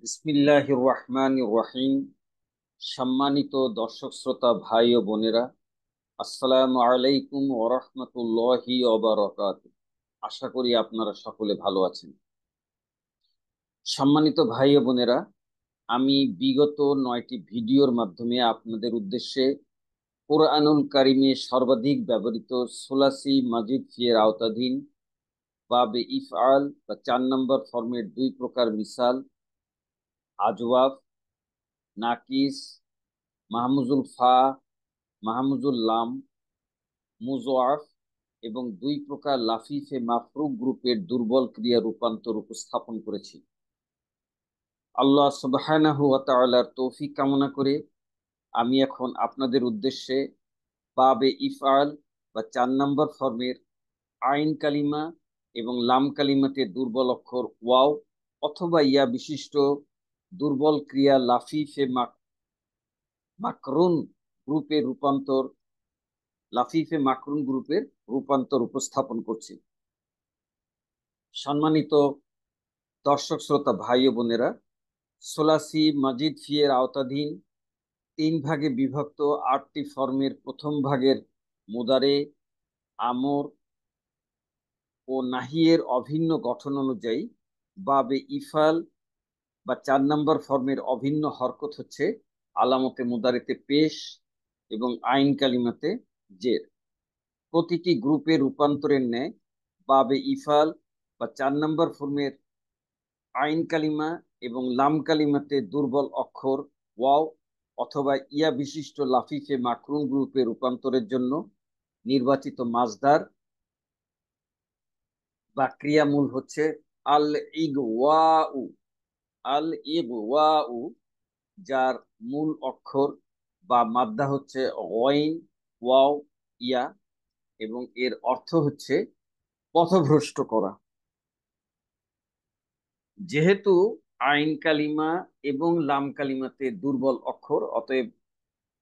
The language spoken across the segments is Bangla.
বিসমিল্লাহির রহমানির রহিম। সম্মানিত দর্শক শ্রোতা ভাই ও বোনেরা, আসসালামু আলাইকুম ওয়া রাহমাতুল্লাহি ওয়া বারাকাতুহু। আশা করি আপনারা সকলে ভালো আছেন। সম্মানিত ভাই ও বোনেরা, আমি বিগত 9টি ভিডিওর মাধ্যমে আপনাদের উদ্দেশ্যে কোরআনুল কারিমে সর্বাধিক ব্যবহৃত সুলাসি মাজিদ ফিয়ের আওতাধীন বাবে ইফআল বা 4 নম্বর ফর্মের দুই প্রকার মিসাল, আজওয়াফ, নাকিস, মাহমুজুল ফা, মাহমুজুল লাম, মুজআফ এবং দুই প্রকার লাফিফে মাফরুক গ্রুপের দুর্বল ক্রিয়া রূপান্তর উপস্থাপন করেছি। আল্লাহ সুবহানাহু ওয়া তাআলার তৌফিক কামনা করে আমি এখন আপনাদের উদ্দেশ্যে বাবে ইফআল বা 4 নম্বর ফর্মের আইন কালিমা এবং লাম কালিমাতে দুর্বল অক্ষর ওয়াও অথবা ইয়া বিশিষ্ট দুর্বল ক্রিয়া লাফিফে মাকরুন গ্রুপের রূপান্তর লাফিফে মাকরুন গ্রুপের রূপান্তর উপস্থাপন করছি। সম্মানিত দর্শক শ্রোতা ভাই ও বোনেরা, সোলাসি মাজিদ ফিয়ের আওতাধীন 3 ভাগে বিভক্ত 8টি ফর্মের প্রথম ভাগের মুদারে, আমর ও নাহিয়ের অভিন্ন গঠন অনুযায়ী বাবে ইফাল বা 4 নম্বর ফর্মের অভিন্ন হরকত হচ্ছে আলামতে মুদারেতে পেশ এবং আইন কালিমাতে জের। প্রতিটি গ্রুপের রূপান্তরের ন্যায় বাবে ইফাল বা 4 নম্বর ফর্মের আইন কালিমা এবং লাম কালিমাতে দুর্বল অক্ষর ওয়াও অথবা ইয়া বিশিষ্ট লাফিফে মাকরুন গ্রুপে রূপান্তরের জন্য নির্বাচিত মাজদার বা ক্রিয়ামূল হচ্ছে আল ইগওয়াউ। আল ইগওয়াউ, যার মূল অক্ষর বা মাদ্দা হচ্ছে গইন ওয়াও ইয়া এবং এর অর্থ হচ্ছে পথভ্রষ্ট করা। যেহেতু আইন কালিমা এবং লাম কালিমাতে দুর্বল অক্ষর, অতএব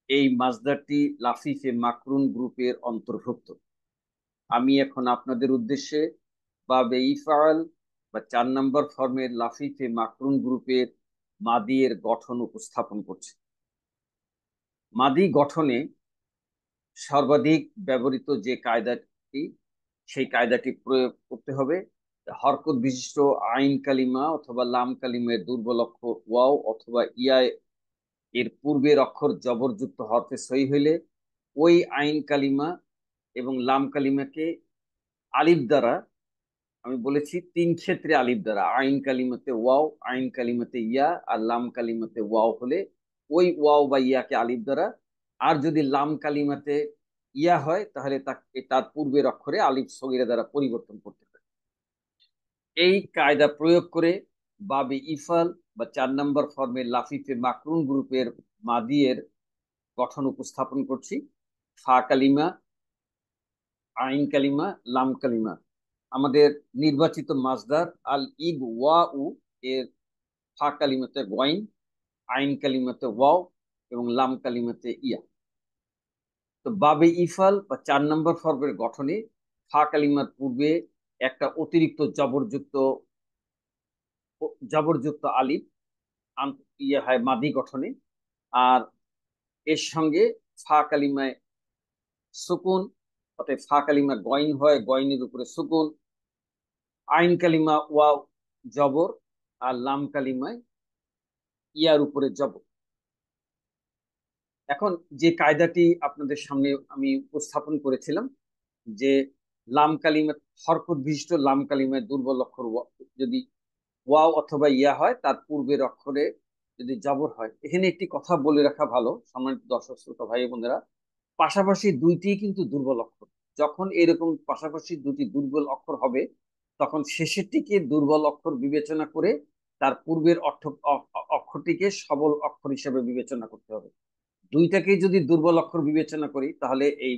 এই মাজদারটি লাফিফে মাকরুন গ্রুপের অন্তর্ভুক্ত। আমি এখন আপনাদের উদ্দেশ্যে বাবে ইফআল বা 4 নম্বর ফর্মের লাফিফে মাকরুন গ্রুপের মাদিয়ের গঠন উপস্থাপন করছি। মাদি গঠনে সর্বাধিক ব্যবহৃত যে কায়দাটি, সেই কায়দাটি প্রয়োগ করতে হবে। হরকত বিশিষ্ট আইন কালিমা অথবা লাম কালিমের দুর্বল অক্ষর ওয়াও অথবা ইয়া এর পূর্বের অক্ষর জবরযুক্ত হরফে সই হইলে ওই আইন কালিমা এবং লাম কালিমাকে আলিফ দ্বারা, আমি বলেছি 3 ক্ষেত্রে আলিফ দ্বারা, আইন কালিমাতে ওয়াও, আইন কালিমাতে ইয়া আর লাম কালিমাতে ওয়াও হলে ওই ওয়াও বা ইয়াকে আলিফ দ্বারা, আর যদি লাম কালিমাতে ইয়া হয় তাহলে তাকে তার পূর্বের অক্ষরে আলিফ সগীরা দ্বারা পরিবর্তন করতে হবে। এই কায়দা প্রয়োগ করে বাবে ইফাল বা 4 নম্বর ফর্মের লাফিফে মাকরুন গ্রুপের মাদিয়ের গঠন উপস্থাপন করছি। ফা কালিমা, আইন কালিমা, লাম কালিমা। আমাদের নির্বাচিত মাজদার আল ইগ ওয়া উ এর ফা কালিমাতে ওয়াইন, আইন কালিমাতে ওয়াও এবং লাম কালিমাতে ইয়া। তো বাবে ইফাল বা 4 নম্বর ফর্মের গঠনে ফা কালিমার পূর্বে একটা অতিরিক্ত জবরযুক্ত আলিফ ইয়ে হয় মাদি গঠনে, আর এর সঙ্গে ফা কালিমায় সুকুন, অর্থাৎ ফা কালিমা গইন হয়, গইনের উপরে সুকুন, আইন কালিমা ওয়াও জবর, আর লাম কালিমায় ইয়ার উপরে জবর। এখন যে কায়দাটি আপনাদের সামনে আমি উপস্থাপন করেছিলাম যে লাম কালিমা, হরকত বিশিষ্ট লাম কালিমায় দুর্বল অক্ষর যদি ওয়াও অথবা ইয়া হয়, তার পূর্বের অক্ষরে যদি জবর হয়। এখানে একটি কথা বলে রাখা ভালো সম্মানিত দর্শক শ্রোতা ভাই বোনেরা, পাশাপাশি দুইটি কিন্তু দুর্বল অক্ষর। যখন এরকম পাশাপাশি দুটি দুর্বল অক্ষর হবে, তখন শেষেরটিকে দুর্বল অক্ষর বিবেচনা করে তার পূর্বের অক্ষরটিকে সবল অক্ষর হিসেবে বিবেচনা করতে হবে। দুইটাকেই যদি দুর্বল অক্ষর বিবেচনা করি তাহলে এই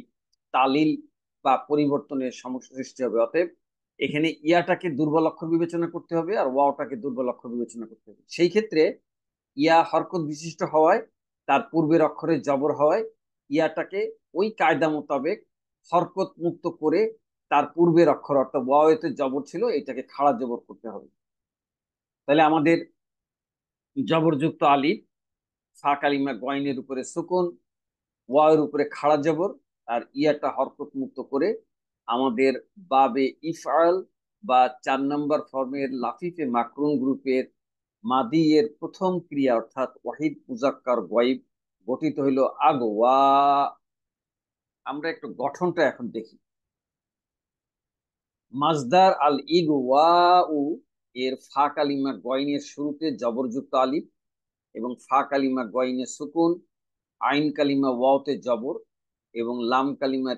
তালিল বা পরিবর্তনের সমস্যা সৃষ্টি হবে। অতএব এখানে ইয়াটাকে দুর্বল অক্ষর বিবেচনা করতে হবে আর ওয়াওটাকে দুর্বল অক্ষর বিবেচনা করতে হবে। সেই ক্ষেত্রে ইয়া হরকত বিশিষ্ট হওয়ায়, তার পূর্বের অক্ষরে জবর হওয়ায়, ইয়াটাকে ওই কায়দা মোতাবেক হরকত মুক্ত করে তার পূর্বের অক্ষর, অর্থাৎ ওয়াওতে জবর ছিল, এটাকে খাড়া জবর করতে হবে। তাহলে আমাদের জবরযুক্ত আলিফ, ফা কালিমা গয়নের উপরে সুকুন, ওয়ার উপরে খাড়া জবর, আর ইয়াটা হরকত মুক্ত করে আমাদের বাবে ইফআল বা 4 নম্বর ফর্মের লাফিফে মাকরুন গ্রুপের মাদি এর প্রথম ক্রিয়া অর্থাৎ ওয়াহিদ মুজাক্কার গয়েব গঠিত হইল আগোয়া। আমরা একটু গঠনটা এখন দেখি। মাজদার আল ইগওয়াউ এর ফা কালিমা গয়নের শুরুতে জবরযুক্ত আলিফ এবং ফা কালিমা গয়নের সুকুন, আইন কালিমা ওয়াওতে জবর এবং লাম কালিমার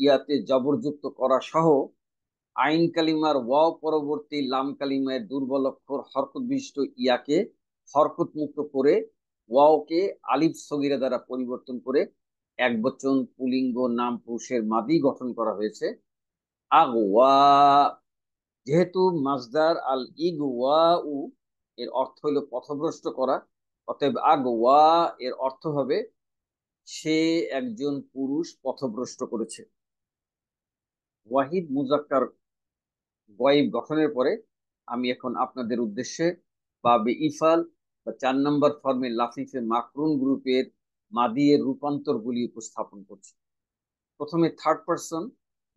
ইয়াতে জবরযুক্ত করা সহ আইন কালিমার ওয়াও পরবর্তী লাম কালিমার দুর্বল অক্ষর হরকত বিশিষ্ট ইয়াকে হরকত মুক্ত করে ওয়াওকে আলিফ সগীরা দ্বারা পরিবর্তন করে একবচন পুলিঙ্গ নাম পুরুষের মাদি গঠন করা হয়েছে আগওয়া। যেহেতু মাজদার আল ইগওয়াউ এর অর্থ হলো পথভ্রষ্ট করা, অতএব আগওয়া এর অর্থ হবে সে একজন পুরুষ পথভ্রষ্ট করেছে। ওয়াহিদ মুজাক্কার গয়েব গঠনের পরে আমি এখন আপনাদের উদ্দেশ্যে বাবে ইফাল বা 4 নম্বর ফর্মের লাফিফে মাকরুন গ্রুপের মাদিয়ের রূপান্তরগুলি উপস্থাপন করছি। প্রথমে থার্ড পারসন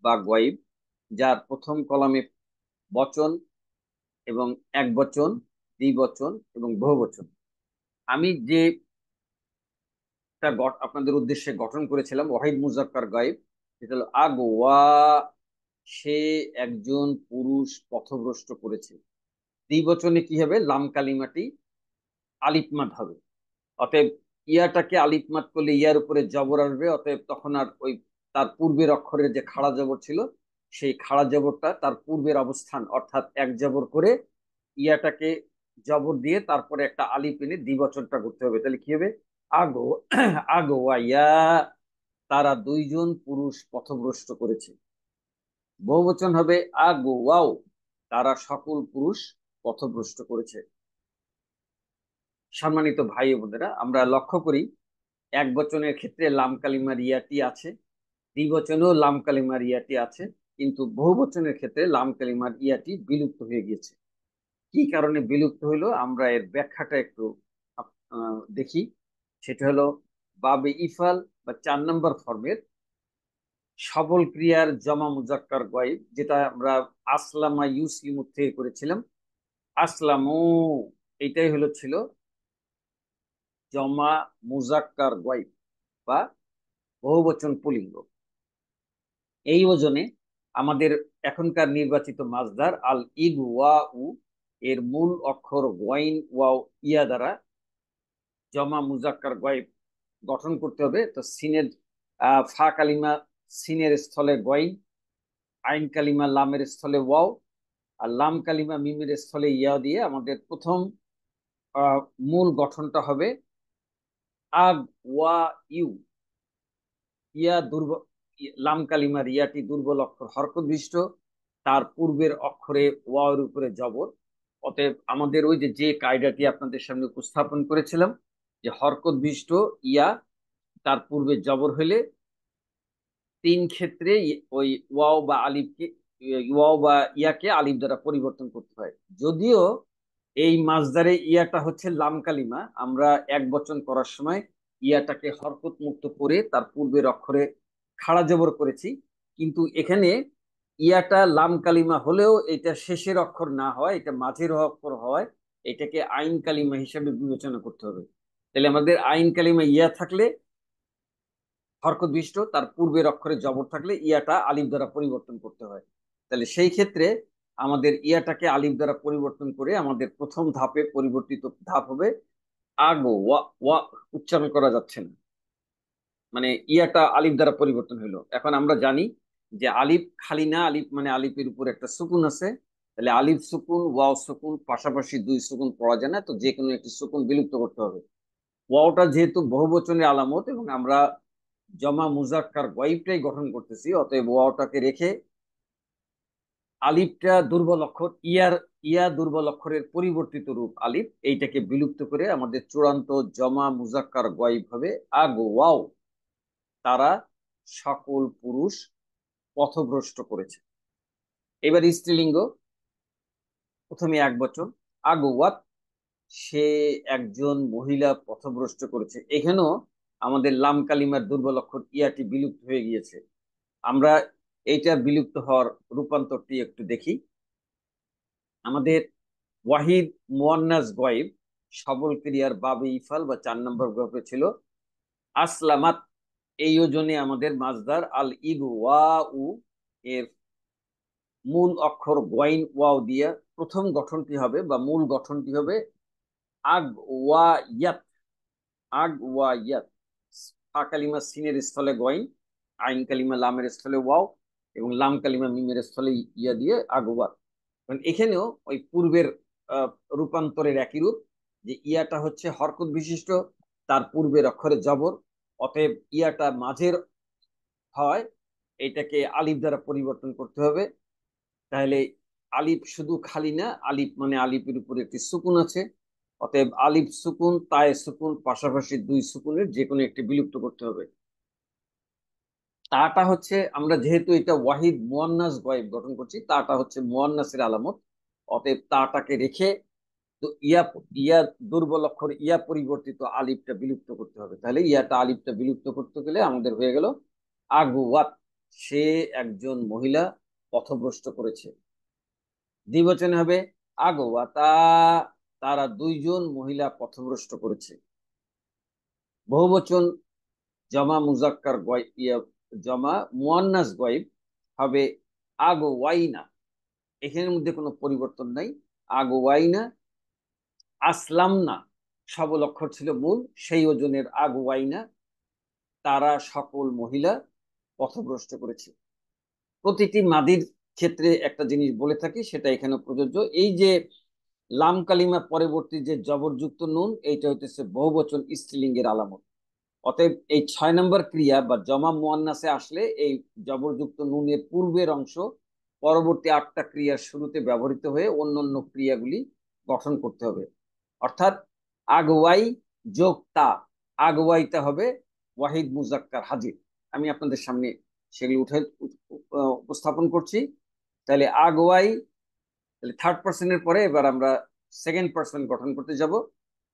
বা গয়েব, যার প্রথম কলামে বচন এবং একবচন, দ্বিবচন এবং বহুবচন। আমি যে আপনাদের উদ্দেশ্যে গঠন করেছিলাম ওয়াহিদ মুজাক্কার গায়েব, সেটা হলো আগোয়া, সে একজন পুরুষ পথভ্রষ্ট করেছে। দ্বিবচনে কি হবে? লাম কালিমাটি আলিফমাদ হবে, অতএব ইয়াটাকে আলিফমাদ করলে ইয়ার উপরে জবর আসবে, অতএব তখন আর ওই তার পূর্বের অক্ষরের যে খাড়া জবর ছিল সেই খাড়া জবরটা তার পূর্বের অবস্থান অর্থাৎ এক জবর করে ইয়াটাকে জবর দিয়ে তারপরে একটা আলিফ এনে দ্বিবচনটা করতে হবে। তাহলে কি হবে? আগো আগোয়া, তারা দুইজন পুরুষ পথভ্রষ্ট করেছে। বহুবচন হবে আগোয়াও, তারা সকল পুরুষ পথভ্রষ্ট করেছে। সম্মানিত ভাই ও বোনেরা, আমরা লক্ষ্য করি এক বচনের ক্ষেত্রে লাম কালিমার ইয়াটি আছে, দ্বিবচনেও লাম কালিমার ইয়াটি আছে, কিন্তু বহু বচনের ক্ষেত্রে লাম কালিমার ইয়াটি বিলুপ্ত হয়ে গিয়েছে। কি কারণে বিলুপ্ত হইলো আমরা এর ব্যাখ্যাটা একটু দেখি। সেটা হলো বাবে ইফাল বা 4 নম্বর ফর্মের সবল ক্রিয়ার জমা মুজাক্কার গয়েব, যেটা আমরা আসলামা ইউসলিমু থেকে করেছিলাম। আসলামু এইটাই হলো ছিল জমা মুজাক্কার গয়েব বা বহুবচন পুলিঙ্গ। এই ওজনে আমাদের এখনকার নির্বাচিত মাজদার আল ইগ ওয়া উ এর মূল অক্ষর ওয়াইন ওয়াও ইয়া দ্বারা জমা মুজাক্কার গয়েব গঠন করতে হবে। তো সিনের ফা কালিমা সিনের স্থলে গয়েন, আইন কালিমা লামের স্থলে ওয়াও, আর লাম কালিমা মিমের স্থলে ইয়া দিয়ে আমাদের প্রথম মূল গঠনটা হবে আগ ওয়া ইউ। ইয়া দুর্বল, লাম কালিমার ইয়াটি দুর্বল অক্ষর হরকত বিশিষ্ট, তার পূর্বের অক্ষরে ওয়াওয়ের উপরে জবর। অতএব আমাদের ওই যে যে কায়দাটি আপনাদের সামনে উপস্থাপন করেছিলাম যে হরকত বিশিষ্ট ইয়া তার পূর্বে জবর হইলে 3 ক্ষেত্রে ওই ওয়াও বা আলিফকে ওয়াও বা ইয়াকে আলিফ দ্বারা পরিবর্তন করতে হয়। যদিও এই মাজদারে ইয়াটা হচ্ছে লাম কালিমা, আমরা এক বচন করার সময় ইয়াটাকে হরকত মুক্ত করে তার পূর্বের অক্ষরে খাড়া জবর করেছি, কিন্তু এখানে ইয়াটা লাম কালিমা হলেও এটা শেষের অক্ষর না হয়, এটা মাঝের অক্ষর হয়, এটাকে আইন কালিমা হিসেবে বিবেচনা করতে হবে। তাহলে আমাদের আইন কালিমা ইয়া থাকলে হরকত বিশিষ্ট, তার পূর্বের অক্ষরে জবর থাকলে ইয়াটা আলিফ দ্বারা পরিবর্তন করতে হয়। তাহলে সেই ক্ষেত্রে আমাদের ইয়াটাকে আলিফ দ্বারা পরিবর্তন করে আমাদের প্রথম ধাপে পরিবর্তিত ধাপ হবে আগো ওয়া ওয়া, উচ্চারণ করা যাচ্ছে না, মানে ইয়াটা আলিফ দ্বারা পরিবর্তন হলো। এখন আমরা জানি যে আলিফ খালি না, আলিফ মানে আলিফের উপর একটা সুকুন আছে, তাহলে আলিফ সুকুন ওয়াও সুকুন পাশাপাশি 2 সুকুন পড়া যায় না, তো যে কোনো একটি সুকুন বিলুপ্ত করতে হবে। ওয়াওটা যেহেতু বহুবচনের আলামত এবং আমরা জমা মুজাক্কার গয়েবটাই গঠন করতেছি, অতএব ওয়াওটাকে রেখে আলিফটা দুর্বল অক্ষর ইয়া দুর্বল অক্ষরের পরিবর্তিত রূপ আলিফ, এইটাকে বিলুপ্ত করে আমাদের চূড়ান্ত জমা মুজাক্কার গয়েব হবে আগো ওয়াও, তারা সকল পুরুষ পথভ্রষ্ট করেছে। এবার স্ত্রীলিঙ্গ, প্রথমে এক বচন আগোয়াত, সে একজন মহিলা পথভ্রষ্ট করেছে। এখানেও আমাদের লাম কালিমার দুর্বল অক্ষর ইয়াটি বিলুপ্ত হয়ে গিয়েছে। আমরা এইটা বিলুপ্ত হওয়ার রূপান্তরটি একটু দেখি। আমাদের ওয়াহিদ মুয়ান্নাস গয়েব সবল ক্রিয়ার বাবে ইফাল বা 4 নম্বর গ্রুপে ছিল আসলামাত। এই ওজনে আমাদের মাজদার আল ইগ ওয়া উ এর মূল অক্ষর গয়েন ওয়াও দিয়ে প্রথম গঠনটি হবে বা মূল গঠনটি হবে আগ ওয়া ইয়াত। আগ ওয়া ইয়াত। ফা কালিমা সিনের স্থলে গয়েন, আইন কালিমা লামের স্থলে ওয়াও, এবং লাম কালিমা মিমের স্থলে ইয়া দিয়ে আগ ওয়া। কারণ এখানেও ওই পূর্বের আহ, রূপান্তরের একই রূপ, যে ইয়াটা হচ্ছে হরকত বিশিষ্ট, তার পূর্বের অক্ষরে জবর, অতএব ইয়াটা মাঝের হয়, এটাকে আলিফ দ্বারা পরিবর্তন করতে হবে। তাহলে আলিফ শুধু খালি না, আলিফ মানে আলিফের উপরে একটি সুকুন আছে, অতএব আলিফ সুকুন তায়ে সুকুন পাশাপাশি দুই সুকুনের যে কোনো একটি বিলুপ্ত করতে হবে। তাটা হচ্ছে, আমরা যেহেতু এটা ওয়াহিদ মুয়ান্নাস গয়েব গঠন করছি, তাটা হচ্ছে মুয়ান্নাসের আলামত, অতএব তাটাকে রেখে তো ইয়া ইয়া দুর্বল অক্ষর ইয়া পরিবর্তিত আলিফটা বিলুপ্ত করতে হবে। তাহলে ইয়াটা আলিফটা বিলুপ্ত করতে গেলে আমাদের হয়ে গেল আগুয়াত। সে একজন মহিলা পথভ্রষ্ট করেছে। দ্বিবচনে হবে আগোয়াতা, তারা দুইজন মহিলা পথভ্রষ্ট করেছে। বহুবচন জমা মুজাক্কার জমা মুয়ান্নাস গয়েব হবে আগোয়াইনা। এখানের মধ্যে কোনো পরিবর্তন নাই, আগোয়াইনা। আসলাম না সবল অক্ষর ছিল মূল, সেই ওজনের আগোয়াইনা, তারা সকল মহিলা পথভ্রষ্ট করেছে। প্রতিটি মাদির ক্ষেত্রে একটা জিনিস বলে থাকি, সেটা এখানে প্রযোজ্য। এই যে লাম কালিমা পরবর্তী যে জবরযুক্ত নুন, এইটা হইতেছে বহুবচন স্ত্রীলিঙ্গের আলামত। অতএব এই 6 নম্বর ক্রিয়া বা জমা মুয়ান্নাসে আসলে এই জবরযুক্ত নুনের পূর্বের অংশ পরবর্তী 8টা ক্রিয়ার শুরুতে ব্যবহৃত হয়ে অন্যান্য ক্রিয়াগুলি গঠন করতে হবে। অর্থাৎ আগওয়াই যোগ তা, আগওয়াইটা হবে ওয়াহিদ মুজাক্কার হাজির। আমি আপনাদের সামনে সেগুলি উঠে উপস্থাপন করছি। তাহলে আগওয়াই, তাহলে থার্ড পার্সনের পরে এবার আমরা সেকেন্ড পার্সন গঠন করতে যাব।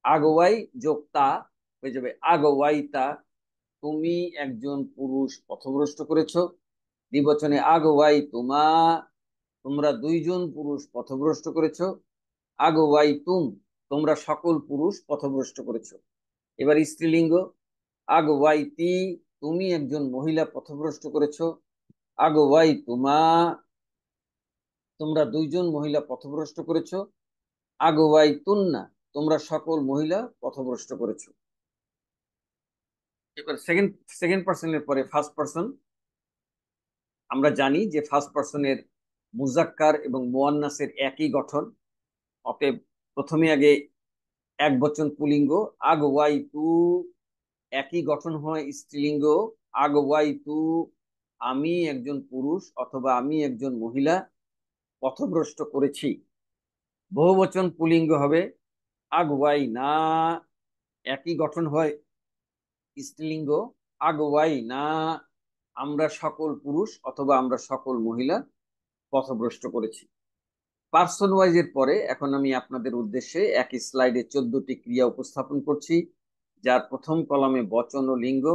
আগওয়াই যোগ তা হয়ে যাবে আগওয়াইতা, তুমি একজন পুরুষ পথভ্রষ্ট করেছো। দ্বিবচনে আগওয়াই তুমা, তোমরা দুইজন পুরুষ পথভ্রষ্ট করেছো। আগওয়াই তুম, তোমরা সকল পুরুষ পথভ্রষ্ট করেছো। এবার স্ত্রীলিঙ্গ আগওয়াইতি, তুমি একজন মহিলা পথভ্রষ্ট করেছো। আগওয়াই তুমা, তোমরা দুইজন মহিলা পথভ্রষ্ট করেছো। আগওয়াই তুন্না, তোমরা সকল মহিলা পথভ্রষ্ট করেছো। এবার সেকেন্ড সেকেন্ড পার্সনের পরে ফার্স্ট পার্সন। আমরা জানি যে ফার্স্ট পার্সনের মুজাক্কার এবং মুয়ান্নাসের একই গঠন, অতএব প্রথমে আগে এক বচন পুলিঙ্গ আগওয়াই তু, একই গঠন হয় স্ত্রীলিঙ্গ আগওয়াই তু, আমি একজন পুরুষ অথবা আমি একজন মহিলা পথভ্রষ্ট করেছি। বহুবচন পুলিঙ্গ হবে আগওয়াই না, একই গঠন হয় স্ত্রীলিঙ্গ আগওয়াই না, আমরা সকল পুরুষ অথবা আমরা সকল মহিলা পথভ্রষ্ট করেছি। পার্সন ওয়াইজ এর পরে এখন আমি আপনাদের উদ্দেশ্যে একই স্লাইডে 14টি ক্রিয়া উপস্থাপন করছি, যার প্রথম কলামে বচন ও লিঙ্গ,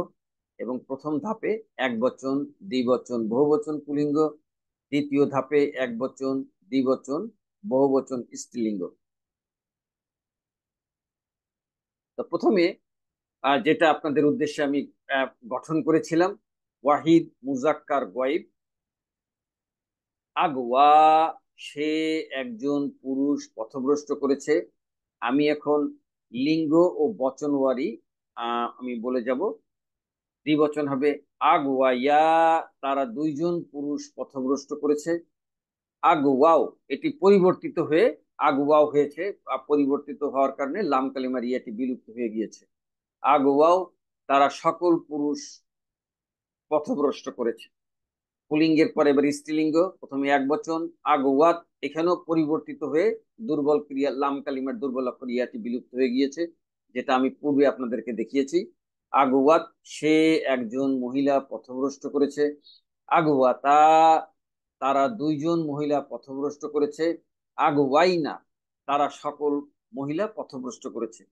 এবং প্রথম ধাপে এক বচন দ্বিবচন বহুবচন পুলিঙ্গ, দ্বিতীয় ধাপে এক বচন দ্বিবচন বহুবচন স্ত্রীলিঙ্গ। তো প্রথমে যেটা আপনাদের উদ্দেশ্যে আমি গঠন করেছিলাম, ওয়াহিদ মুজাক্কার গয়েব আগওয়া, সে একজন পুরুষ পথভ্রষ্ট করেছে। আমি এখন লিঙ্গ ও বচনওয়ারি আমি বলে যাব। দ্বিবচন হবে আগওয়াইয়া, তারা দুইজন পুরুষ পথভ্রষ্ট করেছে। আগওয়াও, এটি পরিবর্তিত হয়ে আগওয়াও হয়েছে, পরিবর্তিত হওয়ার কারণে লাম কালিমার ইয়াটি বিলুপ্ত হয়ে গিয়েছে। আগওয়াও, তারা সকল পুরুষ পথভ্রষ্ট করেছে। পুলিঙ্গের পরে এবার স্ত্রীলিঙ্গ, প্রথমে এক বচন আগওয়াত, এখানেও পরিবর্তিত হয়ে দুর্বল ক্রিয়া লাম কালিমার দুর্বল অক্ষর ইয়াটি বিলুপ্ত হয়ে গিয়েছে, যেটা আমি পূর্বে আপনাদেরকে দেখিয়েছি। আগওয়াত, সে একজন মহিলা পথভ্রষ্ট করেছে। আগওয়াতা, তারা দুইজন মহিলা পথভ্রষ্ট করেছে। আগওয়াইনা, তারা সকল মহিলা পথভ্রষ্ট করেছে।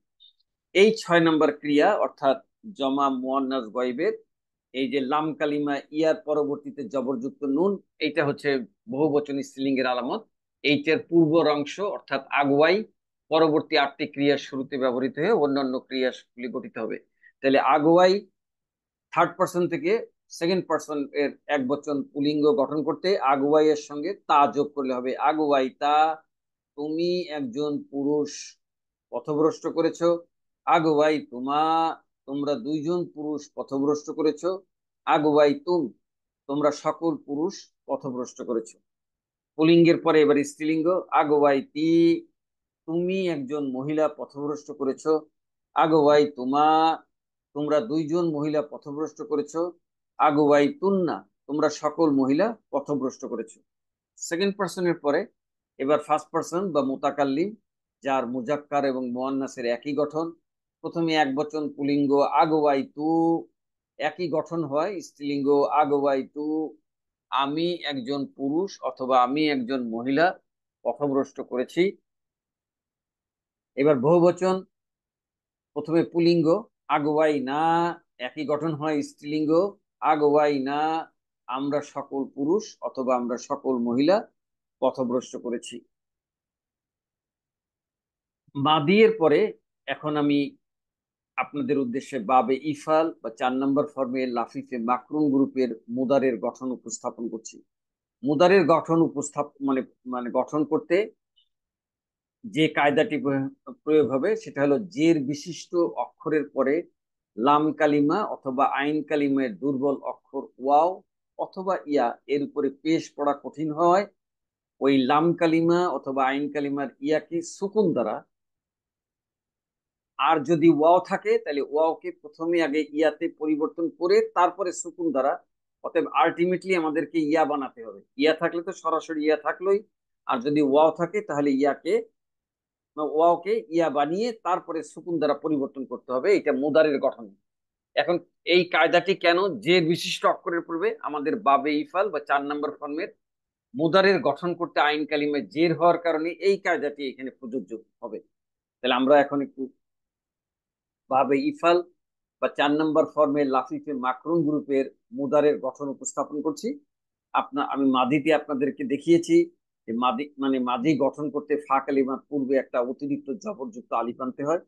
এই 6 নম্বর ক্রিয়া অর্থাৎ জমা মুয়ান্নাস গয়বের এই যে লাম কালিমা ইয়ার পরবর্তীতে জবরযুক্ত নুন, এইটা হচ্ছে বহুবচন স্ত্রীলিঙ্গের আলামত। এইটার পূর্বর অংশ অর্থাৎ আগুয়াই পরবর্তী 8টি ক্রিয়ার শুরুতে ব্যবহৃত হয়ে অন্যান্য ক্রিয়াগুলি গঠিত হবে। তাহলে আগুয়াই থার্ড পার্সন থেকে সেকেন্ড পার্সন এর এক বচন পুলিঙ্গ গঠন করতে আগুয়াই এর সঙ্গে তা যোগ করলে হবে আগুয়াই তা, তুমি একজন পুরুষ পথভ্রষ্ট করেছো। আগুয়াই তোমা, তোমরা দুইজন পুরুষ পথভ্রষ্ট করেছো। আগুয়াই তোমরা সকল পুরুষ পথভ্রষ্ট করেছো। পুলিঙ্গের পরে এবার স্ত্রীলিঙ্গ আগুয়াই তুমি একজন মহিলা পথভ্রষ্ট করেছো। আগুয়াই তোমরা দুইজন মহিলা পথভ্রষ্ট করেছো। আগুয়াই তোমরা সকল মহিলা পথভ্রষ্ট করেছো। সেকেন্ড পার্সনের পরে এবার ফার্স্ট পার্সন বা মুতাকাল্লিম, যার মুজাক্কার এবং মুয়ান্নাসের একই গঠন। প্রথমে এক বচন পুলিঙ্গ আগুয়াই একই গঠন হয় স্ত্রীলিঙ্গ আগুয়াই আমি একজন পুরুষ অথবা আমি একজন মহিলা পথভ্রষ্ট করেছি। এবার বহুবচন প্রথমে পুলিঙ্গ আগুয়াই না, একই গঠন হয় স্ত্রীলিঙ্গ আগুয়াই না, আমরা সকল পুরুষ অথবা আমরা সকল মহিলা পথভ্রষ্ট করেছি। মাদিয়ের পরে এখন আমি আপনাদের উদ্দেশ্যে বাবে ইফাল বা 4 নম্বর ফর্মে লাফিফে মাকরুন গ্রুপের মুদারের গঠন উপস্থাপন করছি। মুদারের গঠন মানে মানে গঠন করতে যে কায়দাটি প্রয়োগ হবে সেটা হলো জের বিশিষ্ট অক্ষরের পরে লাম কালিমা অথবা আইন কালিমের দুর্বল অক্ষর ওয়াও অথবা ইয়া এর উপরে পেশ পড়া কঠিন হয় ওই লাম কালিমা অথবা আইন কালিমার ইয়াকে সুকুন দ্বারা, আর যদি ওয়াও থাকে তাহলে ওয়াওকে প্রথমে আগে ইয়াতে পরিবর্তন করে তারপরে সুকুন দ্বারা, অতএব আলটিমেটলি আমাদেরকে ইয়া বানাতে হবে। ইয়া থাকলে তো সরাসরি ইয়া থাকলোই, আর যদি ওয়াও থাকে তাহলে ওয়াওকে ইয়া বানিয়ে তারপরে সুকুন দ্বারা পরিবর্তন করতে হবে। এটা মুদারের গঠন। এখন এই কায়দাটি কেন যে বিশিষ্ট অক্ষরের পূর্বে আমাদের বাবে ইফাল বা 4 নম্বর ফর্মের মুদারের গঠন করতে আইন কালিমায় জের হওয়ার কারণে এই কায়দাটি এখানে প্রযোজ্য হবে। তাহলে আমরা এখন একটু বাবে ইফাল বা 4 নম্বর ফর্মের লাফিফে মাকরুন গ্রুপের মুদারের গঠন উপস্থাপন করছি। আমি মাদিতে আপনাদেরকে দেখিয়েছি যে মাদি গঠন করতে ফা কালিমার পূর্বে একটা অতিরিক্ত জবরযুক্ত আলিফ আনতে হয়।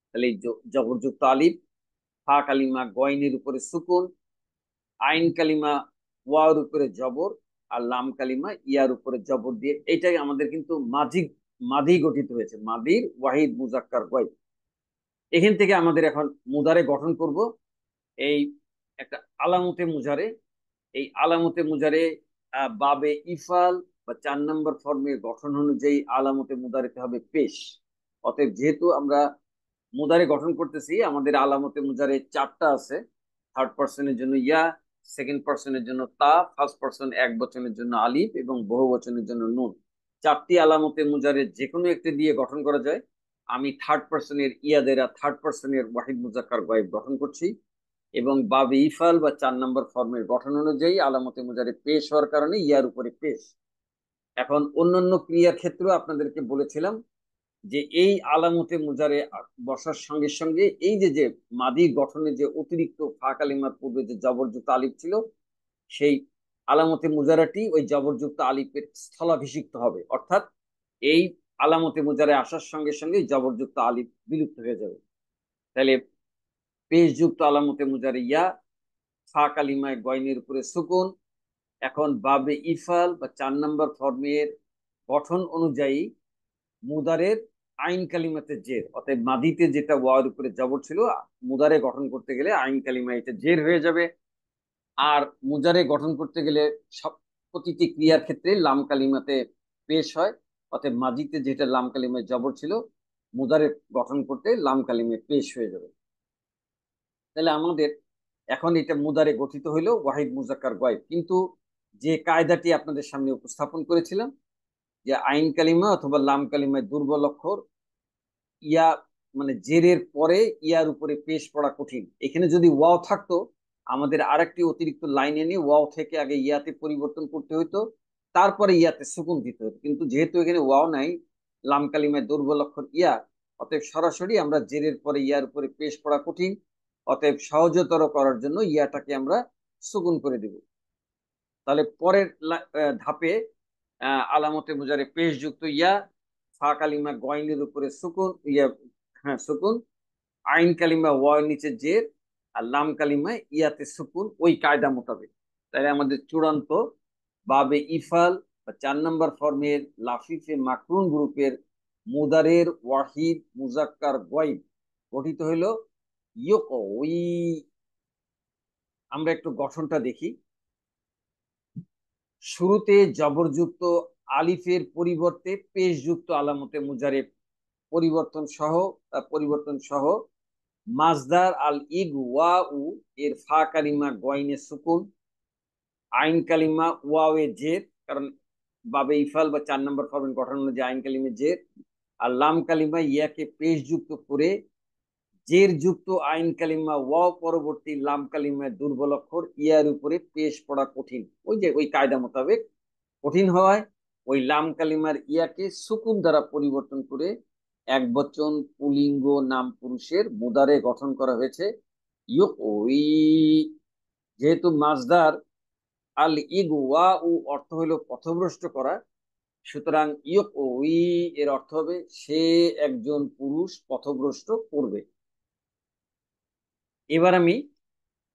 তাহলে এই জবরযুক্ত আলিফ ফা কালিমা গয়নের উপরে সুকুন, আইন কালিমা ওয়ার উপরে জবর, আর লাম কালিমা ইয়ার উপরে জবর দিয়ে এইটাই আমাদের কিন্তু মাদি গঠিত হয়েছে, মাদির ওয়াহিদ মুজাক্কার গয়। এখান থেকে আমাদের এখন মুদারে গঠন করব এই একটা আলামতে মুজারে। এই আলামতে মুজারে বাবে ইফাল বা 4 নম্বর ফর্মের গঠন অনুযায়ী আলামতে মুদারেতে হবে পেশ। অতএব যেহেতু আমরা মুদারে গঠন করতেছি আমাদের আলামতে মুজারে 4টা আছে। থার্ড পার্সনের জন্য ইয়া, সেকেন্ড পার্সনের জন্য তা, ফার্স্ট পার্সন এক বচনের জন্য আলিফ এবং বহু বচনের জন্য নুন। 4টি আলামতে মুজারে যে কোনো একটি দিয়ে গঠন করা যায়। আমি থার্ড পার্সনের ইয়াদেরা থার্ড পার্সনের ওয়াহিদ মুজাক্কার গায়েব গঠন করছি এবং বাবে ইফাল বা 4 নম্বর ফর্মের গঠন অনুযায়ী আলামতে মুজারে পেশ হওয়ার কারণে ইয়ার উপরে পেশ। এখন অন্যান্য ক্রিয়ার ক্ষেত্রেও আপনাদেরকে বলেছিলাম যে এই আলামতে মুজারে বসার সঙ্গে সঙ্গে এই যে যে মাদি গঠনে যে অতিরিক্ত ফা কালিমার পূর্বে যে জবরযুক্ত আলিফ ছিল সেই আলামতে মুজারাটি ওই জবরযুক্ত আলিফের স্থলাভিষিক্ত হবে, অর্থাৎ এই আলামতে মুজারে আসার সঙ্গে সঙ্গে জবরযুক্ত আলিফ বিলুপ্ত হয়ে যাবে। তাহলে পেশযুক্ত আলামতে মুজারে ইয়া, ফা কালিমায় গয়নের উপরে সুকুন। এখন বাবে ইফাল বা 4 নম্বর ফর্মের গঠন অনুযায়ী মুদারের আইন কালিমাতে জের, অর্থাৎ মাদিতে যেটা ওয়ার উপরে জবর ছিল মুদারে গঠন করতে গেলে আইন কালিমা এটা জের হয়ে যাবে। আর মুজারে গঠন করতে গেলে সব প্রতিটি ক্রিয়ার ক্ষেত্রে লাম কালিমাতে পেশ হয়, অর্থাৎ মাদিতে যেটা লাম কালিমায় জবর ছিল মুদারে গঠন করতে লাম কালিমে পেশ হয়ে যাবে। তাহলে আমাদের এখন এটা মুদারে গঠিত হইলো ওয়াহিদ মুজাক্কার গয়েব, কিন্তু যে কায়দাটি আপনাদের সামনে উপস্থাপন করেছিলাম যে আইন কালিমা অথবা লাম কালিমায় দুর্বল অক্ষর ইয়া মানে জেরের পরে ইয়ার উপরে পেশ পড়া কঠিন, এখানে যদি ওয়াও থাকতো আমাদের আরেকটি অতিরিক্ত লাইন এনে ওয়াও থেকে আগে ইয়াতে পরিবর্তন করতে হইতো, তারপরে ইয়াতে সুকুন দিতে হতো। কিন্তু যেহেতু এখানে ওয়াও নাই, লাম কালিমায় দুর্বল অক্ষর ইয়া, অতএব সরাসরি আমরা জেরের পরে ইয়ার উপরে পেশ পড়া কঠিন, অতএব সহজতর করার জন্য ইয়াটাকে আমরা সুকুন করে দিব। তাহলে পরের ধাপে আলামতে মুজারে পেশ যুক্ত ইয়া, ফা কালিমা গয়নের উপরে সুকুন ইয়া, হ্যাঁ সুকুন, আইন কালিমা ওয়ার নিচে জের, আর লাম কালিমা ইয়াতে সুকুন, ওই কায়দা মোতাবেক। তাহলে আমাদের চূড়ান্ত বাবে ইফাল বা 4 নম্বর ফর্মের লাফিফে মাকরুন গ্রুপের মুদারের ওয়াহিদ মুজাক্কার গয়ব গঠিত হইল ওই। আমরা একটু গঠনটা দেখি। শুরুতে জবরযুক্ত আলিফের পরিবর্তে পেশযুক্ত আলামতে মুজারে পরিবর্তন সহ মাজদার আল ইগ ওয়া উ এর ফা কালিমা গয়নে সুকুন, আইন কালিমা ওয়াও এ জের, কারণ বাবে ইফাল বা 4 নম্বর ফর্মের গঠন অনুযায়ী আইন কালিমে জের, আর লাম কালিমা ইয়াকে পেশ যুক্ত করে জের যুক্ত আইন কালিমা ওয়াও পরবর্তী লাম কালিমায় দুর্বল অক্ষর ইয়ার উপরে পেশ পড়া কঠিন, ওই যে ওই কায়দা মোতাবেক কঠিন হওয়ায় ওই লাম কালিমার ইয়াকে সুকুন দ্বারা পরিবর্তন করে এক বচন পুলিঙ্গ নাম পুরুষের মুদারে গঠন করা হয়েছে ওই। যেহেতু মাজদার আল ইগ ওয়া উ অর্থ হলো পথভ্রষ্ট করা, সুতরাং ওই এর অর্থ হবে সে একজন পুরুষ পথভ্রষ্ট করবে। এবার আমি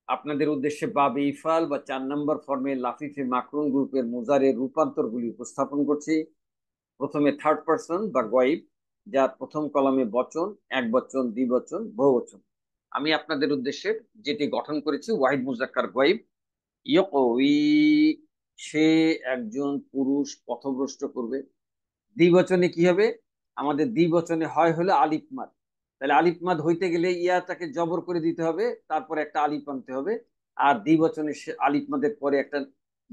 আপনাদের উদ্দেশ্যে বাবে ইফাল বা 4 নম্বর ফর্মে লাফিফে মাকরুন গ্রুপের মুজারের রূপান্তরগুলি উপস্থাপন করছি। প্রথমে থার্ড পারসন বা গয়েব, যার প্রথম কলামে বচন, এক বচন, দ্বিবচন, বহুবচন। আমি আপনাদের উদ্দেশ্যে যেটি গঠন করেছি ওয়াহিদ মুজাক্কার গয়েব, ইয়কউই সে একজন পুরুষ পথভ্রষ্ট করবে। দ্বিবচনে কি হবে? আমাদের দ্বিবচনে হয় হলো আলিফ মাদ, তাহলে আলিফ মাদ হইতে গেলে ইয়াটাকে জবর করে দিতে হবে, তারপরে একটা আলিফ আনতে হবে। আর দ্বিবচনে আলিফ মাদের পরে একটা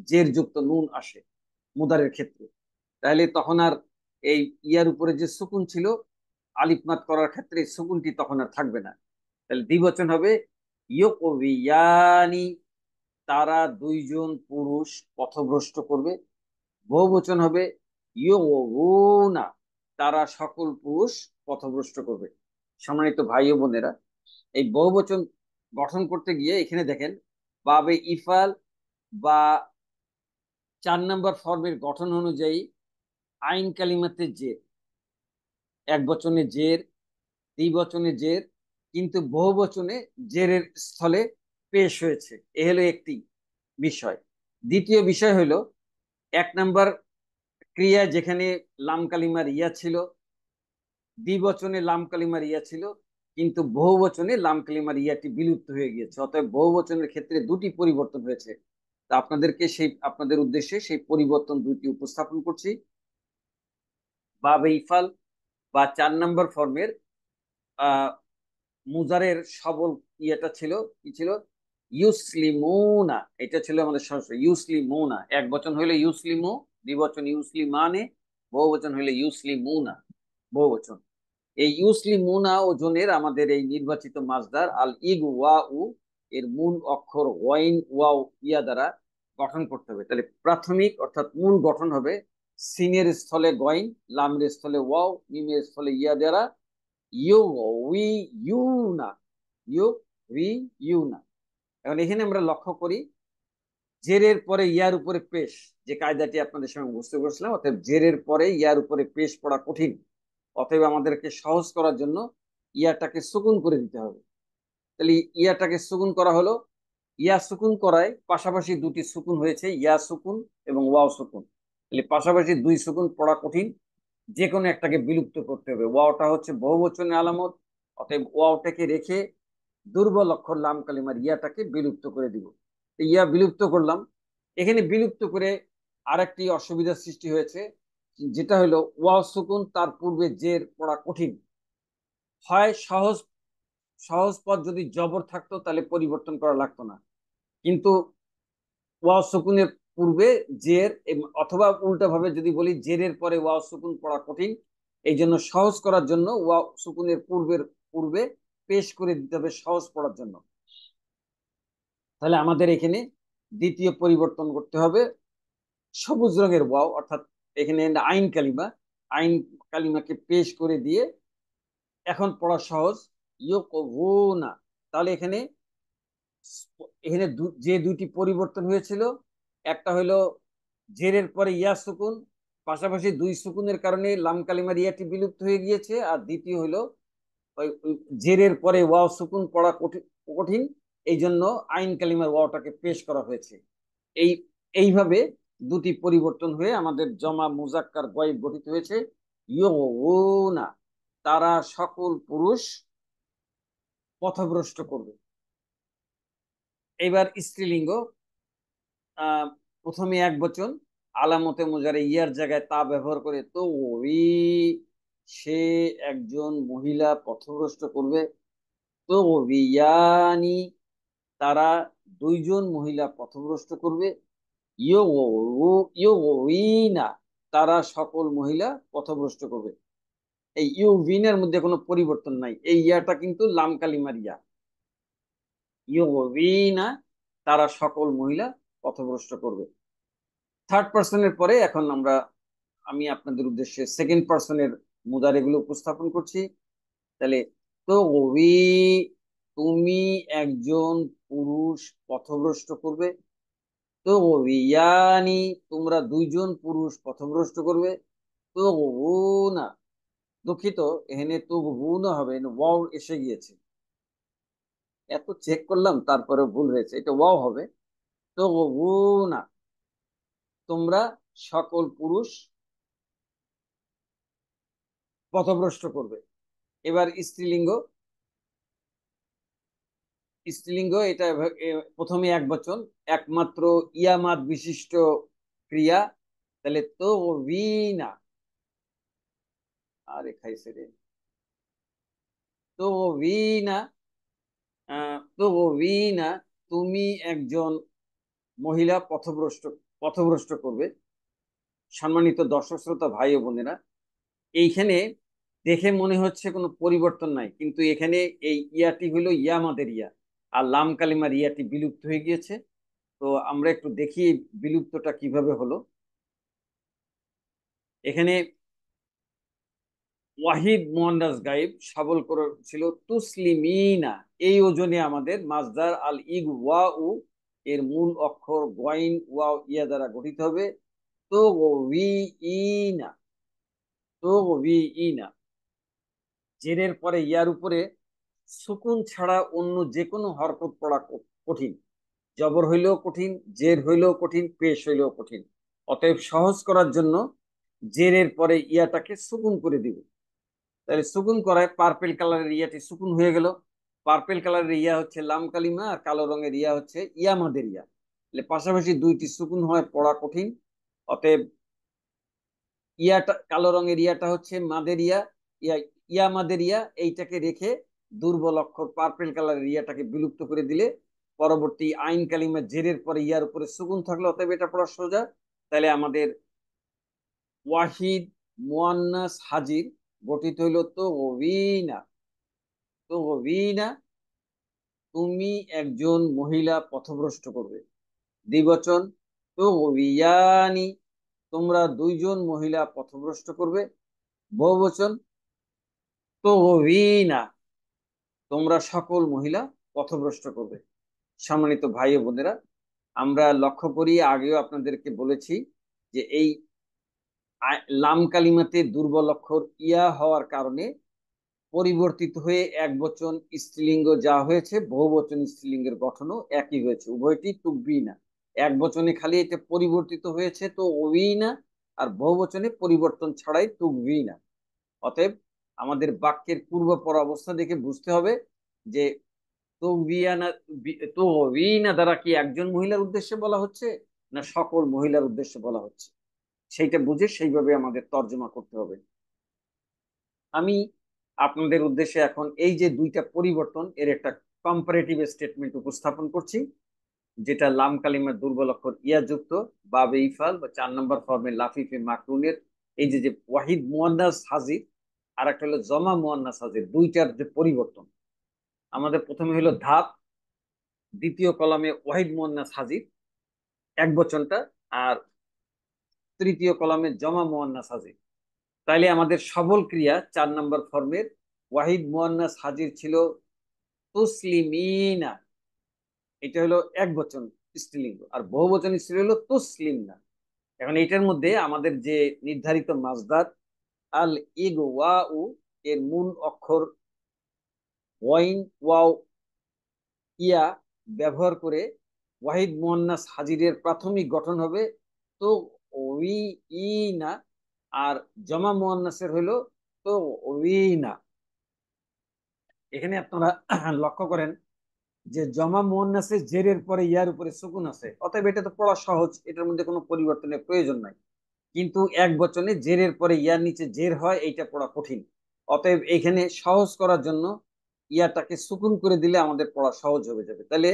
জের যুক্ত নুন আসে মুদারের ক্ষেত্রে, তাহলে তখন আর এই ইয়ার উপরে যে সুকুন ছিল আলিফ মাদ করার ক্ষেত্রে সুকুনটি তখন আর থাকবে না। তাহলে দ্বিবচন হবে ইয়কবিয়ানি, তারা দুইজন পুরুষ পথভ্রষ্ট করবে। বহুবচন হবে ইয়ুনা, তারা সকল পুরুষ পথভ্রষ্ট করবে। সম্মানিত ভাই ও বোনেরা, এই বহুবচন গঠন করতে গিয়ে এখানে দেখেন বাবে ইফাল বা 4 নম্বর ফর্মের গঠন অনুযায়ী আইন কালিমাতে জের, এক বচনে জের, দ্বিবচনে জের, কিন্তু বহুবচনে জেরের স্থলে পেশ হয়েছে। এ হলো একটি বিষয়। দ্বিতীয় বিষয় হলো 1 নম্বর ক্রিয়া যেখানে লাম কালিমার ইয়া ছিল, দ্বিবচনে লাম কালিমার ইয়া ছিল, কিন্তু বহুবচনে লাম কালিমার ইয়াটি বিলুপ্ত হয়ে গিয়েছে, অতএব বহুবচনের ক্ষেত্রে দুটি পরিবর্তন হয়েছে। তা আপনাদের উদ্দেশ্যে সেই পরিবর্তন দুটি উপস্থাপন করছি। বাবে ইফাল বা 4 নম্বর ফর্মের আহ মুজারের সবল ইয়েটা ছিল কি ছিল? ইউসলিমুনা, এটা ছিল আমাদের সরাসরি ইউসলিমুনা। এক বচন হইলে ইউসলিমু, দ্বিবচন ইউসলিমানে, বহুবচন হইলে ইউসলিমুনা বহুবচন। এই ইউসলিমুনা ওজনের আমাদের এই নির্বাচিত মাজদার আল ইগ ওয়া উ এর মূল অক্ষর ওয়াইন ওয়াও ইয়া দ্বারা গঠন করতে হবে। তাহলে প্রাথমিক অর্থাৎ মূল গঠন হবে সিনের স্থলে গয়ন, লামের স্থলে ওয়াও, মিমের স্থলে ইয়া দ্বারা ইউ উই ইউ না, ইউ উই ইউ না। এখন এখানে আমরা লক্ষ্য করি জেরের পরে ইয়ার উপরে পেশ, যে কায়দাটি আপনাদের সঙ্গে বুঝতে করছিলাম, অতএব জেরের পরে ইয়ার উপরে পেশ পড়া কঠিন, অতএব আমাদেরকে সহজ করার জন্য ইয়াটাকে সুকুন করে দিতে হবে। তাহলে ইয়াটাকে সুকুন করা হলো, ইয়া সুকুন করায় পাশাপাশি দুটি সুকুন হয়েছে, ইয়া সুকুন এবং ওয়াও সুকুন। তাহলে পাশাপাশি দুই সুকুন পড়া কঠিন, যে কোনো একটাকে বিলুপ্ত করতে হবে। ওয়াওটা হচ্ছে বহুবচনের আলামত, অতএব ওয়াওটাকে রেখে দুর্বল অক্ষর লাম কালিমার ইয়াটাকে বিলুপ্ত করে দিব। ইয়া বিলুপ্ত করলাম, এখানে বিলুপ্ত করে আরেকটি অসুবিধার সৃষ্টি হয়েছে, যেটা হলো ওয়াও সুকুন তার পূর্বে জের পড়া কঠিন হয়। সহজ সহজ পদ যদি জবর থাকতো তাহলে পরিবর্তন করা লাগতো না, কিন্তু ওয়াও সুকুনের পূর্বে জের, অথবা উল্টা ভাবে যদি বলি জেরের পরে ওয়াও সুকুন পড়া কঠিন, এই জন্য সহজ করার জন্য ওয়াও সুকুনের পূর্বে পেশ করে দিতে হবে সহজ পড়ার জন্য। তাহলে আমাদের এখানে দ্বিতীয় পরিবর্তন করতে হবে সবুজ রঙের ওয়াও, অর্থাৎ এখানে আইন কালিমাকে পেশ করে দিয়ে এখন পড়া সহজ। ইয়কবুনা, তাহলে এখানে এখানে যে দুইটি পরিবর্তন হয়েছিল, একটা হলো জেরের পরে ইয়া সুকুন, পাশাপাশি দুই সুকুনের কারণে লাম কালিমার ইয়াটি বিলুপ্ত হয়ে গিয়েছে। আর দ্বিতীয় হলো ওই জেরের পরে ওয়াও সুকুন পড়া কঠিন, এই জন্য আইন কালিমার ওয়াওটাকে পেশ করা হয়েছে। এই এইভাবে দুটি পরিবর্তন হয়ে আমাদের জমা মুজাক্কার গয়েব গঠিত হয়েছে। ইয়ুনা, তারা সকল পুরুষ পথভ্রষ্ট করবে। এবার স্ত্রীলিঙ্গ, আহ প্রথমে এক বচন, আলামতে মুজারে ইয়ার জায়গায় তা ব্যবহার করে, তো ওই সে একজন মহিলা পথভ্রষ্ট করবে। তো ইয়ানি, তারা দুইজন মহিলা পথভ্রষ্ট করবে। ইয়ো ইয়োনা, তারা সকল মহিলা পথভ্রষ্ট করবে। এই ইউভিনের মধ্যে কোনো পরিবর্তন নাই, এই ইয়াটা কিন্তু লাম কালিমার ইয়া। ইয়োবিনা, তারা সকল মহিলা পথভ্রষ্ট করবে। থার্ড পার্সনের পরে এখন আমি আপনাদের উদ্দেশ্যে সেকেন্ড পার্সনের মুদারেগুলো উপস্থাপন করছি। তাহলে তো ওই, তুমি একজন পুরুষ পথভ্রষ্ট করবে। তো ইয়ানি, তোমরা দুইজন পুরুষ পথভ্রষ্ট করবে। তো না, দুঃখিত, এখানে তো না হবে, ওয়াও এসে গিয়েছে। এত চেক করলাম তারপরে ভুল হয়েছে, এটা ওয়াও হবে। তো না, তোমরা সকল পুরুষ পথভ্রষ্ট করবে। এবার স্ত্রীলিঙ্গ, স্ত্রীলিঙ্গ এটা প্রথমে এক বচন, একমাত্র ইয়ামাদ বিশিষ্ট ক্রিয়া। তাহলে তো না, আরে খাইছে রে, তো না, তো না, তুমি একজন মহিলা পথভ্রষ্ট করবে। সম্মানিত দর্শক শ্রোতা ভাই ও বোনেরা, এইখানে দেখে মনে হচ্ছে কোনো পরিবর্তন নাই, কিন্তু এখানে এই ইয়াটি হলো ইয়ামাদের ইয়া, আর লাম কালিমার ইয়াটি বিলুপ্ত হয়ে গিয়েছে। তো আমরা একটু দেখি বিলুপ্তটা কিভাবে হলো। এখানে ওয়াহিদ মুয়ান্নাস গায়েব সবল করেছিল তুসলিমিনা, এই ওজনে আমাদের মাজদার আল ইগ ওয়া উ এর মূল অক্ষর গয়েন ওয়াও ইয়া দ্বারা গঠিত হবে। তো ওয়ি ইনা, তো ওয়ি ইনা, জেরের পরে ইয়ার উপরে সুকুন ছাড়া অন্য যে কোনো হরকত পড়া কঠিন। জবর হইলেও কঠিন, জের হইলেও কঠিন, পেশ হইলেও কঠিন। অতএব সহজ করার জন্য জেরের পরে ইয়াটাকে সুকুন করে দিব। তাহলে সুকুন করায় পার্পেল কালারের ইয়াটি সুকুন হয়ে গেল। পার্পেল কালারের ইয়া হচ্ছে লাম কালিমা, আর কালো রঙের ইয়া হচ্ছে ইয়ামাদের ইয়া। তাহলে পাশাপাশি দুইটি সুকুন হয়, পড়া কঠিন। অতএব ইয়াটা, কালো রঙের ইয়াটা হচ্ছে মাদের ইয়া, ইয়া ইয়া মাদের ইয়া, এইটাকে রেখে দুর্বল অক্ষর পার্পেল কালারের ইয়াটাকে বিলুপ্ত করে দিলে পরবর্তী আইন কালিমা জেরের পরে ইয়ার উপরে সুকুন থাকলো, অতএব এটা পড়া সোজা। তাহলে আমাদের ওয়াহিদ মুয়ান্নাস হাজির গঠিত হইল তো ওবিনা, তো ওবিনা, তুমি একজন মহিলা পথভ্রষ্ট করবে। দ্বিবচন, তো ওবিয়ানি, তোমরা দুইজন মহিলা পথভ্রষ্ট করবে। বহুবচন, তো ওবিনা, তোমরা সকল মহিলা পথভ্রষ্ট করবে। সম্মানিত ভাই ও বোনেরা, আমরা লক্ষ্য করি, আগেও আপনাদেরকে বলেছি যে এই লাম কালিমাতে দুর্বল অক্ষর ইয়া হওয়ার কারণে পরিবর্তিত হয়ে এক বচন স্ত্রীলিঙ্গ যা হয়েছে, বহু বচন স্ত্রীলিঙ্গের গঠনও একই হয়েছে, উভয়টি তুকবি না। এক বচনে খালি এটা পরিবর্তিত হয়েছে তো ওই না, আর বহু বচনে পরিবর্তন ছাড়াই তুকবি না। অতএব আমাদের বাক্যের পূর্বপর অবস্থা দেখে বুঝতে হবে যে তৌবিয়ানা, তৌবিনা দ্বারা কি একজন মহিলার উদ্দেশ্যে বলা হচ্ছে না সকল মহিলার উদ্দেশ্যে বলা হচ্ছে, সেইটা বুঝে সেইভাবে আমাদের তর্জমা করতে হবে। আমি আপনাদের উদ্দেশ্যে এখন এই যে দুইটা পরিবর্তন এর একটা কম্পারেটিভ স্টেটমেন্ট উপস্থাপন করছি, যেটা লাম কালিমার দুর্বল অক্ষর ইয়া যুক্ত বাবে ইফাল বা 4 নম্বর ফর্মে লাফিফে মাকরুনের এই যে যে ওয়াহিদ মুয়ান্নাস হাজির, আর একটা হলো জমা মুয়ান্নাস হাজির, দুইটার যে পরিবর্তন। আমাদের প্রথমে হলো ধাপ, দ্বিতীয় কলামে ওয়াহিদ মুয়ান্নাস হাজির এক বচনটা, আর তৃতীয় কলামে জমা মুয়ান্নাস হাজির। তাইলে আমাদের সবল ক্রিয়া 4 নম্বর ফর্মের ওয়াহিদ মুয়ান্নাস হাজির ছিল তুসলিমিনা, এটা হলো এক বচন স্ত্রীলিঙ্গ, আর বহু বচন স্ত্রী হলো তুসলিমনা। এখন এটার মধ্যে আমাদের যে নির্ধারিত মাসদার আল ইগওয়াউ এর মূল অক্ষর ওয়াইন ওয়াও ইয়া ব্যবহার করে ওয়াহিদ মুয়ান্নাস হাজিরের প্রাথমিক গঠন হবে তো ওই ই না, আর জমা মুয়ান্নাসের হলো তো ওই না। এখানে আপনারা লক্ষ্য করেন যে জমা মুয়ান্নাসের জেরের পরে ইয়ার উপরে সুকুন আছে, অতএব এটা তো পড়া সহজ, এটার মধ্যে কোনো পরিবর্তনের প্রয়োজন নাই। কিন্তু এক বচনে জেরের পরে ইয়ার নিচে জের হয়, এইটা পড়া কঠিন। অতএব এখানে সহজ করার জন্য ইয়াটাকে সুকুন করে দিলে আমাদের পড়া সহজ হয়ে যাবে। তাহলে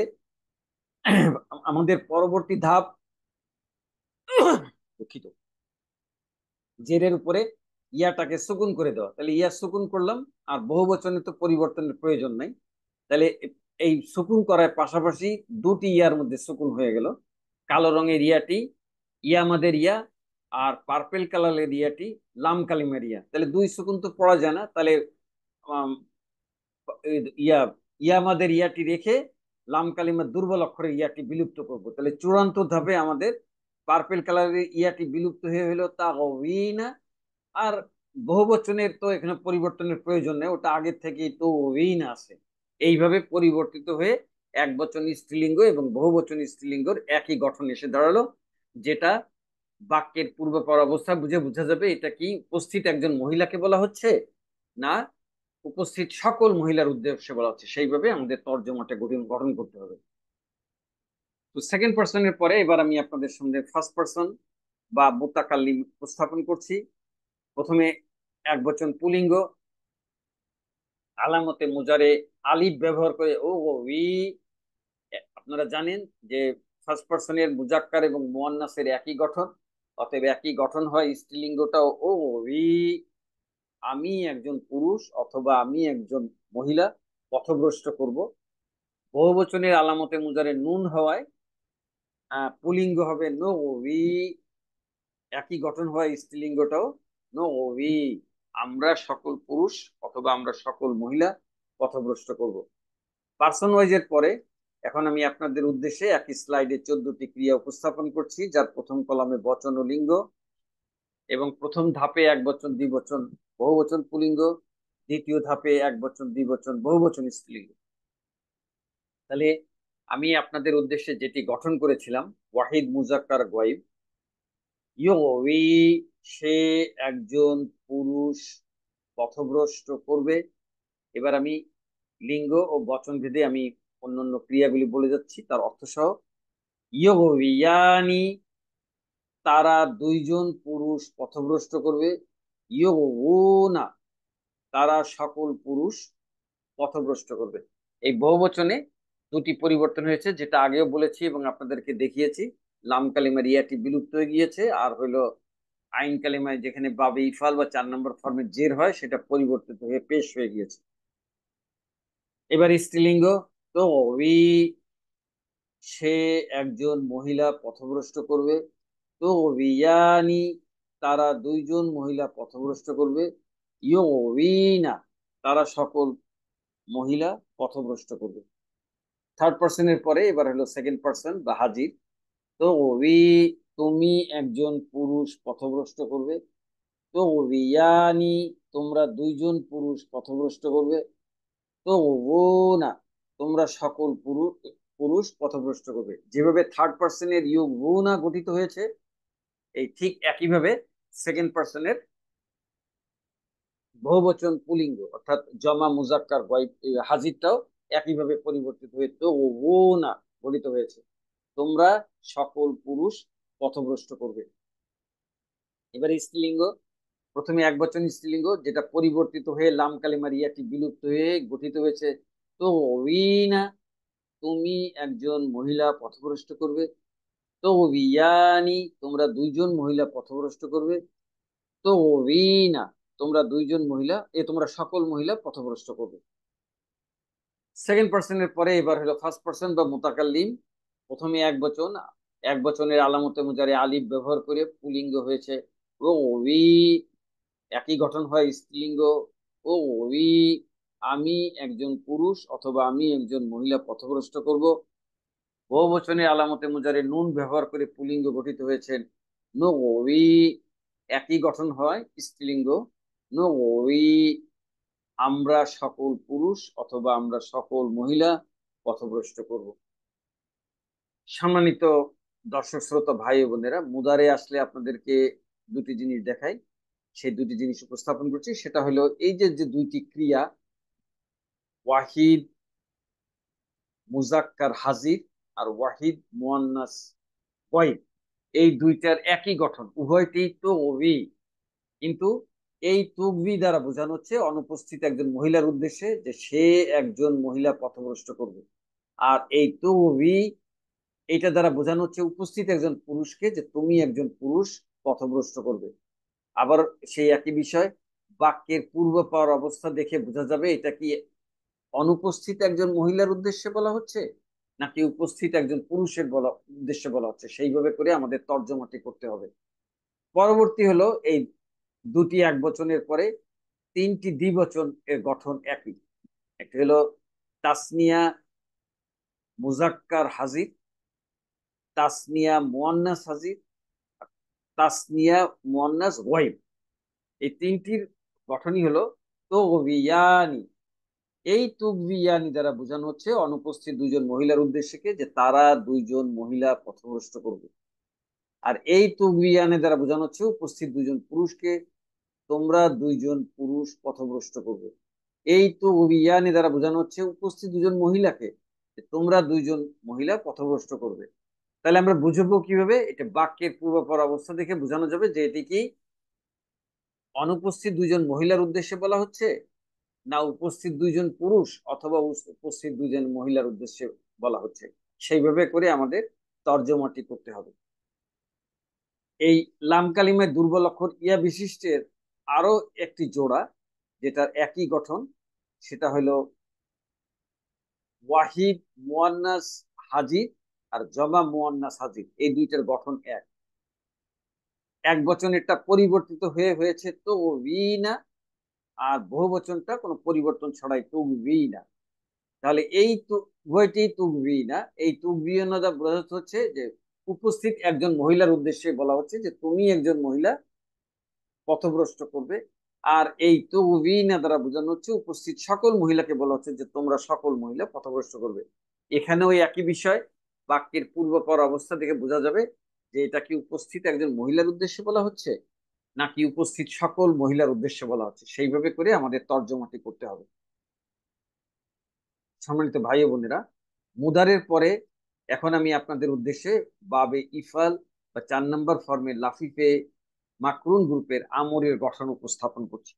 আমাদের পরবর্তী ধাপ, দুঃখিত, জেরের উপরে ইয়াটাকে সুকুন করে দেওয়া। তাহলে ইয়া সুকুন করলাম, আর বহু বচনে তো পরিবর্তনের প্রয়োজন নাই। তাহলে এই সুকুন করার পাশাপাশি দুটি ইয়ার মধ্যে সুকুন হয়ে গেল। কালো রঙের ইয়াটি ইয়া আমাদের ইয়া, আর পার্পেল কালারের ইয়াটি লাম কালিমের ইয়া। তাহলে দুই সুকুন তো পড়া যায় না, তাহলে আম, ইয়া ইয়া আমাদের ইয়াটি রেখে লাম কালিমার দুর্বল অক্ষরের ইয়াটি বিলুপ্ত করব। তাহলে চূড়ান্ত ধাপে আমাদের পার্পেল কালারের ইয়াটি বিলুপ্ত হয়ে হলো তাগওয়িনা। আর বহুবচনের তো এখানে পরিবর্তনের প্রয়োজন নেই, ওটা আগের থেকে তো ওইন আছে। এইভাবে পরিবর্তিত হয়ে এক বচন স্ত্রীলিঙ্গ এবং বহুবচন স্ত্রীলিঙ্গর একই গঠন এসে দাঁড়ালো, যেটা বাক্যের পূর্বাপর অবস্থা বুঝে বোঝা যাবে এটা কি উপস্থিত একজন মহিলাকে বলা হচ্ছে, না উপস্থিত সকল মহিলার উদ্দেশ্যে বলা হচ্ছে। সেইভাবে আমাদের তর্জমাটা গঠন গঠন করতে হবে। তো সেকেন্ড পার্সনের পরে এবার আমি আপনাদের সামনে ফার্স্ট পার্সন বা মুতাকাল্লিম উপস্থাপন করছি। প্রথমে এক বচন পুলিঙ্গ, আলামতে মুজারে আলিফ ব্যবহার করে ও ওই। আপনারা জানেন যে ফার্স্ট পার্সনের মুজাক্কার এবং মুয়ান্নাসের একই গঠন, অতএব একই গঠন হয় স্ত্রীলিঙ্গটাও ও ওই। আমি একজন পুরুষ অথবা আমি একজন মহিলা পথভ্রষ্ট করব। বহুবচনের আলামতে মুজারে নুন হওয়ায় পুলিঙ্গ হবে নো ওই, একই গঠন হয় স্ত্রীলিঙ্গটাও নো ওই। আমরা সকল পুরুষ অথবা আমরা সকল মহিলা পথভ্রষ্ট করব। পার্সন ওয়াইজের পরে এখন আমি আপনাদের উদ্দেশ্যে একই স্লাইডে 14টি ক্রিয়া উপস্থাপন করছি, যার প্রথম কলামে বচন ও লিঙ্গ, এবং প্রথম ধাপে এক বচন দ্বিবচন বহুবচন পুলিঙ্গ, দ্বিতীয় ধাপে এক বচন দ্বিবচন বহুবচন স্ত্রীলিঙ্গ। তাহলে আমি আপনাদের উদ্দেশ্যে যেটি গঠন করেছিলাম ওয়াহিদ মুজাক্কার গয়েব, ইয়োই সে একজন পুরুষ পথভ্রষ্ট করবে। এবার আমি লিঙ্গ ও বচন ভেদে আমি অন্যান্য ক্রিয়াগুলি বলে যাচ্ছি তার অর্থ সহ। ইয়োগিয়ানি তারা দুইজন পুরুষ পথভ্রষ্ট করবে। ইয়োগোনা তারা সকল পুরুষ পথভ্রষ্ট করবে। এই বহুবচনে দুটি পরিবর্তন হয়েছে, যেটা আগেও বলেছি এবং আপনাদেরকে দেখিয়েছি। লাম কালিমার ইয়াটি বিলুপ্ত হয়ে গিয়েছে, আর হইলো আইন কালিমায় যেখানে বাবে ইফাল বা 4 নম্বর ফর্মের জের হয় সেটা পরিবর্তিত হয়ে পেশ হয়ে গিয়েছে। এবার স্ত্রীলিঙ্গ, তো ওই সে একজন মহিলা পথভ্রষ্ট করবে। তো রিয়ানি তারা দুইজন মহিলা পথভ্রষ্ট করবে। ইয়োবিনা তারা সকল মহিলা পথভ্রষ্ট করবে। থার্ড পার্সনের পরে এবার হলো সেকেন্ড পার্সন বা হাজির। তো ওই তুমি একজন পুরুষ পথভ্রষ্ট করবে। তো রিয়ানি তোমরা দুইজন পুরুষ পথভ্রষ্ট করবে। তো ও না তোমরা সকল পুরুষ পুরুষ পথভ্রষ্ট করবে। যেভাবে থার্ড পার্সনের ইউ না গঠিত হয়েছে, এই ঠিক একইভাবে সেকেন্ড পার্সনের বহুবচন পুলিঙ্গ অর্থাৎ জমা মুজাক্কার হাজিরটাও একইভাবে পরিবর্তিত হয়ে তো ও না গঠিত হয়েছে। তোমরা সকল পুরুষ পথভ্রষ্ট করবে। এবার স্ত্রীলিঙ্গ, প্রথমে এক বচন স্ত্রীলিঙ্গ যেটা পরিবর্তিত হয়ে লাম কালিমার ইয়াটি বিলুপ্ত হয়ে গঠিত হয়েছে তো না তুমি একজন মহিলা পথভ্রষ্ট করবে। তো ইয়ানি তোমরা দুইজন মহিলা পথভ্রষ্ট করবে। তো না তোমরা দুইজন মহিলা তোমরা সকল মহিলা পথভ্রষ্ট করবে। সেকেন্ড পার্সনের পরে এবার হলো ফার্স্ট পার্সন বা মুতাকাল্লিম। প্রথমে এক বচন, এক বচনের আলামতে মুজারে আলিফ ব্যবহার করে পুলিঙ্গ হয়েছে ও ওই, একই গঠন হয় স্ত্রীলিঙ্গ ও ওই। আমি একজন পুরুষ অথবা আমি একজন মহিলা পথভ্রষ্ট করব। বহু বচনের আলামতে মুজারে নুন ব্যবহার করে পুলিঙ্গ গঠিত হয়েছে। নো ওই একই গঠন হয় স্ত্রীলিঙ্গ। নো ওই আমরা সকল পুরুষ অথবা আমরা সকল মহিলা পথভ্রষ্ট করব। সম্মানিত দর্শক শ্রোতা ভাই ও বোনেরা, মুদারে আসলে আপনাদেরকে দুটি জিনিস দেখাই, সেই দুটি জিনিস উপস্থাপন করছি। সেটা হলো এই যে যে দুইটি ক্রিয়া, ওয়াহিদ মুজাক্কার হাজির আর ওয়াহিদ মুয়ান্নাস গয়ব, এই দুইটার একই গঠন, উভয়টি তো ওবি, কিন্তু এই তুকবি দ্বারা বোঝানো হচ্ছে অনুপস্থিত একজন মহিলার উদ্দেশ্যে যে সে একজন মহিলা পথভ্রষ্ট করবে। আর এই তুকবি এইটা দ্বারা বোঝানো হচ্ছে উপস্থিত একজন পুরুষকে যে তুমি একজন পুরুষ পথভ্রষ্ট করবে। আবার সেই একই বিষয়, বাক্যের পূর্বাপর অবস্থা দেখে বোঝা যাবে এটা কি অনুপস্থিত একজন মহিলার উদ্দেশ্যে বলা হচ্ছে নাকি উপস্থিত একজন পুরুষের উদ্দেশ্যে বলা হচ্ছে, সেইভাবে করে আমাদের তর্জমাটি করতে হবে। পরবর্তী হলো এই দুটি এক বচনের পরে তিনটি দ্বিবচন এর গঠন একই। একটা হলো তাসনিয়া মুজাক্কার হাজির, তাসনিয়া মুয়ান্নাস হাজির, তাসনিয়া মুয়ান্নাস গয়ব। এই তিনটির গঠনই হলো তোগবিয়ানি। এই তুগবিয়ানি দ্বারা বোঝানো হচ্ছে অনুপস্থিত দুইজন মহিলার উদ্দেশ্যকে যে তারা দুইজন মহিলা পথভ্রষ্ট করবে। আর এই তুগবিয়ানি দ্বারা বোঝানো হচ্ছে উপস্থিত দুইজন পুরুষকে তোমরা দুইজন পুরুষ পথভ্রষ্ট করবে। এই তুগবিয়ানি দ্বারা বোঝানো হচ্ছে উপস্থিত দুজন মহিলাকে যে তোমরা দুইজন মহিলা পথভ্রষ্ট করবে। তাহলে আমরা বুঝবো কিভাবে? এটা বাক্যের পূর্বাপর অবস্থা দেখে বোঝানো যাবে যে এটি কি অনুপস্থিত দুইজন মহিলার উদ্দেশ্যে বলা হচ্ছে না উপস্থিত দুইজন পুরুষ অথবা উপস্থিত দুইজন মহিলার উদ্দেশ্যে বলা হচ্ছে। সেইভাবে করে আমাদের তর্জমাটি করতে হবে। এই লাম কালিমায় দুর্বল অক্ষর ইয়া বিশিষ্টের আরো একটি জোড়া যেটার একই গঠন, সেটা হলো ওয়াহিদ মুয়ান্নাস হাজির আর জমা মুয়ান্নাস হাজির। এই দুইটার গঠন এক। এক বচনেরটা পরিবর্তিত হয়ে হয়েছে তো না, আর বহু বচনটা কোনো পরিবর্তন ছড়াই তো না। তাহলে এই উভয়টি তুকবি না। এই তুকবি না দ্বারা বোঝাতে হচ্ছে যে উপস্থিত একজন মহিলার উদ্দেশ্যে বলা হচ্ছে যে তুমি একজন মহিলা পথভ্রষ্ট করবে। আর এই তুকবি না দ্বারা বোঝানো হচ্ছে উপস্থিত সকল মহিলাকে বলা হচ্ছে যে তোমরা সকল মহিলা পথভ্রষ্ট করবে। এখানেও একই বিষয়, বাক্যের পূর্বপর অবস্থা থেকে বোঝা যাবে যে এটা কি উপস্থিত একজন মহিলার উদ্দেশ্যে বলা হচ্ছে নাকি উপস্থিত সকল মহিলার উদ্দেশ্যে বলা হচ্ছে। সেইভাবে করে আমাদের তর্জমাটি করতে হবে। সম্মানিত ভাই ও বোনেরা, মুদারের পরে এখন আমি আপনাদের উদ্দেশ্যে বাবে ইফাল বা 4 নম্বর ফর্মের লাফিফে মাকরুন গ্রুপের আমরের গঠন উপস্থাপন করছি।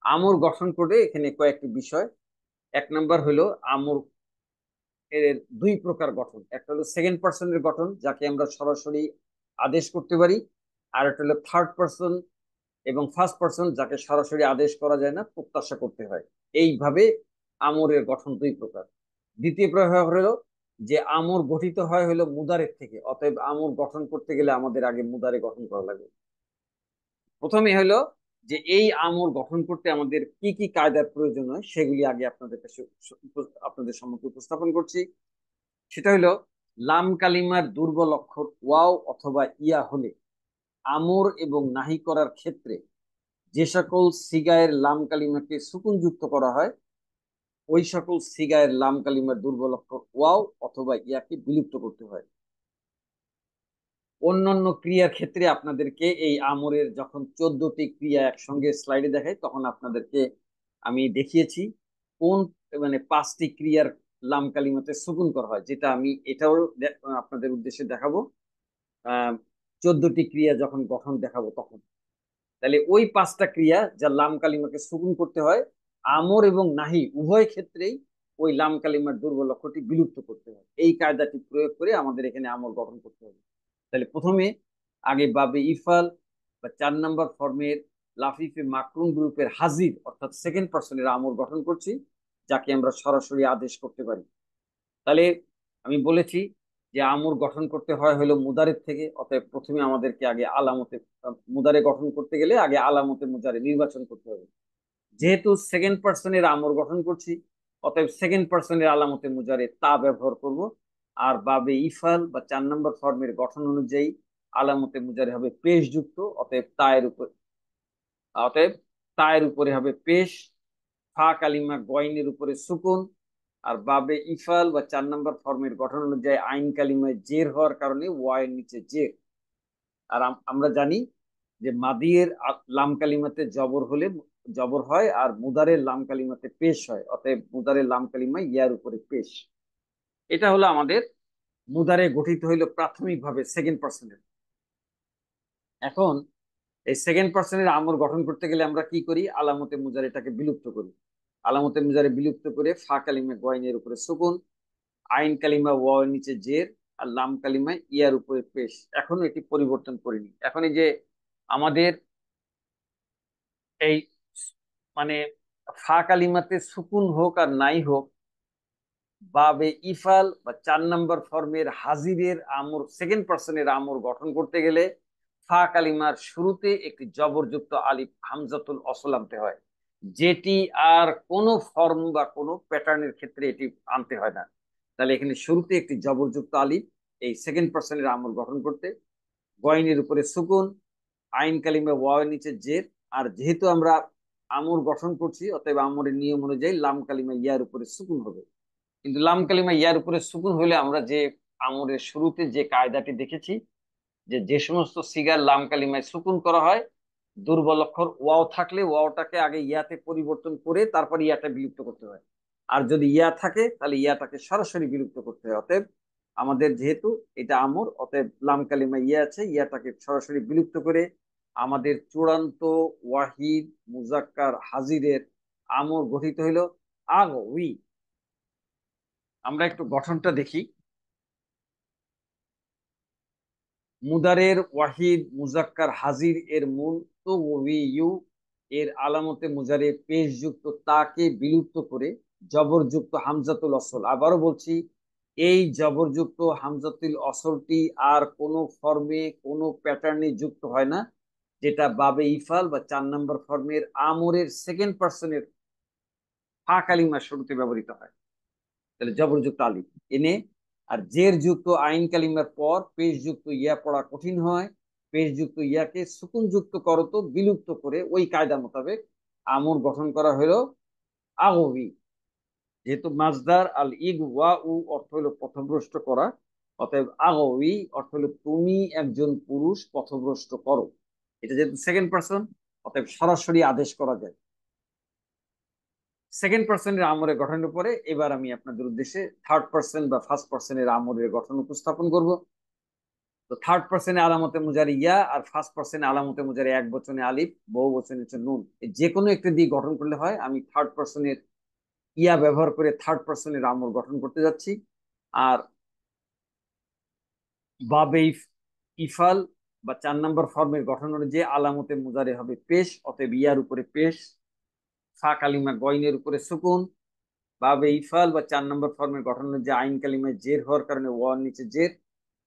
আমর গঠন করে এখানে কয়েকটি বিষয়। 1 নম্বর হলো আমর এর দুই প্রকার গঠন। একটা হলো সেকেন্ড পার্সনের গঠন যাকে আমরা সরাসরি আদেশ করতে পারি, আর একটা হলো থার্ড পার্সন এবং ফার্স্ট পার্সন যাকে সরাসরি আদেশ করা যায় না, প্রত্যাশা করতে হয়। এইভাবে আমরের গঠন দুই প্রকার। দ্বিতীয় প্রকার হলো যে আমর গঠিত হয় হলো মুদারের থেকে, অতএব আমর গঠন করতে গেলে আমাদের আগে মুদারে গঠন করা লাগবে। প্রথমে হলো যে এই আমর গঠন করতে আমাদের কি কি কায়দার প্রয়োজন হয় সেগুলি আগে আপনাদের কাছে আপনাদের সম্মুখে উপস্থাপন করছি। সেটা হলো লাম কালিমার দুর্বল অক্ষর ওয়াও অথবা ইয়া হলে আমর এবং নাহি করার ক্ষেত্রে যে সকল সিগায়ের লাম কালিমাকে সুকুন যুক্ত করা হয় ওই সকল সিগায়ের লাম কালিমার দুর্বল অক্ষর ওয়াও অথবা ইয়াকে বিলুপ্ত করতে হয়। অন্যান্য ক্রিয়ার ক্ষেত্রে আপনাদেরকে এই আমরের যখন 14টি ক্রিয়া একসঙ্গে স্লাইডে দেখাই তখন আপনাদেরকে আমি দেখিয়েছি কোন মানে 5টি ক্রিয়ার লাম কালিমাতে সুকুন করা হয়, যেটা আমি এটাও আপনাদের উদ্দেশ্যে দেখাবো 14টি ক্রিয়া যখন গঠন দেখাবো তখন। তাহলে ওই 5টা ক্রিয়া যা লাম কালিমাকে সুকুন করতে হয় আমর এবং নাহি উভয় ক্ষেত্রেই ওই লাম কালিমার দুর্বল অক্ষরটি বিলুপ্ত করতে হয়। এই কায়দাটি প্রয়োগ করে আমাদের এখানে আমর গঠন করতে হবে। তাহলে প্রথমে আগে বাবে ইফাল বা 4 নম্বর ফর্মের লাফিফে মাকরুন গ্রুপের হাজির অর্থাৎ সেকেন্ড পার্সনের আমর গঠন করছি যাকে আমরা সরাসরি আদেশ করতে পারি। তাহলে আমি বলেছি যে আমর গঠন করতে হয় হলো মুদারের থেকে, অতএব প্রথমে আমাদেরকে আগে আলামতে মুদারে গঠন করতে গেলে আগে আলামতে মুদারে নির্বাচন করতে হবে। যেহেতু সেকেন্ড পার্সনের আমর গঠন করছি, অতএব সেকেন্ড পার্সনের আলামতে মুজারে তা ব্যবহার করব। আর বাবে ইফাল বা 4 নম্বর ফর্মের গঠন অনুযায়ী আলামতে মুজারে হবে পেশ যুক্ত, অতএব তায়ের উপরে হবে পেশ, ফা কালিমা গয়নের উপরে সুকুন। আর বাবে ইফাল বা 4 নম্বর ফর্মের গঠন অনুযায়ী আইন কালিমায় জের হওয়ার কারণে ওয়ায়ের নিচে জের। আর আমরা জানি যে মাদিয়ের লাম কালিমাতে জবর হলে জবর হয়, আর মুদারের লাম কালিমাতে পেশ হয়, অতএব মুদারের লাম কালিমা ইয়ার উপরে পেশ। এটা হলো আমাদের মুদারে গঠিত হইল প্রাথমিকভাবে সেকেন্ড পার্সনের। এখন এই সেকেন্ড পার্সনের আমর গঠন করতে গেলে আমরা কি করি? আলামতে মুজারিটাকে বিলুপ্ত করি। আলামতে মুজারে বিলুপ্ত করে ফা কালিমা গয়নের উপরে সুকুন, আইন কালিমা ওয়াওয়ের নিচে জের, আর লাম কালিমা ইয়ার উপরে পেশ। এখনো এটি পরিবর্তন করিনি। এখন এই যে আমাদের এই মানে ফা কালিমাতে সুকুন হোক আর নাই হোক, বাবে ইফাল বা 4 নম্বর ফর্মের হাজিরের আমর সেকেন্ড পার্সনের আমর গঠন করতে গেলে ফা কালিমার শুরুতে একটি জবরযুক্ত আলিফ হামজাতুল অসল আনতে হয়, যেটি আর কোনো ফর্ম বা কোনো প্যাটার্নের ক্ষেত্রে এটি আনতে হয় না। তাহলে এখানে শুরুতে একটি জবরযুক্ত আলিফ এই সেকেন্ড পার্সনের আমর গঠন করতে, গয়নের উপরে সুকুন, আইন কালিমে ওয়াওয়ের নিচে জের। আর যেহেতু আমরা আমর গঠন করছি, অতএব আমরের নিয়ম অনুযায়ী লাম কালিমা ইয়ার উপরে সুকুন হবে। কিন্তু লাম কালিমা ইয়ার উপরে সুকুন হলে আমরা যে আমরের শুরুতে যে কায়দাটি দেখেছি, যে যে সমস্ত সিগার লাম কালিমায় সুকুন করা হয়, দুর্বল অক্ষর ওয়াও থাকলে ওয়াওটাকে আগে ইয়াতে পরিবর্তন করে তারপর ইয়াটা বিলুপ্ত করতে হয়। আর যদি ইয়া থাকে তাহলে ইয়াটাকে সরাসরি বিলুপ্ত করতে হয়। অতএব আমাদের যেহেতু এটা আমর, অতএব লাম কালিমা ইয়া আছে, ইয়াটাকে সরাসরি বিলুপ্ত করে আমাদের চূড়ান্ত ওয়াহিদ মুজাক্কার হাজিরের আমর গঠিত হইল আগ উই। আমরা একটু গঠনটা দেখি। মুদারের ওয়াহিদ মুজাক্কার হাজির এর মূল তো ইউ, এর আলামতে মুজারে পেশ যুক্ত তাকে বিলুপ্ত করে জবরযুক্ত হামজাতুল অসল। আবারও বলছি, এই জবরযুক্ত হামজাতুল অসলটি আর কোনো ফর্মে কোনো প্যাটার্নে যুক্ত হয় না, যেটা বাবে ইফাল বা 4 নম্বর ফর্মের আমরের সেকেন্ড পার্সনের ফা কালিমার শুরুতে ব্যবহৃত হয়। তাহলে জবরযুক্ত আলিফ এনে আর জের যুক্ত আইন কালিমার পর পেশ যুক্ত ইয়া পড়া কঠিন হয়, পেশ যুক্ত ইয়াকে সুকুন যুক্ত করত বিলুপ্ত করে ওই কায়দা মোতাবেক আমর গঠন করা হলো আগবি। যেহেতু মাজদার আল ইগ ওয়া উ অর্থ হলো পথভ্রষ্ট করা, অতএব আগবি অর্থ হলো তুমি একজন পুরুষ পথভ্রষ্ট করো। এটা যেহেতু সেকেন্ড পার্সন, অতএব সরাসরি আদেশ করা যায়। সেকেন্ড পার্সনের আমরের গঠনের পরে এবার আমি আপনাদের উদ্দেশ্যে থার্ড পার্সন বা ফার্স্ট পার্সনের আমরের গঠন উপস্থাপন করব। তো থার্ড পার্সনে আলামতে মুজারি ইয়া, আর ফার্স্ট পার্সনে আলামতে মুজারি এক বচনে আলিফ, বহু বচনে হচ্ছে নুন। যে কোনো একটা দিয়ে গঠন করলে হয়। আমি থার্ড পার্সনের ইয়া ব্যবহার করে থার্ড পার্সনের আমর গঠন করতে যাচ্ছি। আর বাবে ইফাল বা 4 নম্বর ফর্মের গঠন অনুযায়ী আলামতে মুজারে হবে পেশ, অতএব ইয়ার উপরে পেশ, ফা কালিমা গয়নের উপরে সুকুন, বাবে ইফাল বা 4 নম্বর ফর্মের গঠন যে আইন কালিমায় জের হওয়ার কারণে ওয়ার নিচে জের।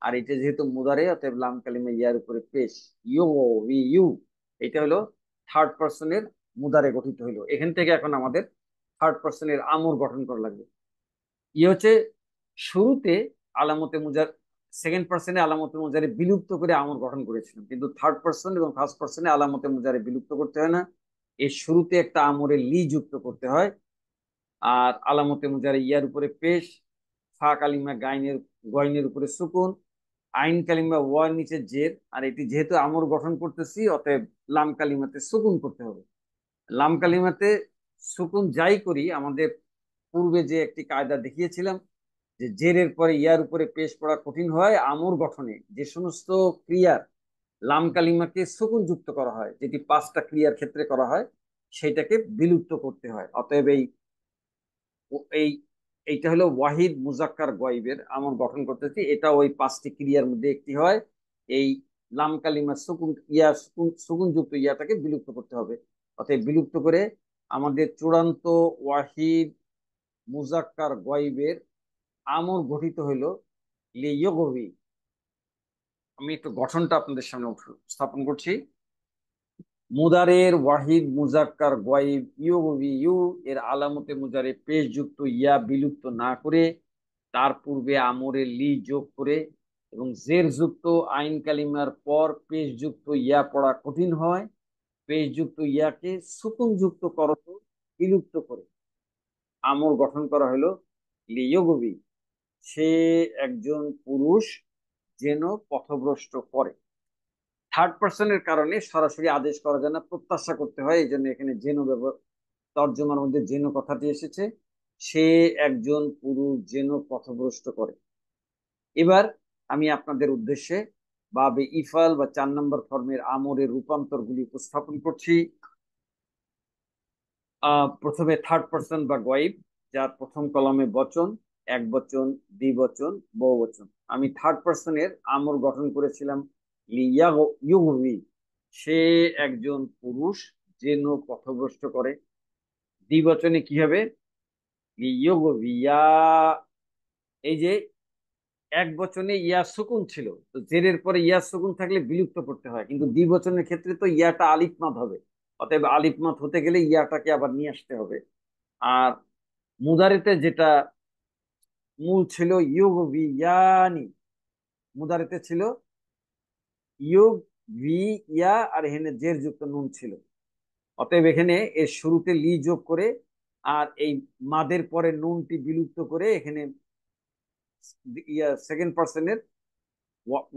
আর এটা যেহেতু মুদারে, অতএব লাম কালিমা ইয়ার উপরে পেশ, ইউ ইউ। এটা হলো থার্ড পার্সনের মুদারে গঠিত হইলো। এখান থেকে এখন আমাদের থার্ড পার্সনের আমর গঠন করা লাগবে। হচ্ছে শুরুতে আলামতে মুজার সেকেন্ড পার্সনে আলামতে মুজারে বিলুপ্ত করে আমর গঠন করেছিলাম, কিন্তু থার্ড পার্সন এবং ফার্স্ট পার্সনে আলামতে মুজারে বিলুপ্ত করতে হয় না, এর শুরুতে একটা আমরে লি যুক্ত করতে হয়। আর আলামতে মুজারে ইয়ার উপরে পেশ, ফা কালিমা গয়নের উপরে সুকুন, আইন কালিমা ওয়ার নিচে জের। আর এটি যেহেতু আমর গঠন করতেছি, অতএব লাম কালিমাতে সুকুন করতে হবে। লাম কালিমাতে সুকুন যাই করি, আমাদের পূর্বে যে একটি কায়দা দেখিয়েছিলাম যে জেরের পরে ইয়ার উপরে পেশ পড়া কঠিন হয়, আমর গঠনে যে সমস্ত ক্রিয়ার লাম কালিমাকে সুকুন যুক্ত করা হয়, যেটি 5টা ক্রিয়ার ক্ষেত্রে করা হয়, সেটাকে বিলুপ্ত করতে হয়। অতএব এই এইটা হলো ওয়াহিদ মুজাক্কার গয়বের আমর গঠন করতেছি, এটা ওই 5টি ক্রিয়ার মধ্যে একটি হয়। এই লাম কালিমা সুকুন ইয়া সুকুন যুক্ত ইয়াটাকে বিলুপ্ত করতে হবে। অতএব বিলুপ্ত করে আমাদের চূড়ান্ত ওয়াহিদ মুজাক্কার গয়বের আমর গঠিত হইল লিয়গবি। আমি একটু গঠনটা আপনাদের সামনে স্থাপন করছি। মুদারের ওয়াহিদ মুজাক্কার গয়েব ইউ এর আলামতে মুজারে পেশ যুক্ত ইয়া বিলুপ্ত না করে তার পূর্বে আমরে লি যোগ করে এবং জের যুক্ত আইন কালিমার পর পেশ যুক্ত ইয়া পড়া কঠিন হয়, পেশ যুক্ত ইয়াকে সুকুন যুক্ত করত বিলুপ্ত করে আমর গঠন করা হলো লিয়গবি, সে একজন পুরুষ যেন পথভ্রষ্ট করে। থার্ড পার্সনের কারণে সরাসরি আদেশ করা যায় না, প্রত্যাশা করতে হয়, এই জন্য এখানে যেন ব্যবহার, তর্জমার মধ্যে যেন কথাটি এসেছে, সে একজন পুরুষ যেন পথভ্রষ্ট করে। এবার আমি আপনাদের উদ্দেশ্যে বাবে ইফাল বা 4 নম্বর ফর্মের আমরের রূপান্তর গুলি উপস্থাপন করছি। প্রথমে থার্ড পার্সন বা গয়েব, যার প্রথম কলমে বচন, এক বচন, দ্বিবচন, বহুবচন। আমি থার্ড পার্সনের আমর গঠন করেছিলাম লিয়াগবি, সে একজন পুরুষ যেন পথভ্রষ্ট করে। দ্বিবচনে কি হবে? লিয়াগবিয়া, এই যে এক বচনে ইয়া সুকুন ছিল, তো জেরের পরে ইয়া সুকুন থাকলে বিলুপ্ত করতে হয়, কিন্তু দ্বিবচনের ক্ষেত্রে তো ইয়াটা আলিফ মাদ হবে, অতএব আলিফ মাদ হতে গেলে ইয়াটাকে আবার নিয়ে আসতে হবে। আর মুদারিতে যেটা মূল ছিল ইউগভিয়ানি, মুদারিতে ছিল ইউগ ভি ইয়া, আর এখানে জের যুক্ত নুন ছিল, অতএব এখানে এর শুরুতে লি যোগ করে আর এই মাদের পরে নুনটি বিলুপ্ত করে এখানে ইয়া সেকেন্ড পার্সনের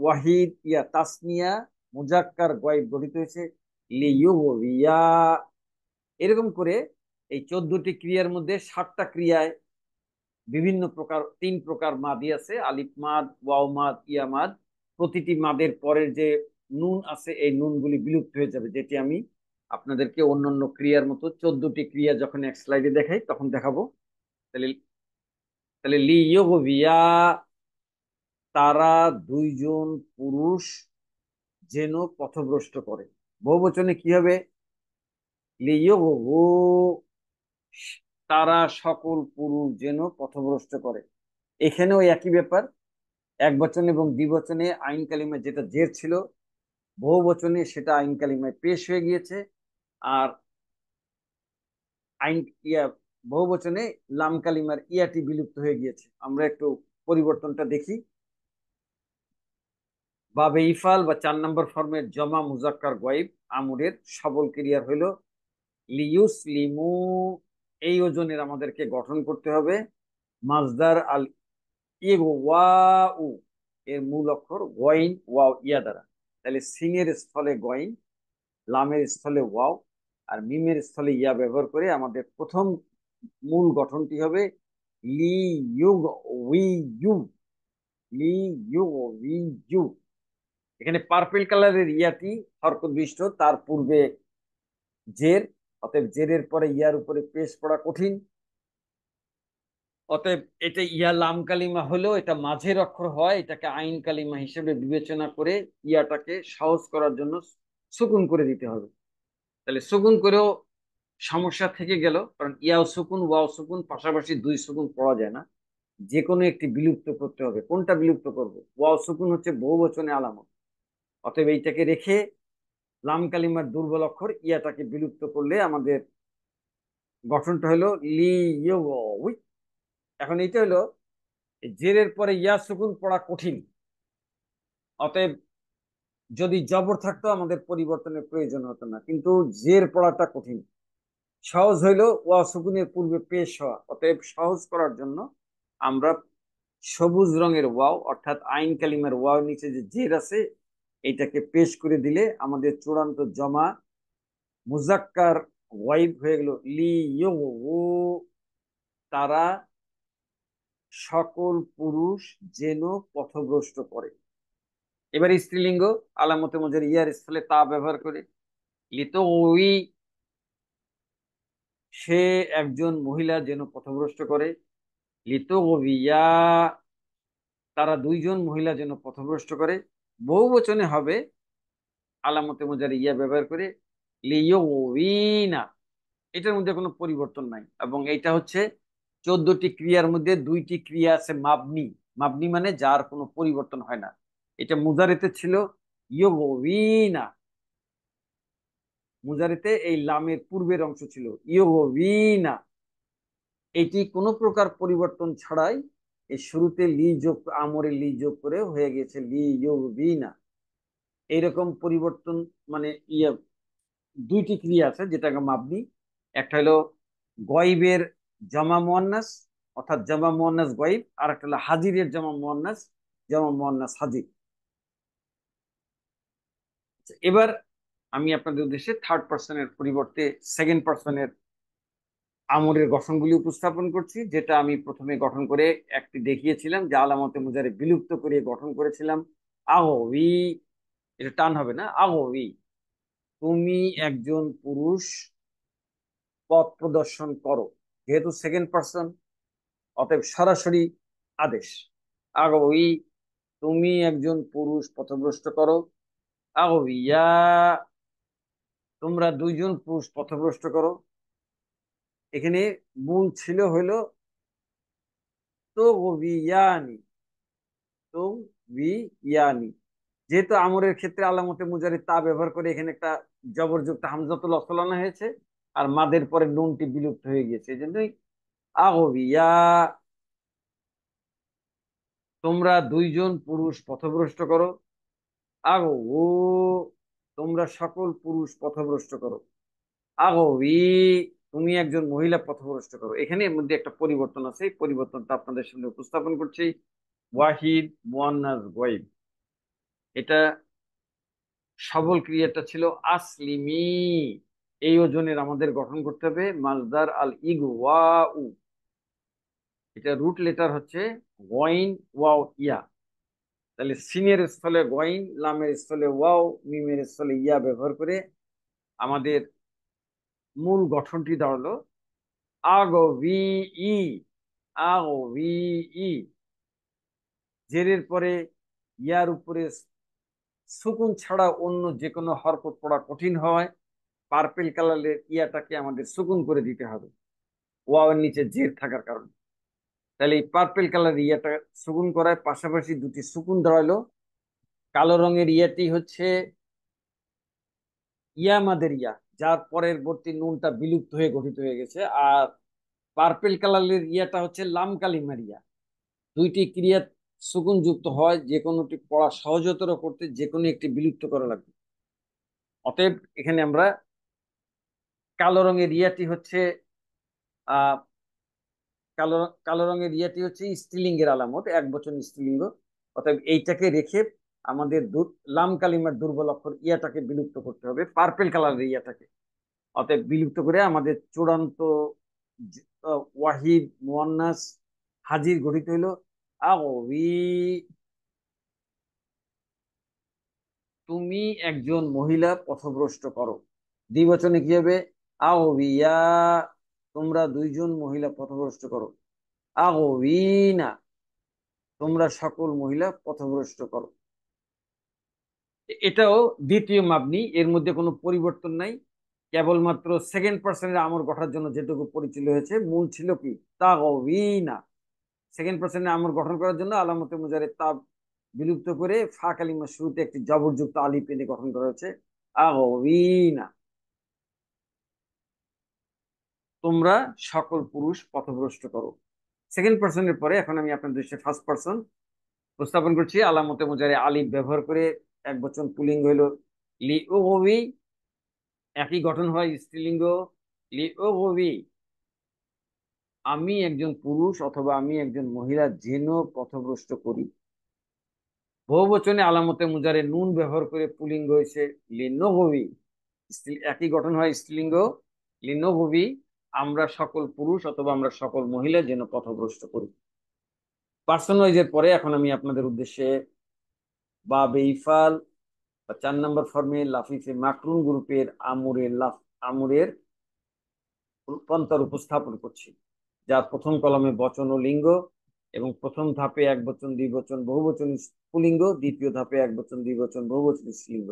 ওয়াহিদ ইয়া তাসনিয়া মুজাক্কার গয়েব গঠিত হয়েছে লিউভিয়া। এরকম করে এই 14টি ক্রিয়ার মধ্যে 7টা ক্রিয়ায় বিভিন্ন প্রকার 3 প্রকার মাদি আছে, আলিফ মাদ, ওয়াও মাদ, ইয়া মাদ। প্রতিটি মাদের পরের যে নুন আছে এই নুনগুলি বিলুপ্ত হয়ে যাবে, যেটি আমি আপনাদেরকে অন্যান্য ক্রিয়ার মতো 14টি ক্রিয়া যখন এক স্লাইডে দেখাই তখন দেখাবো। তাহলে তাহলে লিয়োগভিয়া, তারা দুইজন পুরুষ যেন পথভ্রষ্ট করে। বহুবচনে কি হবে? লিয়োগভু, তারা সকল পুরুষ যেন পথভ্রষ্ট করে। এখানেও একই ব্যাপার, এক বচন এবং দ্বিবচনে আইন কালিমায় যেটা জের ছিল, বহু বচনে সেটা আইন কালিমায় পেশ হয়ে গিয়েছে। আর আইন ইয়া বহু বচনে লাম কালিমার ইয়াটি বিলুপ্ত হয়ে গিয়েছে। আমরা একটু পরিবর্তনটা দেখি। বাবে ইফাল বা 4 নম্বর ফর্মের জমা মুজাক্কার গয়েব আমুরের সবল ক্রিয়ার হইল লিউস লিমু, এই ওজনের আমাদেরকে গঠন করতে হবে মাজদার আল ওয়াউ, এর মূল অক্ষর গয়েন ওয়াও ইয়া দ্বারা। তাহলে সিনের স্থলে গয়েন, লামের স্থলে ওয়াও, আর মিমের স্থলে ইয়া ব্যবহার করে আমাদের প্রথম মূল গঠনটি হবে লি ইউগ উই ইউ, লি ইউ উই ইউ। এখানে পার্পেল কালারের ইয়াটি হরকত বিশিষ্ট, তার পূর্বে জের, অতএব জেরের পরে ইয়ার উপরে পেশ পড়া কঠিন, অতএব এটা ইয়া লাম কালিমা হলেও এটা মাঝের অক্ষর হয়, এটাকে আইন কালিমা হিসেবে বিবেচনা করে ইয়াটাকে সহজ করার জন্য সুকুন করে দিতে হবে। তাহলে সুকুন করেও সমস্যা থেকে গেল, কারণ ইয়াও সুকুন ওয়াও সুকুন পাশাপাশি দুই সুকুন পড়া যায় না, যে কোনো একটি বিলুপ্ত করতে হবে। কোনটা বিলুপ্ত করব? ওয়াও সুকুন হচ্ছে বহু বচনে আলামত, অতএব এইটাকে রেখে লাম কালিমার দুর্বল অক্ষর ইয়াটাকে বিলুপ্ত করলে আমাদের গঠনটা হলো লি ইউ। এখন এইটা হলো জেরের পরে ইয়া সুকুন পড়া কঠিন, অতএব যদি জবর থাকতো আমাদের পরিবর্তনের প্রয়োজন হতো না, কিন্তু জের পড়াটা কঠিন। সহজ হইল ওয়া সুকুনের পূর্বে পেশ হওয়া, অতএব সহজ করার জন্য আমরা সবুজ রঙের ওয়াও অর্থাৎ আইন কালিমার ওয়াও নিচে যে জের আছে এটাকে পেশ করে দিলে আমাদের চূড়ান্ত জমা মুজাক্কার ওয়াইব হয়ে গেল লি ইউ, তারা সকল পুরুষ যেন পথভ্রষ্ট করে। এবার স্ত্রীলিঙ্গ, আলামতে মুজার ইয়ার স্থলে তা ব্যবহার করে লিতো উই, সে একজন মহিলা যেন পথভ্রষ্ট করে। লিতো ইয়া, তারা দুইজন মহিলা যেন পথভ্রষ্ট করে। বহু বচনে হবে আলামতে মুজার ইয়া ব্যবহার করে লিয়ুইনা, এটার মধ্যে কোনো পরিবর্তন নাই। এবং এটা হচ্ছে 14টি ক্রিয়ার মধ্যে 2টি ক্রিয়া আছে মাবনি, মাবনি মানে যার কোনো পরিবর্তন হয় না। এটা মুজারেতে ছিল ইয়ুইনা, মুজারিতে এই লামের পূর্বের অংশ ছিল ইয়োবিনা, এটি কোনো প্রকার পরিবর্তন ছাড়াই এই শুরুতে লি যোগ, আমরে লি যোগ করে হয়ে গেছে লি ইয়োবিনা। এইরকম পরিবর্তন মানে ইয়ে দুইটি ক্রিয়া আছে যেটাকে মাবনি। একটা হলো গয়েবের জমা মুয়ান্নাস, অর্থাৎ জমা মুয়ান্নাস গয়েব, আর একটা হলো হাজিরের জমা মুয়ান্নাস, জমা মুয়ান্নাস হাজির। এবার আমি আপনাদের উদ্দেশ্যে থার্ড পার্সনের পরিবর্তে সেকেন্ড পার্সনের আমরের গঠনগুলি উপস্থাপন করছি, যেটা আমি প্রথমে গঠন করে একটি দেখিয়েছিলাম যে আলামতে মুজারে বিলুপ্ত করে গঠন করেছিলাম। আগোই, এটা টান হবে না, আগোই, তুমি একজন পুরুষ পথ প্রদর্শন করো। যেহেতু সেকেন্ড পার্সন, অতএব সরাসরি আদেশ। আগোই, তুমি একজন পুরুষ পথভ্রষ্ট করো। আগোইয়া, তোমরা দুইজন পুরুষ পথভ্রষ্ট করো। এখানে মূল ছিল হইলো তো বিয়ানি, তো বিয়ানি। যেহেতু আমরের ক্ষেত্রে আলামতে মুজারি তা ব্যবহার করে এখানে একটা জবরযুক্ত হামজাতুল ওয়াসল আনা হয়েছে, আর মাদের পরে নুনটি বিলুপ্ত হয়ে গিয়েছে, এই জন্যই আগবিয়া, তোমরা দুইজন পুরুষ পথভ্রষ্ট করো। আগো, তোমরা সকল পুরুষ পথভ্রষ্ট করো। আগবি, তুমি একজন মহিলা পথভ্রষ্ট করো। এখানে এর মধ্যে একটা পরিবর্তন আছে, এই পরিবর্তনটা আপনাদের সামনে উপস্থাপন করছি। ওয়াহিদ মুয়ান্নাস গয়ব, এটা সবল ক্রিয়াটা ছিল আসলিমি। এই ওজনের আমাদের গঠন করতে হবে মাজদার আল ইগু ওয়াউ। এটা রুট লেটার হচ্ছে গয়েন ওয়াও ইয়া। তাহলে সিনের স্থলে গয়েন, লামের স্থলে ওয়াও, মিমের স্থলে ইয়া ব্যবহার করে আমাদের মূল গঠনটি দাঁড়ালো আগবি ই, আগবি ই। জেরের পরে ইয়ার উপরে সুকুন ছাড়া অন্য যে কোনো হরফ পড়া কঠিন হয়, পার্পেল কালারের ইয়াটাকে আমাদের সুকুন করে দিতে হবে ওয়াওয়ের নিচে জের থাকার কারণে। তাহলে এই পার্পেল কালার ইয়াটা সুকুন করার পাশাপাশি দুটি সুকুন দাঁড়ালো। কালো রঙের ইয়াটি হচ্ছে ইয়া মাদের ইয়া, যার পরের বর্তী নুনটা বিলুপ্ত হয়ে গঠিত হয়ে গেছে। আর পার্পেল কালারের ইয়াটা হচ্ছে লাম কালিমার ইয়া। দুইটি ক্রিয়া সুকুন যুক্ত হয়, যে কোনোটি পড়া সহজতর করতে যে কোনো একটি বিলুপ্ত করা লাগবে। অতএব এখানে আমরা কালো রঙের ইয়াটি হচ্ছে আহ কালো কালো রঙের ইয়াটি হচ্ছে স্ত্রীলিঙ্গের আলামত, এক বচন স্ত্রীলিঙ্গ। অতএব এইটাকে রেখে আমাদের লাম কালিমার দুর্বল অক্ষর ইয়াটাকে বিলুপ্ত করতে হবে, পার্পেল কালারের ইয়াটাকে। অতএব বিলুপ্ত করে আমাদের চূড়ান্ত ওয়াহিদ মুয়ান্নাস হাজির গঠিত হইল আগবি, তুমি একজন মহিলা পথভ্রষ্ট করো। দ্বিবচনে কি হবে? আগবিয়া, তোমরা দুইজন মহিলা পথভ্রষ্ট করো। আগবিনা, তোমরা সকল মহিলা পথভ্রষ্ট করো। এটাও দ্বিতীয় মাবনি, এর মধ্যে কোনো পরিবর্তন নাই। কেবলমাত্র সেকেন্ড পার্সনের আমর গঠার জন্য যেটুকু পরিচিত হয়েছে, মূল ছিল কি তাগবিনা। সেকেন্ড পার্সনের আমর গঠন করার জন্য আলামতে মুজারে তা বিলুপ্ত করে ফা কালিমার শুরুতে একটি জবরযুক্ত আলিফ এনে গঠন করা হয়েছে আগবিনা, তোমরা সকল পুরুষ পথভ্রষ্ট করো। সেকেন্ড পার্সনের পরে এখন আমি আপনার দৃশ্যে ফার্স্ট পার্সন উপস্থাপন করছি। আলামতে মুজারে আলিফ ব্যবহার করে এক বচন পুলিঙ্গ হইল লি ও, একই গঠন হয় স্ত্রীলিঙ্গ লি ও, আমি একজন পুরুষ অথবা আমি একজন মহিলা যেন পথভ্রষ্ট করি। বহুবচনে আলামতে মুজারে নুন ব্যবহার করে পুলিঙ্গ হয়েছে লিনোভবি, একই গঠন হয় স্ত্রীলিঙ্গ লিনোভবি, আমরা সকল পুরুষ অথবা আমরা সকল মহিলা যেন পথভ্রষ্ট করি। পার্সন ওয়াইজের পরে এখন আমি আপনাদের উদ্দেশ্যে বা বেইফাল বা 4 নম্বর ফর্মে লাফিফে মাকরুন গ্রুপের আমুরের রূপান্তর উপস্থাপন করছি, যার প্রথম কলমে বচন ও লিঙ্গ, এবং প্রথম ধাপে এক বচন দুই বচন বহুবচন পুলিঙ্গ, দ্বিতীয় ধাপে এক বচন দুই বচন বহুবচন স্ত্রীলিঙ্গ।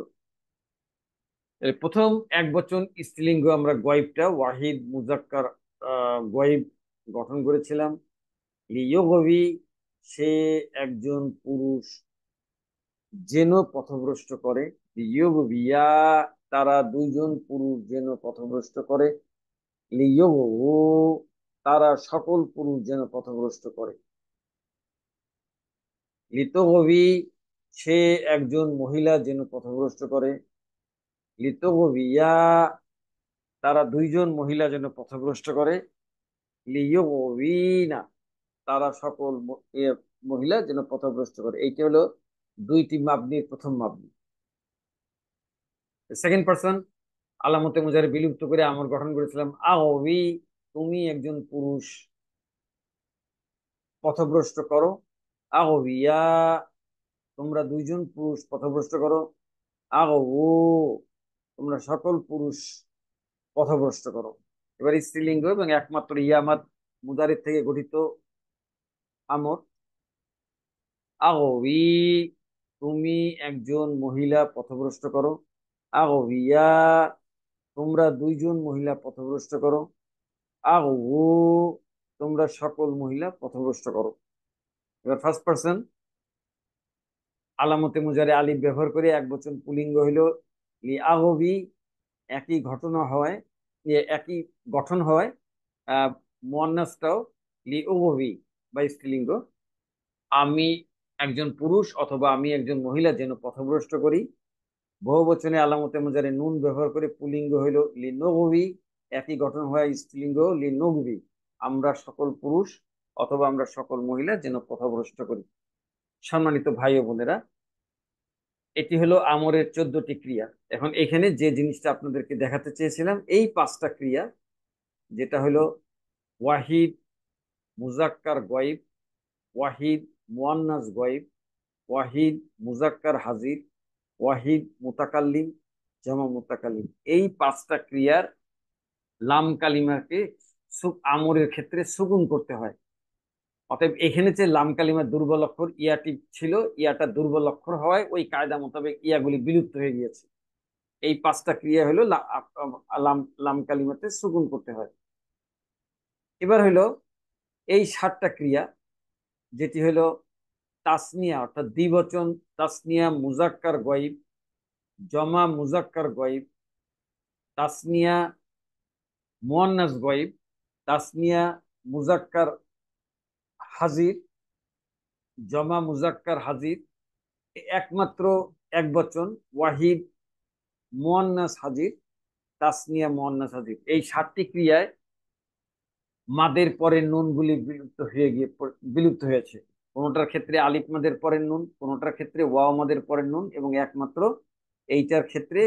প্রথম এক বচন স্ত্রীলিঙ্গ আমরা গয়েবটা ওয়াহিদ মুজাক্কার গয়েব গঠন করেছিলাম লিয়োগবি, সে একজন পুরুষ যেন পথভ্রষ্ট করে। লিয়োগবিয়া, তারা দুইজন পুরুষ যেন পথভ্রষ্ট করে। লিইয়গু, তারা সকল পুরুষ যেন পথভ্রষ্ট করে। লিতগবি, সে একজন মহিলা যেন পথভ্রষ্ট করে। লিতগবিয়া, তারা দুইজন মহিলা যেন পথভ্রষ্ট করে। লিইয়গবিনা, তারা সকল মহিলা যেন পথভ্রষ্ট করে। এইটা হলো দুইটি মাবনির প্রথম মাবনি। সেকেন্ড পার্সন, আলামতে মুজারে বিলুপ্ত করে আমর গঠন করেছিলাম। আওবি, তুমি একজন পুরুষ পথভ্রষ্ট করো। আওবিয়া, তোমরা দুইজন পুরুষ পথভ্রষ্ট করো। আও, তোমরা সকল পুরুষ পথভ্রষ্ট করো। এবার স্ত্রীলিঙ্গ এবং একমাত্র ইয়ামাত মুদারির থেকে গঠিত আমর। আগবি, তুমি একজন মহিলা পথভ্রষ্ট করো। আগবিয়া, তোমরা দুইজন মহিলা পথভ্রষ্ট করো। আগবু, তোমরা সকল মহিলা পথভ্রষ্ট করো। এবার ফার্স্ট পার্সন, আলামতে মুজারে আলিফ ব্যবহার করে এক বচন পুলিঙ্গ হইল লি আগবি, একই ঘটনা হয়, একই গঠন হয়। মুয়ান্নাসটাও লি উগবি বা স্ত্রীলিঙ্গ। আমি একজন পুরুষ অথবা আমি একজন মহিলা যেন পথভ্রষ্ট করি। বহুবচনে আলামতে মুজারে নুন ব্যবহার করে পুলিঙ্গ হইল লি নগবি, একই গঠন হয় স্ত্রীলিঙ্গ লি নগবি, আমরা সকল পুরুষ অথবা আমরা সকল মহিলা যেন পথভ্রষ্ট করি। সম্মানিত ভাই ও বোনেরা, এটি হলো আমরের 14টি ক্রিয়া। এখন এখানে যে জিনিসটা আপনাদেরকে দেখাতে চেয়েছিলাম, এই 5টা ক্রিয়া, যেটা হলো ওয়াহিদ মুজাক্কার গয়েব, ওয়াহিদ মুয়ান্নাস গয়েব, ওয়াহিদ মুজাক্কার হাজির, ওয়াহিদ মুতাকাল্লিম, জামা মুতাকাল্লিম, এই 5টা ক্রিয়ার লাম কালিমাকে আমরের ক্ষেত্রে সুকুন করতে হয়। অতএব এখানে যে লাম কালিমার দুর্বল অক্ষর ইয়াটি ছিল, ইয়াটা দুর্বল অক্ষর হওয়ায় ওই কায়দা মোতাবেক ইয়াগুলি বিলুপ্ত হয়ে গিয়েছে। এই 5টা ক্রিয়া হলো লাম লাম কালিমাতে সুকুন করতে হয়। এবার হলো এই 7টা ক্রিয়া, যেটি হলো তাসনিয়া অর্থাৎ দ্বিবচন তাসনিয়া মুজাক্কার গয়েব, জমা মুজাক্কার গয়েব, তাসনিয়া মুয়ান্নাস গয়েব, তাসনিয়া মুজাক্কার হাজির, জমা মুজাক্কার হাজির, একমাত্র এক বচন ওয়াহিদ মুয়ান্নাস হাজির, তাসনিয়া মুয়ান্নাস হাজির, এই 7টি ক্রিয়ায় মাদের পরের নুনগুলি বিলুপ্ত হয়েছে। কোনোটার ক্ষেত্রে আলিফ মাদের পরের নুন, কোনোটার ক্ষেত্রে ওয়াও মাদের পরের নুন, এবং একমাত্র এইটার ক্ষেত্রে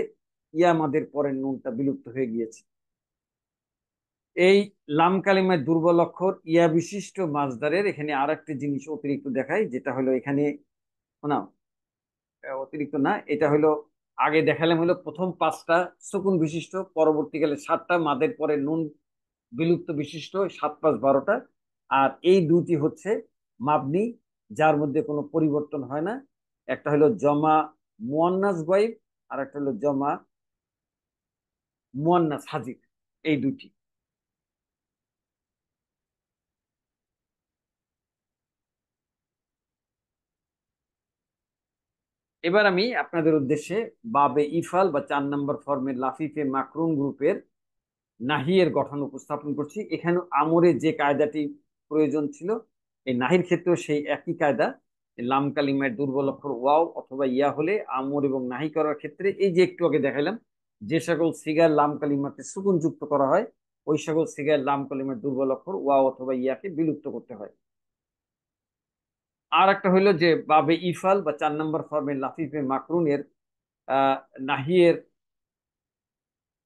ইয়া মাদের পরের নুনটা বিলুপ্ত হয়ে গিয়েছে। এই লাম কালিমায় দুর্বল অক্ষর ইয়া বিশিষ্ট মাজদারের এখানে আর একটি জিনিস অতিরিক্ত দেখায়, যেটা হলো এখানে না, অতিরিক্ত না, এটা হলো আগে দেখালাম হলো প্রথম 5টা সুকুন বিশিষ্ট, পরবর্তীকালে 7টা মাদের পরে নুন বিলুপ্ত বিশিষ্ট, 7 5 12টা। আর এই দুটি হচ্ছে মাবনি, যার মধ্যে কোনো পরিবর্তন হয় না। একটা হলো জমা মুয়ান্নাস গয়েব, আর একটা হলো জমা মুয়ান্নাস হাজির, এই দুটি। এবার আমি আপনাদের উদ্দেশ্যে বাবে ইফাল বা 4 নম্বর ফর্মের লাফিফে মাকরুন গ্রুপের নাহিয়ের গঠন উপস্থাপন করছি। এখানে আমরে যে কায়দাটি প্রয়োজন ছিল, এই নাহির ক্ষেত্রেও সেই একই কায়দা। লাম কালিমার দুর্বল অক্ষর ওয়াও অথবা ইয়া হলে আমর এবং নাহি করার ক্ষেত্রে এই যে একটু আগে দেখালাম, যে সকল সিগার লাম কালিমাকে সুকুন যুক্ত করা হয়, ওই সকল সিগার লাম কালিমার দুর্বল অক্ষর ওয়াও অথবা ইয়াকে বিলুপ্ত করতে হয়। আর একটা হইলো যে বাবে ইফাল বা 4 নম্বর ফর্মের লাফিফে মাকরুনের আহ নাহিয়ের,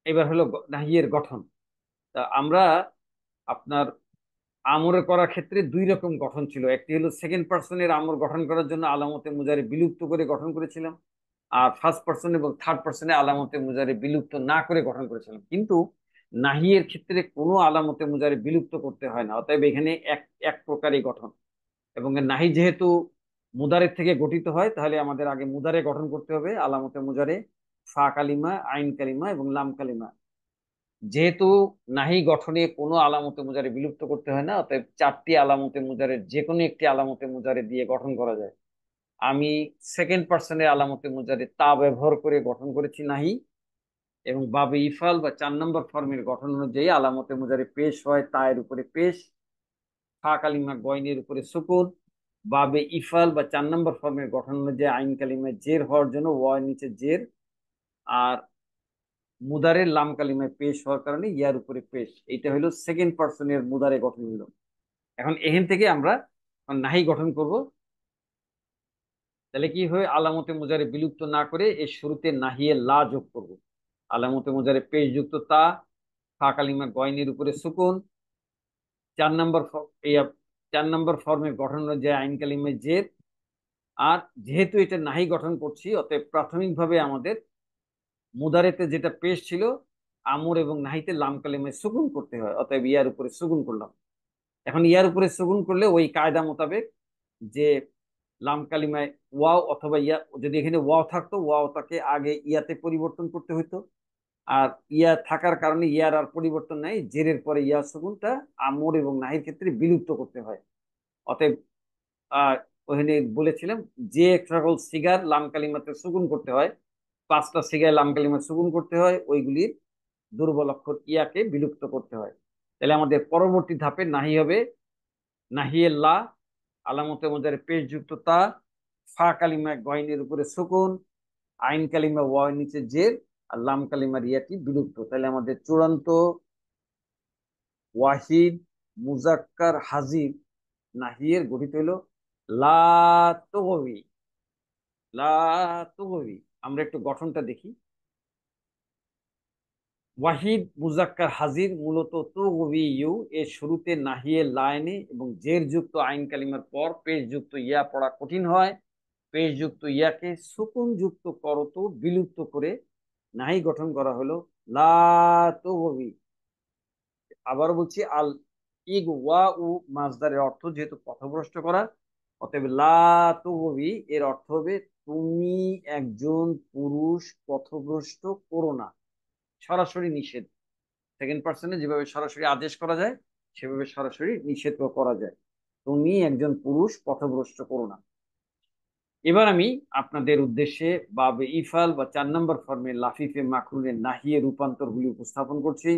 এবার হলো নাহিয়ের গঠন। তা আমরা আপনার আমর করার ক্ষেত্রে 2 রকম গঠন ছিল। একটি হলো সেকেন্ড পার্সনের আমর গঠন করার জন্য আলামতে মুজারে বিলুপ্ত করে গঠন করেছিলাম, আর ফার্স্ট পার্সন এবং থার্ড পার্সনে আলামতে মুজারে বিলুপ্ত না করে গঠন করেছিলাম। কিন্তু নাহিয়ের ক্ষেত্রে কোনো আলামতে মুজারে বিলুপ্ত করতে হয় না, অতএব এখানে এক এক প্রকারই গঠন। এবং নাহি যেহেতু মুদারের থেকে গঠিত হয়, তাহলে আমাদের আগে মুদারে গঠন করতে হবে, আলামতে মুজারে ফা কালিমা, আইন কালিমা এবং লাম কালিমা। যেহেতু নাহি গঠনে কোনো আলামতে মুজারে বিলুপ্ত করতে হয় না, অতএব 4টি আলামতে মুজারের যে কোনো একটি আলামতে মুজারে দিয়ে গঠন করা যায়। আমি সেকেন্ড পার্সনের আলামতে মুজারে তা ব্যবহার করে গঠন করেছি নাহি, এবং বাবে ইফাল বা 4 নম্বর ফর্মের গঠন অনুযায়ী আলামতে মুজারে পেশ হয় তায়ের উপরে পেশ, ফা কালিমা গয়নের উপরে সুকুন। বাবে ইফাল বা 4 নম্বর ফর্মের গঠন অনুযায়ী আইন কালিমায় জের হওয়ার জন্য ওয়ার নিচে জের, আর মুদারের লাম কালিমায় পেশ হওয়ার কারণে ইয়ার উপরে পেশ। এইটা হলো সেকেন্ড পার্সনের মুদারে গঠন হলো। এখন এখান থেকে আমরা নাহি গঠন করব। তাহলে কি হয়, আলামতে মুজারে বিলুপ্ত না করে এর শুরুতে নাহিয়ে লা যোগ করব। আলামতে মুজারে পেশ যুক্ত তা, ফা কালিমা গয়নের উপরে সুকুন, 4 নম্বর এই 4 নম্বর ফর্মের গঠন অনুযায়ী আইন কালিমায় জের। আর যেহেতু এটা নাহি গঠন করছি, অতএব প্রাথমিকভাবে আমাদের মুদারেতে যেটা পেশ ছিল আমর এবং নাহিতে লাম কালিমায় সুকুন করতে হয়, অতএব ইয়ার উপরে সুকুন করলাম। এখন ইয়ার উপরে সুকুন করলে ওই কায়দা মোতাবেক যে লাম কালিমায় ওয়াও অথবা ইয়া, যদি এখানে ওয়াও থাকতো ওয়াওটাকে আগে ইয়াতে পরিবর্তন করতে হইতো, আর ইয়া থাকার কারণে ইয়ার আর পরিবর্তন নাই, জেরের পরে ইয়া সুকুনটা আমর এবং নাহির ক্ষেত্রে বিলুপ্ত করতে হয়। অতএব আহ ওখানে বলেছিলাম যে সকল সিগার লাম কালিমাতে সুকুন করতে হয়, 5টা সিগায় লাম কালিমা সুকুন করতে হয়, ওইগুলির দুর্বল অক্ষর ইয়াকে বিলুপ্ত করতে হয়। তাহলে আমাদের পরবর্তী ধাপে নাহি হবে নাহিয়ে লা, আলামতে মুজারে পেশ যুক্ত তা, ফা কালিমা গয়নের উপরে সুকুন, আইন কালিমা ওয়ার নিচে জের, আর লাম কালিমার ইয়াটি বিলুপ্ত। তাহলে আমাদের চূড়ান্ত ওয়াহিদ মুজাক্কার হাজির নাহিয়ের গঠিত হলো লা তুগবি। লা তুগবি, আমরা একটু গঠনটা দেখি। ওয়াহিদ মুজাক্কার হাজির মূলত তুগবি ইউ এর শুরুতে নাহিয়ে লাইনে এবং জের যুক্ত আইন কালিমার পর পেশ যুক্ত ইয়া পড়া কঠিন হয়। পেশ যুক্ত ইয়াকে সুকুন যুক্ত করত বিলুপ্ত করে নাহি গঠন করা হলো লা তুগবি। আবার বলছি, আল ইগ ওয়া উ মাজদারের অর্থ যেহেতু পথভ্রষ্ট করা, অতএব লা তুগবি এর অর্থ হবে তুমি একজন পুরুষ পথভ্রষ্ট করো না। সরাসরি নিষেধ। সেকেন্ড পার্সনে যেভাবে সরাসরি আদেশ করা যায় সেভাবে সরাসরি নিষেধ করা যায়, তুমি একজন পুরুষ পথভ্রষ্ট করো না। এবার আমি আপনাদের উদ্দেশ্যে বাবে ইফাল বা 4 নম্বর ফর্মে লাফিফে মাকরুনের নাহিয়ে রূপান্তরগুলি উপস্থাপন করছি।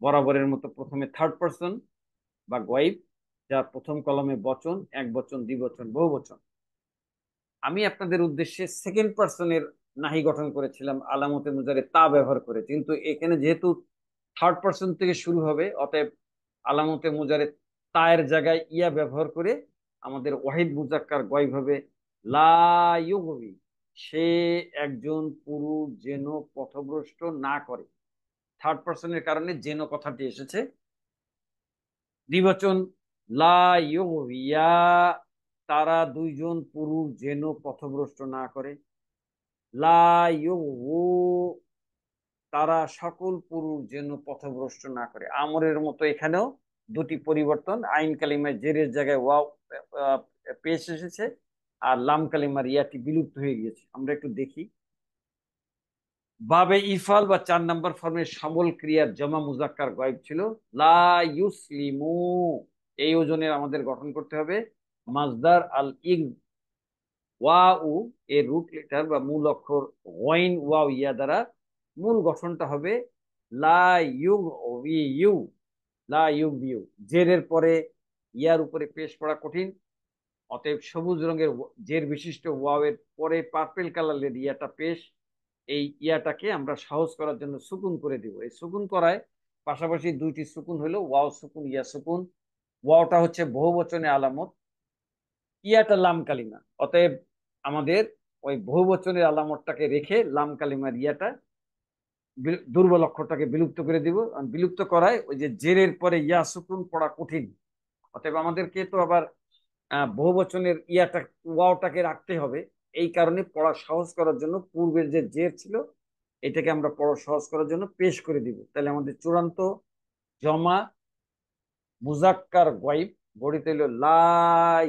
বরাবরের মতো প্রথমে থার্ড পার্সন বা গয়েব, যা প্রথম কলমে বচন, এক বচন, দ্বিবচন, বহু বচন। আমি আপনাদের উদ্দেশ্যে সেকেন্ড পার্সনের নাহি গঠন করেছিলাম আলামতে মুজারে তা ব্যবহার করে, কিন্তু এখানে যেহেতু থার্ড পার্সন থেকে শুরু হবে, অতএব আলামতে মুজারে তায়ের জায়গায় ইয়া ব্যবহার করে আমাদের ওয়াহিদ মুজাক্কার গয়েব হবে লা ইউগবি, সে একজন পুরুষ যেন পথভ্রষ্ট না করে। থার্ড পার্সনের কারণে যেন কথাটি এসেছে। দ্বিবচন লা ইউগবিয়া, তারা দুইজন পুরুষ যেন পথভ্রষ্ট না করে। লা ইউগু, তারা সকল পুরুষ যেন পথভ্রষ্ট না করে। আমরের মতো এখানেও দুটি পরিবর্তন, আইন কালিমায় জেরের জায়গায় ওয়াও পেশ এসেছে, আর লাম কালিমার ইয়াটি বিলুপ্ত হয়ে গিয়েছে। আমরা একটু দেখি। বাবে ইফাল বা 4 নম্বর ফর্মের সবল ক্রিয়ার জমা মুজাক্কার গয়েব ছিল লা ইউসলিমু। এই ওজনের আমাদের গঠন করতে হবে মাজদার আল ইগ ওয়াউ এর রুট লেটার বা মূল অক্ষর ওয়াইন ওয়াও ইয়া দ্বারা মূল গঠনটা হবে লা ইউগ ইউ, লা ইউগ ইউ। জেরের পরে ইয়ার উপরে পেশ করা কঠিন, অতএব সবুজ রঙের জের বিশিষ্ট ওয়াও এর পরে পার্পেল কালারের ইয়াটা পেশ। এই ইয়াটাকে আমরা সহজ করার জন্য সুকুন করে দিব। এই সুকুন করায় পাশাপাশি দুইটি সুকুন হলো ওয়াও সুকুন ইয়া সুকুন। ওয়াওটা হচ্ছে বহুবচনে আলামত, ইয়াটা লাম কালিমা, অতএব আমাদের ওই বহুবচনের আলামতটাকে রেখে লাম কালিমার ইয়াটা দুর্বল অক্ষরটাকে বিলুপ্ত করে দিব। বিলুপ্ত করায় ওই যে জেরের পরে ইয়া সুকুন পড়া কঠিন, অতএব আমাদেরকে তো আবার বহুবচনের ইয়াটা ওয়াওটাকে রাখতে হবে। এই কারণে পড়া সহজ করার জন্য পূর্বের যে জের ছিল এটাকে আমরা পড়া সহজ করার জন্য পেশ করে দিব। তাহলে আমাদের চূড়ান্ত জমা মুজাক্কার গয়েব গড়িতে হলো লা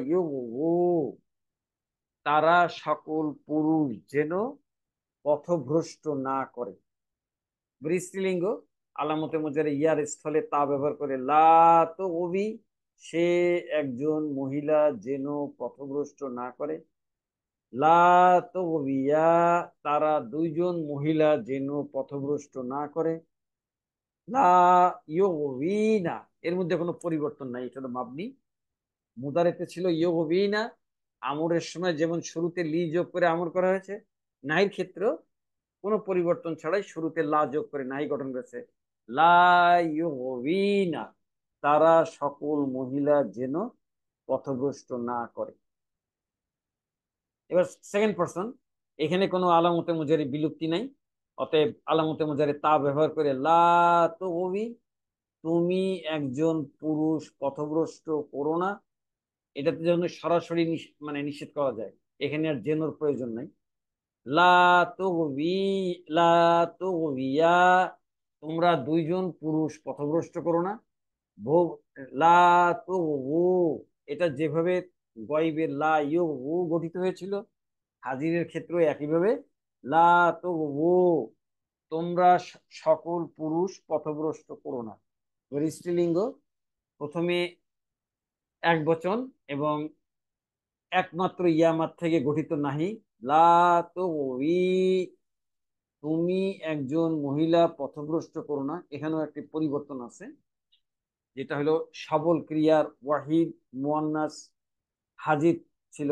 ইউগু, তারা সকল পুরুষ যেন পথভ্রষ্ট না করে। স্ত্রীলিঙ্গ, আলামতে মুজারে ইয়ার স্থলে তা ব্যবহার করে লা তো অবি, সে একজন মহিলা যেন পথভ্রষ্ট না করে। লা তুগবিয়া, তারা দুইজন মহিলা যেন পথভ্রষ্ট না করে। লা ইয়গবিনা, এর মধ্যে কোনো পরিবর্তন নাই, এটা তো মাবনি। মুদারেতে ছিল ইয়গবিনা, আমরের সময় যেমন শুরুতে লি যোগ করে আমর করা হয়েছে, নাহির ক্ষেত্রেও কোনো পরিবর্তন ছাড়াই শুরুতে লা যোগ করে নাহি গঠন করেছে। লা ইয়গবিনা, তারা সকল মহিলা যেন পথভ্রষ্ট না করে। এবার সেকেন্ড পারসন, এখানে কোনো আলামতে মুজারি বিলুপ্তি নাই, অতএব আলামতে মুজারি তা ব্যবহার করে লা তুগবি, তুমি একজন পুরুষ পথভ্রষ্ট করো না। এটাতে যেন সরাসরি মানে নিষেধ করা যায়, এখানে আর জেনোর প্রয়োজন নাই। লা তুগবি, লা তুগবিয়া, তোমরা দুইজন পুরুষ পথভ্রষ্ট করো না। ভো, লা তুগবু, এটা যেভাবে গয়বের লা ইয়গবু গঠিত হয়েছিল, হাজিরের ক্ষেত্রে একইভাবে লা তুগবু, তোমরা সকল পুরুষ পথভ্রষ্ট করো না। স্ত্রীলিঙ্গ, প্রথমে এক বচন এবং একমাত্র ইয়ামাত থেকে গঠিত নাহি। লা তুগবি, তুমি একজন মহিলা পথভ্রষ্ট করো না, এখানেও একটি পরিবর্তন আছে, যেটা হলো সবল ক্রিয়ার ওয়াহিদ মুয়ান্নাস হাজির ছিল।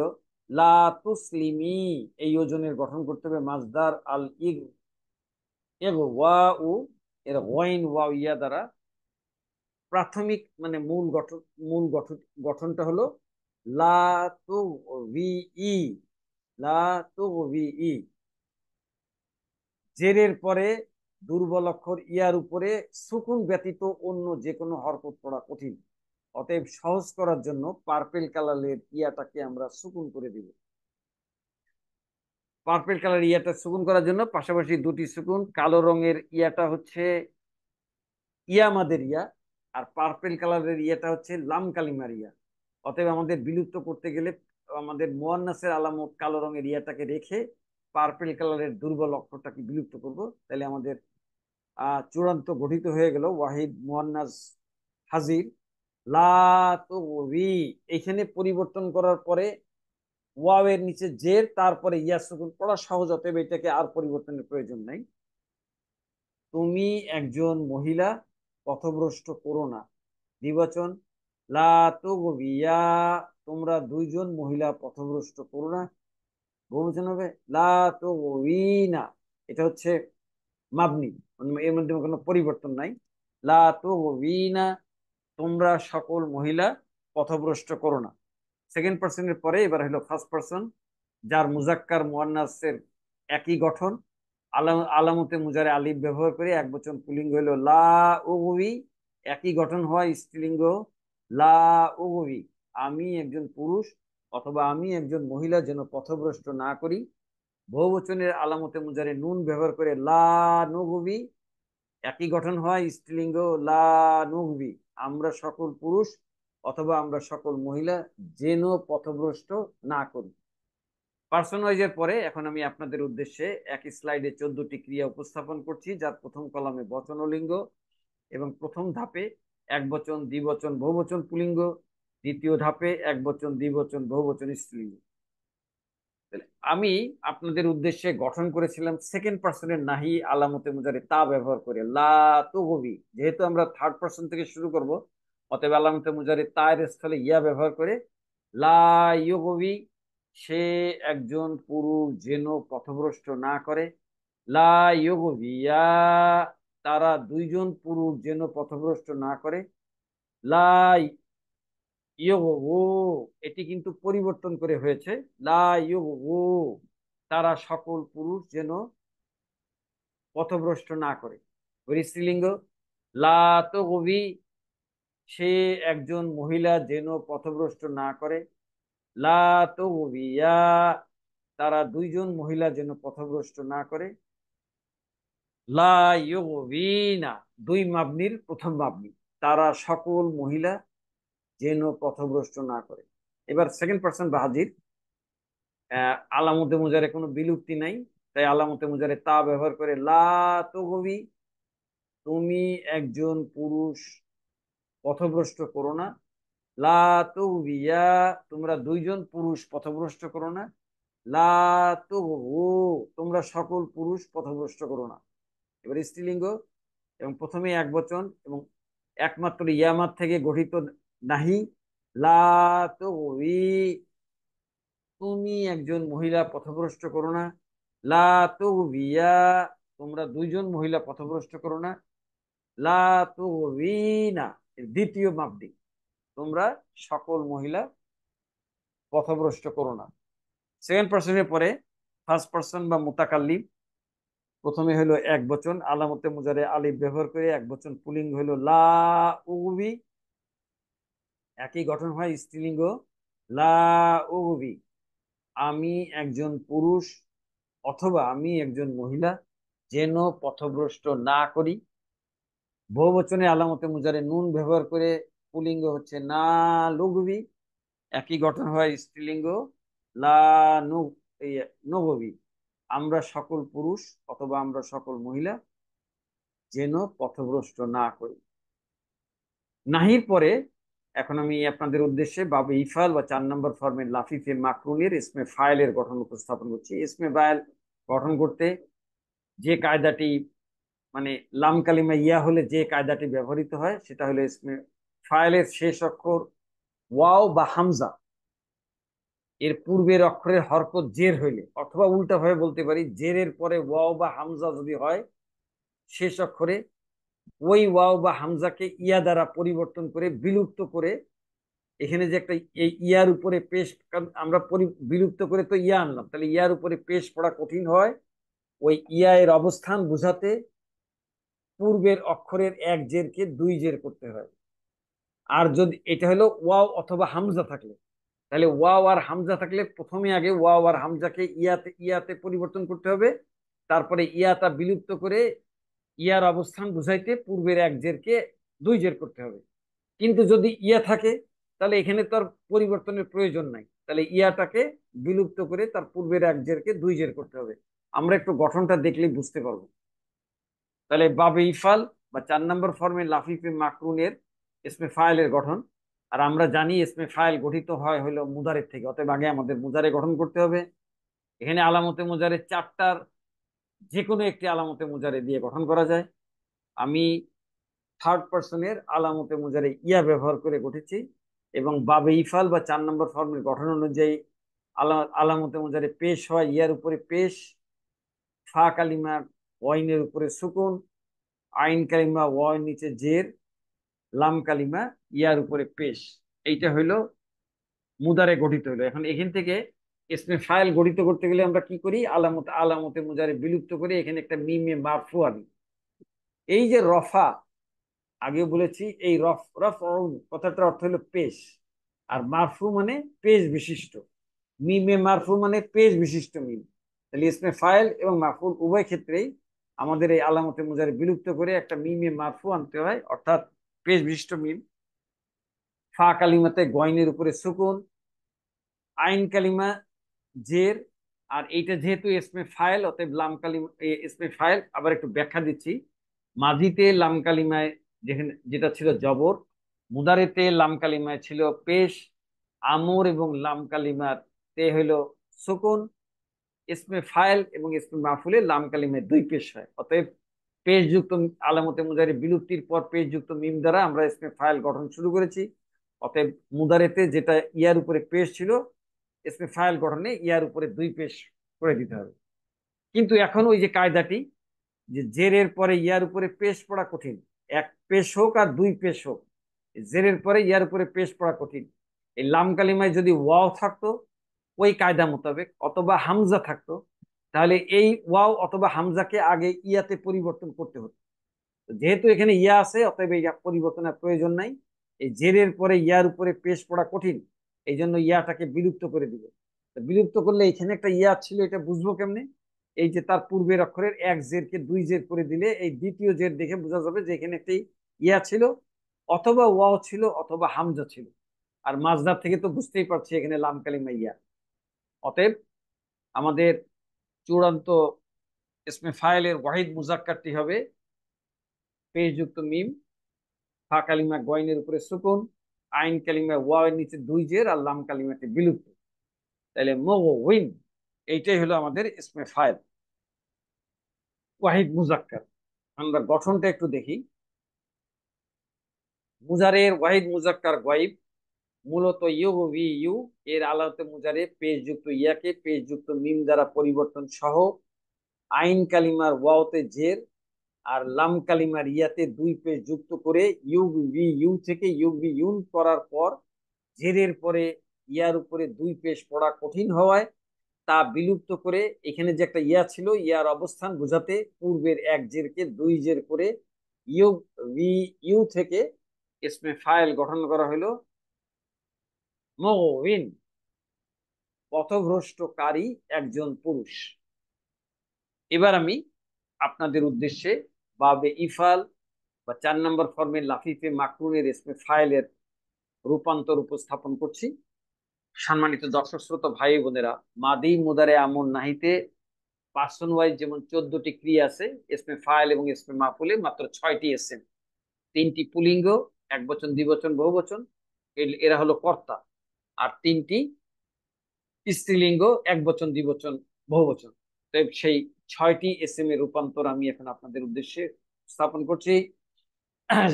লা তুসলিমি, এই ওজনের গঠন করতে হবে মাজদার আল ইগ, এগ ওয়া উ, এর ওয়াইন ওয়া ইয়া দ্বারা। প্রাথমিক মানে মূল গঠনটা হলো লা তুগবি, লা তুগবি। জেরের পরে দুর্বল অক্ষর ইয়ার উপরে সুকুন ব্যতীত অন্য যে কোনো হরকত পড়া কঠিন, অতএব সহজ করার জন্য পার্পেল কালারের ইয়াটাকে আমরা সুকুন করে দিব। পার্পেল কালার ইয়াটা সুকুন করার জন্য পাশাপাশি দুটি সুকুন, কালো রঙের ইয়াটা হচ্ছে ইয়ামাদের ইয়া, আর পার্পেল কালারের ইয়াটা হচ্ছে লাম কালিমার ইয়া। অতএব আমাদের বিলুপ্ত করতে গেলে আমাদের মুয়ান্নাসের আলামত কালো রঙের ইয়াটাকে রেখে পার্পেল কালারের দুর্বল অক্ষরটাকে বিলুপ্ত করব, তাহলে আমাদের চূড়ান্ত গঠিত হয়ে গেল ওয়াহিদ মুয়ান্নাস হাজির। লা তুগবি, এখানে পরিবর্তন করার পরে ওয়াও এর নিচে জের, তারপরে ইয়া সুকুন পড়া সহজ, অতএব এটাকে আর পরিবর্তনের প্রয়োজন নাই। তুমি একজন মহিলা পথভ্রষ্ট করো না, দ্বিবচন। লা তুগবিয়া, তোমরা দুইজন মহিলা পথভ্রষ্ট করো না, বহুবচন হবে লা তুগবিনা, এটা হচ্ছে মাবনি, এর মধ্যে কোনো পরিবর্তন নাই। লা তুগবিনা, তোমরা সকল মহিলা পথভ্রষ্ট করো না। সেকেন্ড পার্সনের পরে এবার হলো ফার্স্ট পার্সন, যার মুজাক্কার মুয়ান্নাসের একই গঠন। আলামতে মুজারে আলিফ ব্যবহার করে এক বচন পুলিঙ্গ হলো লা উগবি, একই গঠন হয় স্ত্রীলিঙ্গ লা উগবি, আমি একজন পুরুষ অথবা আমি একজন মহিলা যেন পথভ্রষ্ট না করি। বহুবচনের আলামতে মুজারে নুন ব্যবহার করে লা নুগবি, একই গঠন হয় স্ত্রীলিঙ্গ লা নুগবি, আমরা সকল পুরুষ অথবা আমরা সকল মহিলা যেন পথভ্রষ্ট না করি। পার্সন ওয়াইজের পরে এখন আমি আপনাদের উদ্দেশ্যে একই স্লাইডে 14টি ক্রিয়া উপস্থাপন করছি, যার প্রথম কলামে বচন ও লিঙ্গ, এবং প্রথম ধাপে এক বচন দ্বিবচন বহুবচন পুলিঙ্গ, দ্বিতীয় ধাপে এক বচন দ্বিবচন বহুবচন স্ত্রীলিঙ্গ। আমি আপনাদের উদ্দেশ্যে গঠন করেছিলাম সেকেন্ড পার্সনের নাহি আলামতে মুজারে তা ব্যবহার করে লা তুগবি, যেহেতু আমরা থার্ড পার্সন থেকে শুরু করব, অতএব আলামতে মুজারে তার স্থলে ইয়া ব্যবহার করে লা ইয়গবি, সে একজন পুরুষ যেন পথভ্রষ্ট না করে। লা ইয়গবিয়া, তারা দুইজন পুরুষ যেন পথভ্রষ্ট না করে। লা ইয়গবু, এটি কিন্তু পরিবর্তন করে হয়েছে লা ইয়গবু, তারা সকল পুরুষ যেন পথভ্রষ্ট না করে। স্ত্রীলিঙ্গ লা তুগবি, সে একজন মহিলা যেন পথভ্রষ্ট না করে। লা তুগবিয়া, তারা দুইজন মহিলা যেন পথভ্রষ্ট না করে। লা ইয়গবিনা, দুই মাবনির প্রথম মাবনি, তারা সকল মহিলা যেন পথভ্রষ্ট না করে। এবার সেকেন্ড পার্সন বাহাজির, আলামতে মুজারে কোনো বিলুপ্তি নাই, তাই আলামতে মুজারে তা ব্যবহার করে লা তুগবি, তুমি একজন পুরুষ পথভ্রষ্ট করো না। লা তুগবিয়া, তোমরা দুইজন পুরুষ পথভ্রষ্ট করো না। লা তুগু, তোমরা সকল পুরুষ পথভ্রষ্ট করো না। এবার স্ত্রীলিঙ্গ এবং প্রথমে এক বচন এবং একমাত্র ইয়ামাত থেকে গঠিত। নাহি, লা তুগি, তুমি একজন মহিলা পথভ্রষ্ট করো না। লা তুগবিয়া, তোমরা দুইজন মহিলা পথভ্রষ্ট করো না। লা তুগবিনা, এর দ্বিতীয় মাপদি, তোমরা সকল মহিলা পথভ্রষ্ট করো না। সেকেন্ড পার্সনের পরে ফার্স্ট পার্সন বা মুতাকাল্লিম, প্রথমে হলো এক বচন আলামতে মুজারে আলিফ ব্যবহার করে এক বচন পুলিঙ্গ হলো লা উগবি, একই গঠন হয় স্ত্রীলিঙ্গ লা উগবি, আমি একজন পুরুষ অথবা আমি একজন মহিলা যেন পথভ্রষ্ট না করি। বহুবচনে আলামতে মুজারে নুন ব্যবহার করে পুলিঙ্গ হচ্ছে না লুগবি, একই গঠন হয় স্ত্রীলিঙ্গ লা নু নববি, আমরা সকল পুরুষ অথবা আমরা সকল মহিলা যেন পথভ্রষ্ট না করি। নাহির পরে এখন আমি আপনাদের উদ্দেশ্যে বাবে ইফাল বা 4 নম্বর ফর্মের লাফিফে মাকরুনের ইসমে ফাইলের গঠন উপস্থাপন করছি। ইসমে ফাইল গঠন করতে যে কায়দাটি, মানে লাম কালিমা ইয়া হলে যে কায়দাটি ব্যবহৃত হয় সেটা হলো ইসমে ফাইলের শেষ অক্ষর ওয়াও বা হামজা এর পূর্বের অক্ষরের হরকত জের হইলে, অথবা উল্টা ভাবে বলতে পারি জেরের পরে ওয়াও বা হামজা যদি হয় শেষ অক্ষরে, ওই ওয়াও বা হামজাকে ইয়া দ্বারা পরিবর্তন করে বিলুপ্ত করে, এখানে যে একটা এই ইয়ার উপরে পেশ, আমরা বিলুপ্ত করে তো ইয়া আনলাম, তাহলে ইয়ার উপরে পেশ পড়া কঠিন হয়। ওই ইয়া এর অবস্থান বুঝাতে পূর্বের অক্ষরের এক জেরকে দুই জের করতে হয়। আর যদি এটা হলো ওয়াও অথবা হামজা থাকলে, তাহলে ওয়াও আর হামজা থাকলে প্রথমে আগে ওয়াও আর হামজাকে ইয়াতে ইয়াতে পরিবর্তন করতে হবে, তারপরে ইয়াটা বিলুপ্ত করে ইয়ার অবস্থান বুঝাইতে পূর্বের এক জেরকে দুই জের করতে হবে। কিন্তু যদি ইয়া থাকে তাহলে এখানে তো আর পরিবর্তনের প্রয়োজন নাই, তাহলে ইয়াটাকে বিলুপ্ত করে তার পূর্বের এক জেরকে দুই জের করতে হবে। আমরা একটু গঠনটা দেখলেই বুঝতে পারবো। তাহলে বাবে ইফাল বা 4 নম্বর ফর্মে লাফিফে মাকরুনের ইসমে ফাইলের গঠন। আর আমরা জানি ইসমে ফাইল গঠিত হয় হলো মুদারের থেকে, অতএব আগে আমাদের মুজারে গঠন করতে হবে। এখানে আলামতে মুজারে 4টার যে কোনো একটি আলামতে মুজারে দিয়ে গঠন করা যায়। আমি থার্ড পার্সনের আলামতে মুজারে ইয়া ব্যবহার করে গঠেছি এবং বাবে ইফাল বা 4 নম্বর ফর্মের গঠন অনুযায়ী আলামতে মুজারে পেশ হয় ইয়ার উপরে পেশ, ফা কালিমা ওয়াইনের উপরে সুকুন, আইন কালিমা ওয়াইন নিচে জের, লাম কালিমা ইয়ার উপরে পেশ। এইটা হইলো মুদারে গঠিত হইলো। এখন এখান থেকে ইসমে ফাইল গঠিত করতে গেলে আমরা কি করি, আলামতে মুজারে বিলুপ্ত করে এখানে একটা মিমে মারফু আনি। এই যে রফা, আগে বলেছি এই রফ রফ কথাটার অর্থ হলো পেশ, আর মারফু মানে পেশ বিশিষ্ট। মিমে মারফু মানে পেশ বিশিষ্ট মিম। তাহলে ইসমে ফাইল এবং মারফুল উভয় ক্ষেত্রেই আমাদের এই আলামতে মুজারে বিলুপ্ত করে একটা মিমে মারফু আনতে হয়, অর্থাৎ পেশ বিশিষ্ট মিম। ফা কালিমাতে গয়নের উপরে সুকুন, আইন কালিমা জের, আর এইটা যেহেতু ইসমে ফাইল অতএব লাম কালিমা ইসমে ফাইল। আবার একটু ব্যাখ্যা দিচ্ছি। মাজিতে লাম কালিমায় যেখানে যেটা ছিল জবর, মুদারেতে লাম কালিমায় ছিল পেশ, আমর এবং লাম কালিমার তে হইল সুকুন, ইসমে ফাইল এবং ইসমে মাফুলে লাম কালিমায় দুই পেশ হয়। অতএব পেশ যুক্ত আলামতে মুজারে বিলুপ্তির পর পেশ যুক্ত মিম দ্বারা আমরা ইসমে ফাইল গঠন শুরু করেছি। অতএব মুদারেতে যেটা ইয়ার উপরে পেশ ছিল, ইসমে ফাইল গঠনে ইয়ার উপরে দুই পেশ করে দিতে হবে। কিন্তু এখন ওই যে কায়দাটি, যে জেরের পরে ইয়ার উপরে পেশ পড়া কঠিন, এক পেশ হোক আর দুই পেশ হোক, জেরের পরে ইয়ার উপরে পেশ পড়া কঠিন। এই লাম কালিমায় যদি ওয়াও থাকতো ওই কায়দা মোতাবেক, অথবা হামজা থাকতো, তাহলে এই ওয়াও অথবা হামজাকে আগে ইয়াতে পরিবর্তন করতে হতো। যেহেতু এখানে ইয়া আছে অতএব এই পরিবর্তনের প্রয়োজন নাই। এই জেরের পরে ইয়ার উপরে পেশ পড়া কঠিন, এই জন্য ইয়াটাকে বিলুপ্ত করে দিবে। বিলুপ্ত করলে এখানে একটা ইয়া ছিল, এটা বুঝবো কেমনে? এই যে তার পূর্বের অক্ষরের এক জেরকে দুই জের করে দিলে এই দ্বিতীয় জের দেখে বোঝা যাবে যে এখানে একটি ইয়া ছিল, অথবা ওয়াও ছিল অথবা হামজা ছিল। আর মাজদার থেকে তো বুঝতেই পারছি এখানে লাম কালিমা ইয়া। অতএব আমাদের চূড়ান্ত ইসমে ফাইলের ওয়াহিদ মুজাক্কারটি হবে পেশযুক্ত মিম, ফা কালিমা গয়নের উপরে সুকুন, আইন কালিমা ওয়াও এর নিচে দুই জের, আর লাম কালিমাটি বিলুপ্ত। তাহলে মুগউইন, এইটাই হলো আমাদের ইসমে ফাইল ওয়াহিদ মুজাক্কার। আমরা গঠনটা একটু দেখি। মুজারের ওয়াহিদ মুজাক্কার গয়েব মূলত ইউ ভি ইউ এর আলাদা মুজারে পেশ যুক্ত ইয়াকে পেশ যুক্ত মিম দ্বারা পরিবর্তন সহ আইন কালিমার ওয়াওতে জের আর লাম কালিমার ইয়াতে দুই পেশ যুক্ত করে ইউ ভি ইউ থেকে ইউ ভি ইউন করার পর জেরের পরে ইয়ার উপরে দুই পেশ পড়া কঠিন হওয়ায় তা বিলুপ্ত করে এখানে যে একটা ইয়া ছিল ইয়ার অবস্থান বোঝাতে পূর্বের এক জেরকে দুই জের করে ইউ ভি ইউ থেকে ইসমে ফাইল গঠন করা হলো মুবিন, পথভ্রষ্টকারী একজন পুরুষ। এবার আমি আপনাদের উদ্দেশ্যে বাবে ইফাল বা 4 নম্বর ফর্মের লাফিফে মাকরুনের ইসমে ফাইলের রূপান্তর উপস্থাপন করছি। সম্মানিত দর্শক শ্রোতা ভাই বোনেরা, মাদি মুদারে আমন নাহিতে পার্সন ওয়াইজ যেমন 14টি ক্রিয়া আছে, ইসমে ফাইল এবং ইসমে মাফুলে মাত্র 6টি এসেম। 3টি পুলিঙ্গ, এক বচন দ্বিবচন বহুবচন, এরা হলো কর্তা। আর 3টি স্ত্রীলিঙ্গ, এক বচন দ্বিবচন বহুবচন। তো সেই 6টি এসএম এর রূপান্তর আমি এখন আপনাদের উদ্দেশ্যে স্থাপন করছি,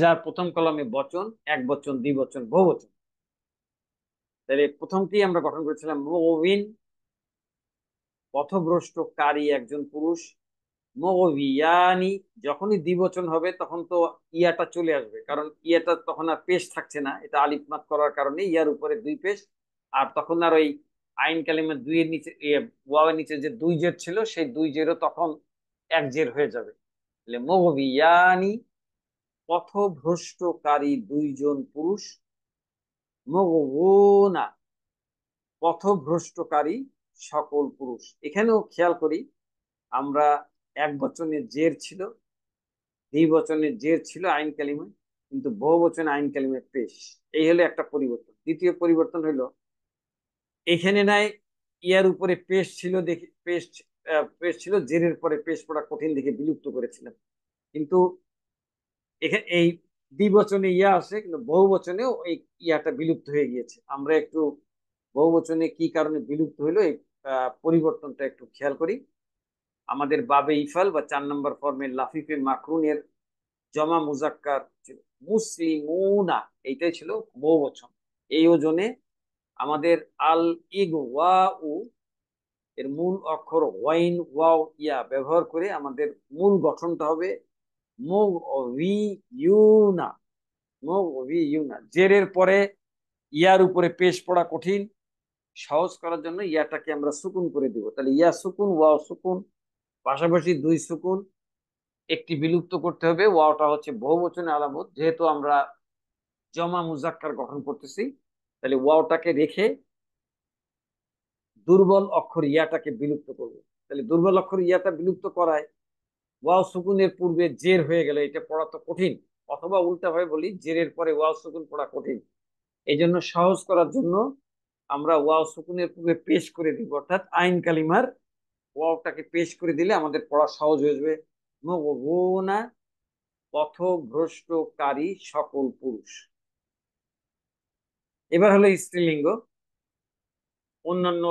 যার প্রথম কলামে বচন, এক বচন দ্বিবচন বহুবচন। তাহলে প্রথমটি আমরা গঠন করেছিলাম মুবিন, পথভ্রষ্টকারী একজন পুরুষ। মুবিয়ানি, যখনই দ্বিবচন হবে তখন তো ইয়াটা চলে আসবে, কারণ ইয়াটা তখন আর পেশ থাকছে না, এটা আলিফ মাদ করার কারণে ইয়ার উপরে দুই পেশ। আর তখন আর ওই আইন কালিমা দুইয়ের নিচে ওয়াওয়ের নিচে যে দুই জের ছিল সেই দুই জেরও তখন এক জের হয়ে যাবে। তাহলে মুবিয়ানি, পথভ্রষ্টকারী দুইজন পুরুষ। মুগুনা, পথভ্রষ্টকারী সকল পুরুষ। এখানেও খেয়াল করি আমরা এক বচনের জের ছিল, দ্বিবচনের জের ছিল আইন কালিমায়, কিন্তু বহু বচনে আইন কালিমায় পেশ। এই হলো একটা পরিবর্তন। দ্বিতীয় পরিবর্তন হলো এখানে নাই ইয়ার উপরে পেশ ছিল, দেখে পেশ পেশ ছিল, জেরের পরে পেশ পড়া কঠিন দেখে বিলুপ্ত করেছিলাম, কিন্তু এখানে এই দ্বিবচনে ইয়া আসে, কিন্তু বহু বচনেও এই ইয়াটা বিলুপ্ত হয়ে গিয়েছে। আমরা একটু বহু বচনে কি কারণে বিলুপ্ত হলো এই পরিবর্তনটা একটু খেয়াল করি। আমাদের বাবে ইফাল বা 4 নম্বর ফর্মের লাফিফে মাকরুনের জমা মুজাক্কার ছিল মুসলিমুনা, এইটাই ছিল বহু বচন। এই ওজনে আমাদের আল ইগ ওয়া উ এর মূল অক্ষর ওয়াইন ওয়াও ইয়া ব্যবহার করে আমাদের মূল গঠনটা হবে মুগভিয়ুনা। মুগভিয়ুনা, জেরের পরে ইয়ার উপরে পেশ পড়া কঠিন, সহজ করার জন্য ইয়াটাকে আমরা সুকুন করে দিব। তাহলে ইয়া সুকুন ওয়াও সুকুন, পাশাপাশি দুই সুকুন, একটি বিলুপ্ত করতে হবে। ওয়াওটা হচ্ছে বহুবচনের আলামত, যেহেতু আমরা জমা মুজাক্কার গঠন করতেছি, তাহলে ওয়াওটাকে রেখে দুর্বল অক্ষর ইয়াটাকে বিলুপ্ত করব। তাহলে দুর্বল অক্ষর ইয়াটা বিলুপ্ত করায় ওয়াও সুকুনের পূর্বে জের হয়ে গেলে এটা পড়া তো কঠিন, অথবা উল্টা ভাবে বলি জেরের পরে ওয়াও সুকুন পড়া কঠিন। এই জন্য সহজ করার জন্য আমরা ওয়াও সুকুনের পূর্বে পেশ করে দিব, অর্থাৎ আইন কালিমার ওয়াওটাকে পেশ করে দিলে আমাদের পড়া সহজ হয়ে যাবে। মুগুনা, পথভ্রষ্টকারী সকল পুরুষ। এবার হলো স্ত্রীলিঙ্গ, অন্যান্য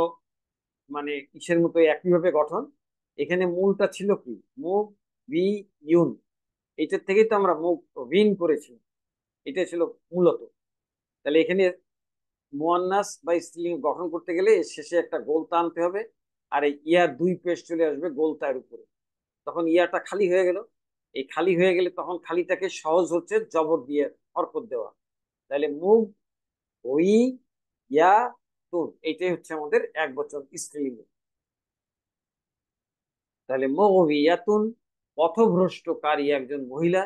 মানে কিসের মতো একইভাবে গঠন। এখানে মূলটা ছিল কি, মুখ বি ইউন, এটার থেকেই তো আমরা মুখ বিন করেছি, এটা ছিল মূলত। তাহলে এখানে মুয়ান্নাস বা স্ত্রীলিঙ্গ গঠন করতে গেলে শেষে একটা গোলতা আনতে হবে, আর এই ইয়ার দুই পেশ চলে আসবে গোলতার উপরে, তখন ইয়াটা খালি হয়ে গেল। এই খালি হয়ে গেলে তখন খালিটাকে সহজ হচ্ছে জবর দিয়ে হরকত দেওয়া। তাহলে মুখ ওই ইয়া তুন, এইটাই হচ্ছে আমাদের এক বচন স্ত্রীলিঙ্গ। তাহলে মুগবিয়াতুন, পথভ্রষ্টকারী একজন মহিলা।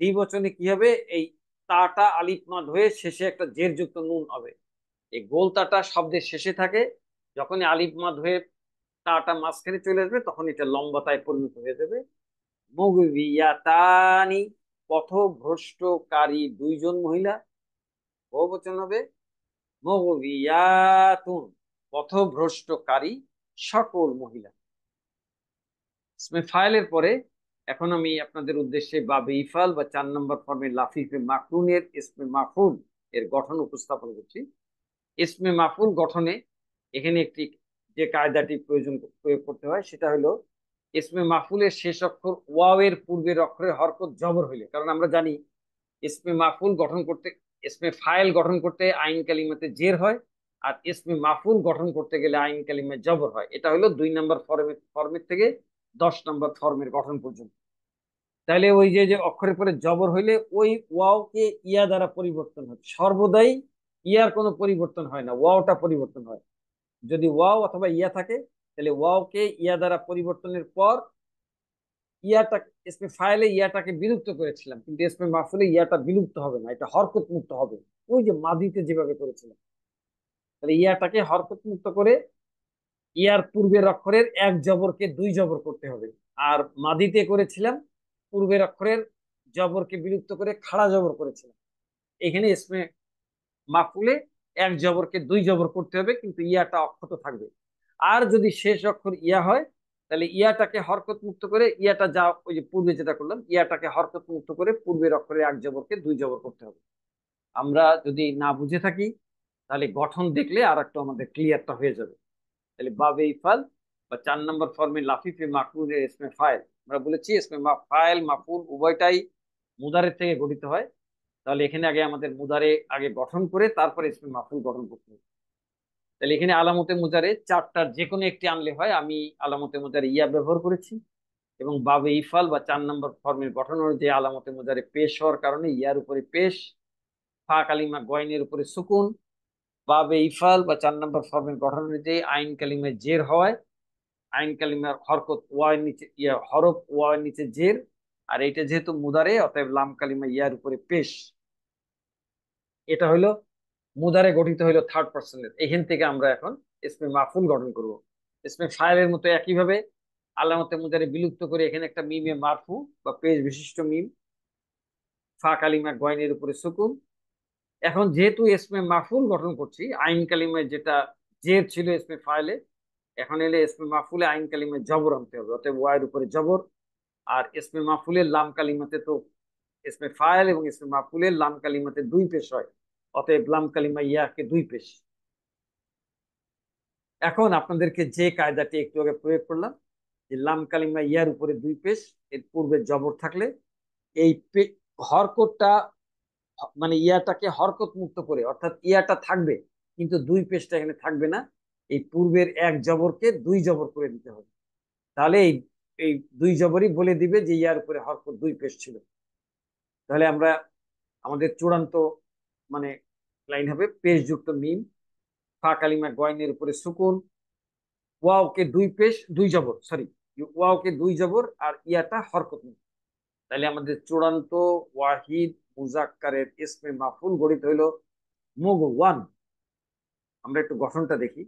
দ্বিবচনে কি হবে, এই তাটা আলিফ মাদ হয়ে শেষে একটা জের যুক্ত নুন হবে। এই গোলতাটা শব্দের শেষে থাকে, যখনই আলিফ মাদ হয়ে তাটা মাঝখানে চলে আসবে তখন এটা লম্বাতায় পরিণত হয়ে যাবে। মুগবিয়াতানি, পথভ্রষ্টকারী দুইজন মহিলা। বহুবচন হবে মুগবিয়াতুন, পথভ্রষ্টকারী সকল মহিলা। ইসমে ফাইলের পরে এখন আমি আপনাদের উদ্দেশ্যে বাবে ইফাল বা 4 নম্বর ফর্মের লাফিফে মাকরুনের ইসমে মাফুল এর গঠন উপস্থাপন করছি। ইসমে মাফুল গঠনে এখানে একটি যে কায়দাটি প্রয়োগ করতে হয় সেটা হলো ইসমে মাফুলের শেষ অক্ষর ওয়াও এর পূর্বের অক্ষরে হরকত জবর হইলে, কারণ আমরা জানি ইসমে মাফুল গঠন করতে, ইসমে ফাইল গঠন করতে আইন কালিমাতে জের হয়, আর ইসমে মাফুল গঠন করতে গেলে আইন কালিমায় জবর হয়। এটা হলো 2 নম্বর ফর্মের থেকে 10 নম্বর ফর্মের গঠন পর্যন্ত। তাহলে ওই যে যে অক্ষরের পরে জবর হইলে ওই ওয়াও কে ইয়া দ্বারা পরিবর্তন হয়, সর্বদাই ইয়ার কোনো পরিবর্তন হয় না, ওয়াওটা পরিবর্তন হয়। যদি ওয়াও অথবা ইয়া থাকে তাহলে ওয়াও কে ইয়া দ্বারা পরিবর্তনের পর ইয়াটা, ইসমে ফাইলে ইয়াটাকে বিলুপ্ত করেছিলাম, কিন্তু ইসমে মাফুলে ইয়াটা বিলুপ্ত হবে না, এটা হরকত মুক্ত হবে। ওই যে মাদিতে যেভাবে করেছিলাম, তাহলে ইয়াটাকে হরকত মুক্ত করে ইয়ার পূর্বের অক্ষরের এক জবরকে 2 জবর করতে হবে। আর মাদিতে করেছিলাম পূর্বের অক্ষরের জবরকে বিলুপ্ত করে খাড়া জবর করেছিলাম। এখানে ইসমে মাফুলে এক জবরকে 2 জবর করতে হবে, কিন্তু ইয়াটা অক্ষত থাকবে। আর যদি শেষ অক্ষর ইয়া হয় তাহলে ইয়াটাকে হরকত মুক্ত করে ইয়াটা যা ওই যে পূর্বে যেটা করলাম ইয়াটাকে হরকত মুক্ত করে পূর্বের অক্ষরে এক জবরকে 2 জবর করতে হবে। আমরা যদি না বুঝে থাকি তাহলে গঠন দেখলে আর একটু আমাদের ক্লিয়ারটা হয়ে যাবে। তাহলে বাবে ইফাল বা 4 নম্বর ফর্মে লাফিফে মাকরুর ইসমে ফাইল, আমরা বলেছি ইসমে ফাইল মাফুল উভয়টাই মুদারের থেকে গঠিত হয়। তাহলে এখানে আগে আমাদের মুদারে আগে গঠন করে তারপরে ইসমে মাফুল গঠন করতে হবে। তাহলে এখানে আলামতে মুজারে চারটার যে কোনো একটি আনলে হয়, আমি আলামতে মুজারে ইয়া ব্যবহার করেছি, এবং বাবে ইফাল বা 4 নম্বর ফর্মের গঠন অনুযায়ী আলামতে মুজারে পেশ হওয়ার কারণে ইয়ার উপরে পেশ, ফা কালিমা গয়নের উপরে সুকুন, বাবে ইফাল বা 4 নম্বর ফর্মের গঠন অনুযায়ী আইন কালিমায় জের হওয়ায় আইন কালিমার হরকত ওয়ার নিচে ইয়া হরফ ওয়ার নিচে জের, আর এটা যেহেতু মুদারে অতএব লাম কালিমা ইয়ার উপরে পেশ। এটা হলো মুদারে গঠিত হলো থার্ড পার্সনের। এখান থেকে আমরা এখন ইসমে মাফুল গঠন করব। ইসমে ফাইলের মতো একইভাবে আলামতে মুদারে বিলুপ্ত করে এখানে একটা মিমে মারফু বা পেশ বিশিষ্ট মিম, ফা কালিমা গয়নের উপরে সুকুন। এখন যেহেতু ইসমে মাফুল গঠন করছি, আইন কালিমায় যেটা জের ছিল ইসমে ফাইলে, এখন এলে ইসমে মাফুলে আইন কালিমায় জবর আনতে হবে, অতএব ওয়াইয়ের উপরে জবর। আর ইসমে মাফুলের লাম কালিমাতে তো ইসমে ফাইল এবং ইসমে মাফুলের লাম কালিমাতে 2 পেশ হয়, অতএব লাম কালিমা ইয়াকে 2 পেশ। এখন আপনাদেরকে যে কায়দাটি একটু আগে প্রয়োগ করলাম, যে লাম কালিমা ইয়ার উপরে 2 পেশ, এর পূর্বে জবর থাকলে এই হরকতটা মানে ইয়াটাকে হরকত মুক্ত করে, অর্থাৎ ইয়াটা থাকবে কিন্তু 2 পেশটা এখানে থাকবে না, এই পূর্বের এক জবরকে 2 জবর করে দিতে হবে। তাহলে এই এই 2 জবরই বলে দিবে যে ইয়ার উপরে হরকত 2 পেশ ছিল। তাহলে আমরা আমাদের চূড়ান্ত মানে লাইন হবে পেশ যুক্ত মিম, ফা কালিমা গয়নের উপরে সুকুন, ওয়াওকে 2 পেশ 2 জবর, সরি, ওয়াওকে 2 জবর আর ইয়াটা হরকত মুক্ত। তাহলে আমাদের চূড়ান্ত ওয়াহিদ মুজাক্কারের ইসমে মাফুল গঠিত হইল মুগ ওয়ান। আমরা একটু গঠনটা দেখি।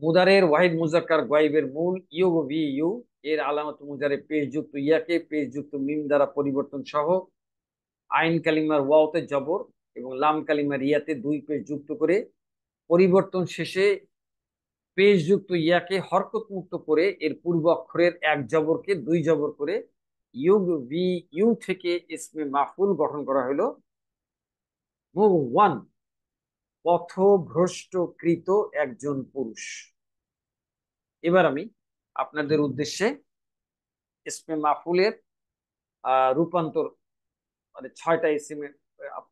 মুদারের ওয়াহিদ মুজাক্কার গায়বের মূল ইউ ভি ইউ, এর আলামত মুজারে পেশ যুক্ত ইয়াকে পেশ যুক্ত মিম দ্বারা পরিবর্তন সহ আইন কালিমার ওয়াওতে জবর এবং লাম কালিমার ইয়াতে 2 পেশ যুক্ত করে পরিবর্তন শেষে পেশ যুক্ত ইয়াকে হরকত মুক্ত করে এর পূর্ব অক্ষরের এক জবরকে 2 জবর করে ইউ ভি ইউ থেকে ইসমে মাফুল গঠন করা হলো মুগ ওয়ান, পথভ্রষ্টকৃত একজন পুরুষ। এবার আমি আপনাদের উদ্দেশ্যে ইসমে মাফুলের রূপান্তর মানে 6টা ইসিমে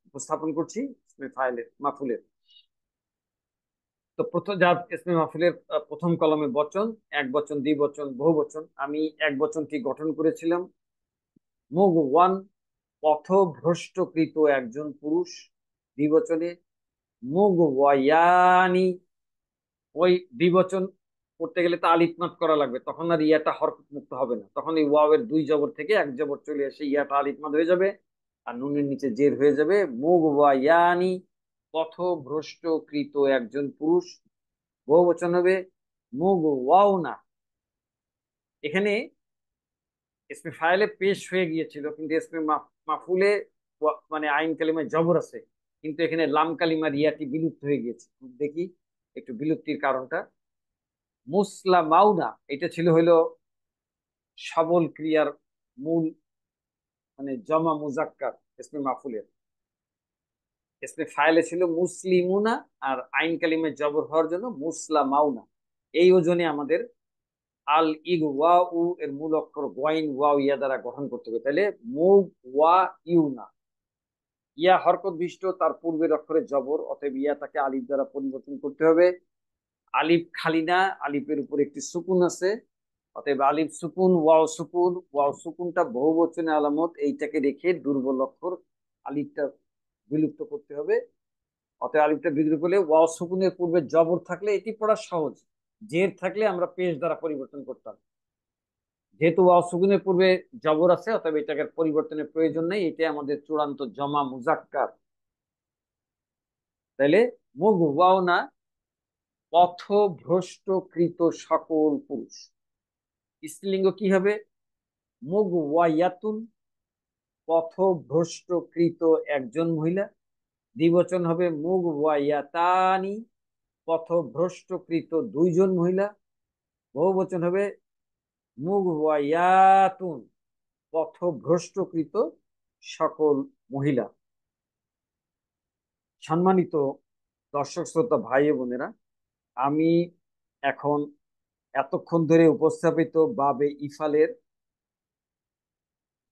উপস্থাপন করছি ইসমে ফাইলের মাফুলের। তো প্রথম যা ইসমে মাফুলের প্রথম কলমে বচন, এক বচন, দ্বিবচন, বহু বচন। আমি এক বচনটি গঠন করেছিলাম মুগ ওয়ান, পথভ্রষ্টকৃত একজন পুরুষ। দ্বিবচনে মুগ ওয়ায়ানি, ওই দ্বিবচন করতে গেলে তো আলিফ মাত করা লাগবে, তখন আর ইয়াটা হরকত মুক্ত হবে না, তখন এই ওয়াও এর 2 জবর থেকে 1 জবর চলে এসে ইয়াটা আলিফ মাত হয়ে যাবে আর নুনের নিচে জের হয়ে যাবে মুগ ওয়ায়ানি, পথভ্রষ্টকৃত একজন পুরুষ। বহু বচন হবে মুগ ওয়াও না। এখানে ইসমে ফাইলে পেশ হয়ে গিয়েছিল, কিন্তু ইসমে মাফুলে মানে আইন কালিমায় জবর আছে, কিন্তু এখানে লাম কালিমার ইয়াটি বিলুপ্ত হয়ে গিয়েছে। দেখি একটু বিলুপ্তির কারণটা। মুসলামাউনা এটা ছিল হইলো সবল ক্রিয়ার মূল মানে জমা মুজাক্কার ইসমে মাফুলের। ইসমে ফাইলে ছিল মুসলিমুনা, আর আইন কালিমে জবর হওয়ার জন্য মুসলামাউনা। এই ওজনে আমাদের আল ইগ ওয়া উ এর মূল অক্ষর গোয়াইন ওয়াও ইয়া দ্বারা গঠন করতে হবে। তাহলে মুগ ওয়া ইউনা, ইয়া হরকত বিশিষ্ট, তার পূর্বের অক্ষরে জবর, অতএব ইয়াটাকে আলিফ দ্বারা পরিবর্তন করতে হবে। আলিফ খালি না, আলিফের উপর একটি সুকুন আছে, অতএব আলিফ সুকুন ওয়াও সুকুন। ওয়াও সুকুনটা বহুবচনে আলামত, এইটাকে রেখে দুর্বল অক্ষর আলিফটা বিলুপ্ত করতে হবে। অতএব আলিফটা বিদ্রুপ করলে ওয়াও সুকুনের পূর্বে জবর থাকলে এটি পড়া সহজ, জের থাকলে আমরা পেশ দ্বারা পরিবর্তন করতাম। যেহেতু ওয়াও সুকুনের পূর্বে জবর আছে, অতএব এটাকে পরিবর্তনের প্রয়োজন নেই, এটা আমাদের চূড়ান্ত জমা মুজাক্কার। তাইলে মুগ ওয়াও না, পথভ্রষ্টকৃত সকল পুরুষ। স্ত্রীলিঙ্গ কি হবে? মুগ ওয়াইয়াতুন, পথভ্রষ্টকৃত একজন মহিলা। দ্বিবচন হবে মুগ ওয়াইয়াতানি, পথভ্রষ্টকৃত দুইজন মহিলা। বহুবচন হবে মুগ ওয়াইয়াতুন, পথভ্রষ্টকৃত সকল মহিলা। সম্মানিত দর্শক শ্রোতা ভাই বোনেরা, আমি এখন এতক্ষণ ধরে উপস্থাপিত বাবে ইফালের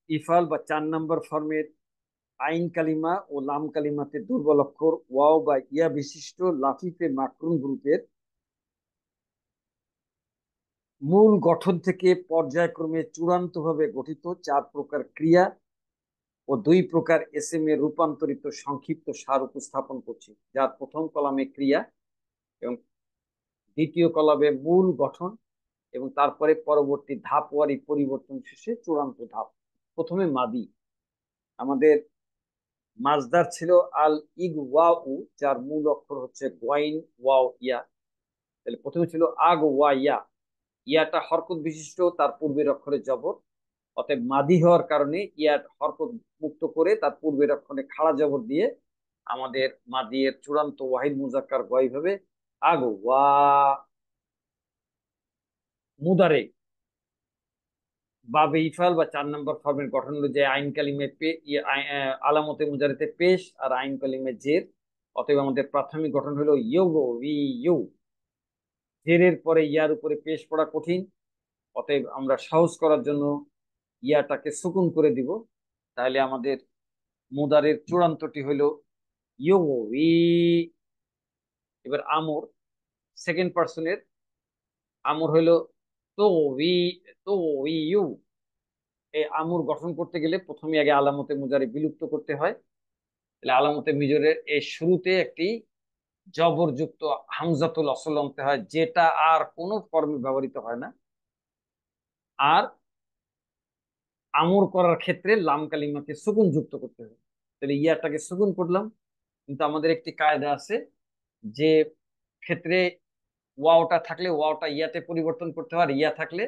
ইফাল বা 4 নম্বর ফর্মের আইন কালিমা ও লাম কালিমাতে দুর্বল অক্ষর ওয়াও বা ইয়া বিশিষ্ট লাফিফে মাকরুন গ্রুপের মূল গঠন থেকে পর্যায়ক্রমে চূড়ান্তভাবে গঠিত 4 প্রকার ক্রিয়া ও 2 প্রকার এসএম এর রূপান্তরিত সংক্ষিপ্ত সার উপস্থাপন করছি, যার প্রথম কলামে ক্রিয়া এবং দ্বিতীয় কলামে মূল গঠন এবং তারপরে পরবর্তী ধাপওয়ারি পরিবর্তন শেষে চূড়ান্ত ধাপ। প্রথমে মাদি। আমাদের মাজদার ছিল আল ইগ ওয়াউ, যার মূল অক্ষর হচ্ছে গোয়াইন ওয়াও ইয়া। তাহলে প্রথমে ছিল আগ ওয়া ইয়া, ইয়াটা হরকত বিশিষ্ট, তার পূর্বের অক্ষরে জবর, অতএব মাদি হওয়ার কারণে ইয়া হরকত মুক্ত করে তার পূর্বের অক্ষরে খাড়া জবর দিয়ে আমাদের মাদিয়ের চূড়ান্ত ওয়াহিদ মুজাক্কার গয় হবে আগ ওয়া। মুদারে বাবে ইফাল বা 4 নম্বর ফর্মের গঠন হলো যে আইন কালিমে আলামতে মুজারেতে পেশ আর আইন কালিমে জের। অতএব আমাদের প্রাথমিক গঠন হলো ইয়োগো উই ইউ। জেরের পরে ইয়ার উপরে পেশ পড়া কঠিন, অতএব আমরা সহজ করার জন্য ইয়াটাকে সুকুন করে দিব। তাহলে আমাদের মুদারের চূড়ান্তটি হলো ইয়োগো উই। এবার আমর, সেকেন্ড পার্সনের আমর হলো তো উই, তো উই ইউ। এই আমর গঠন করতে গেলে প্রথমে আগে আলামতে মুজারে বিলুপ্ত করতে হয়। তাহলে আলামতে মিজরের এই শুরুতে একটি জবরযুক্ত হামজাতুল অসল আনতে হয়, যেটা আর কোনো ফর্মে ব্যবহৃত হয় না। আর আমর করার ক্ষেত্রে লাম কালিমাকে সুকুন যুক্ত করতে হবে। তাহলে ইয়াটাকে সুকুন করলাম, কিন্তু আমাদের একটি কায়দা আছে যে ক্ষেত্রে ওয়াওটা থাকলে ওয়াওটা ইয়াতে পরিবর্তন করতে হয়, আর ইয়া থাকলে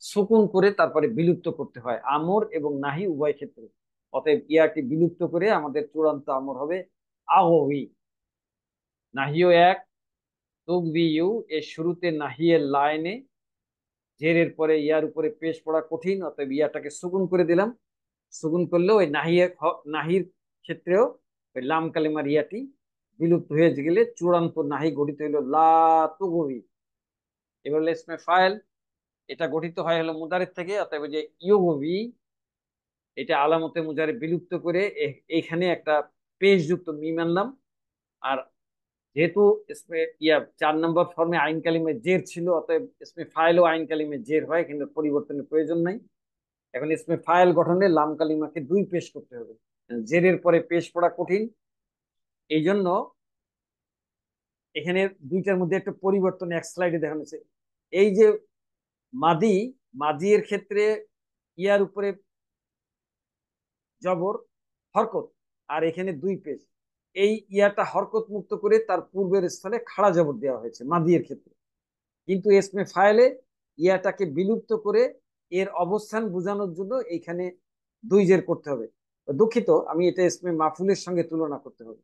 সুকুন করে তারপরে বিলুপ্ত করতে হয়, আমর এবং নাহি উভয় ক্ষেত্রে। অতএব ইয়াকে বিলুপ্ত করে আমাদের চূড়ান্ত আমর হবে আহবি। নাহিও এক, তুকবি ইউ এর শুরুতে নাহিয়ের লাইনে জেরের পরে ইয়ার উপরে পেশ পড়া কঠিন, অতএব ইয়াটাকে সুগুন করে দিলাম। সুগুন করলেও ওই নাহির ক্ষেত্রেও ওই লাম কালিমার ইয়াটি বিলুপ্ত হয়ে গেলে চূড়ান্ত নাহি গঠিত হইল লা তুগবি। এবার হলো ইসমে ফাইল, এটা গঠিত হয় হলো মুদারের থেকে, অতএব যে ইউগবি এটা আলামতে মুজারে বিলুপ্ত করে এইখানে একটা পেশ যুক্ত মিম আনলাম। আর যেহেতু ইসমে ইয়া 4 নম্বর ফর্মে আইন কালিমে জের ছিল, অতএব ইসমে ফাইলও আইন কালিমে জের হয়, কিন্তু পরিবর্তনের প্রয়োজন নাই। এখন ইসমে ফাইল গঠনে লাম কালিমাকে 2 পেশ করতে হবে, জেরের পরে পেশ পড়া কঠিন। এই জন্য এখানে দুইটার মধ্যে একটা পরিবর্তন এক স্লাইডে দেখানো হয়েছে। এই যে মাদি, মাদি এর ক্ষেত্রে ইয়ার উপরে জবর হরকত, আর এখানে 2 পেশ। এই ইয়াটা হরকত মুক্ত করে তার পূর্বের স্থলে খাড়া জবর দেওয়া হয়েছে মাদিয়ের ক্ষেত্রে, কিন্তু ইসমে ফাইলে ইয়াটাকে বিলুপ্ত করে এর অবস্থান বোঝানোর জন্য এইখানে 2 জের করতে হবে। দুঃখিত, আমি এটা ইসমে মাফুলের সঙ্গে তুলনা করতে হবে।